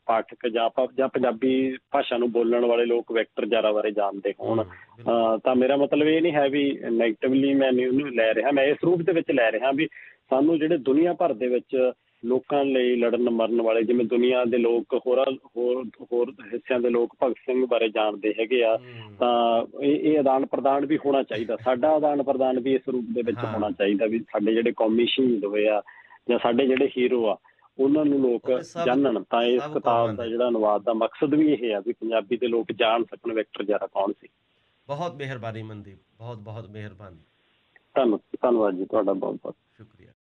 ਪਾਠਕ ਜਾਂ ਪੰਜਾਬੀ ਭਾਸ਼ਾ ਨੂੰ ਬੋਲਣ ਵਾਲੇ ਲੋਕ ਵਿਕਟਰ ਜਾਰਾ ਬਾਰੇ ਜਾਣਦੇ ਹੋਣ। ਤਾਂ ਮੇਰਾ ਮਤਲਬ ਇਹ ਨਹੀਂ ਹੈ ਵੀ ਨੈਗੇਟਿਵਲੀ ਮੈਂ ਉਹਨੂੰ ਲੈ ਰਿਹਾ, ਮੈਂ ਇਸ ਰੂਪ ਦੇ ਵਿੱਚ ਲੈ ਰਿਹਾ ਵੀ ਸਾਨੂੰ ਜਿਹੜੇ ਦੁਨੀਆ ਭਰ ਦੇ ਵਿੱਚ ਲੋਕਾਂ ਲਈ ਲੜਨ ਮਰਨ ਵਾਲੇ, ਜਿਵੇਂ ਦੁਨੀਆ ਦੇ ਲੋਕ ਹੋਰ ਹਿੱਸਿਆਂ ਦੇ ਲੋਕ ਭਗਤ ਸਿੰਘ ਬਾਰੇ ਜਾਣਦੇ ਹੈਗੇ ਆ, ਤਾਂ ਇਹ ਆਦਾਨ ਪ੍ਰਦਾਨ ਵੀ ਹੋਣਾ ਚਾਹੀਦਾ। ਸਾਡਾ ਆਦਾਨ ਪ੍ਰਦਾਨ ਵੀ ਇਸ ਰੂਪ ਦੇ ਵਿੱਚ ਹੋਣਾ ਚਾਹੀਦਾ ਵੀ ਸਾਡੇ ਜਿਹੜੇ ਕੌਮੀ ਸ਼ਹੀਦ ਹੋਏ ਆ ਜਾਂ ਸਾਡੇ ਜਿਹੜੇ ਹੀਰੋ ਆ ਉਹਨਾਂ ਨੂੰ ਲੋਕ ਜਾਣਨ। ਤਾਂ ਇਸ ਕਿਤਾਬ ਦਾ ਜਿਹੜਾ ਅਨੁਵਾਦ ਦਾ ਮਕਸਦ ਵੀ ਇਹ ਆ ਵੀ ਪੰਜਾਬੀ ਦੇ ਲੋਕ ਜਾਣ ਸਕਣ ਵਿਕਟਰ ਜਾਰਾ ਕੌਣ ਸੀ। ਬਹੁਤ ਮਿਹਰਬਾਨੀ ਮਨਦੀਪ, ਬਹੁਤ ਬਹੁਤ ਮਿਹਰਬਾਨੀ। ਧੰਨਵਾਦ ਜੀ ਤੁਹਾਡਾ, ਬਹੁਤ ਬਹੁਤ ਸ਼ੁਕਰੀਆ।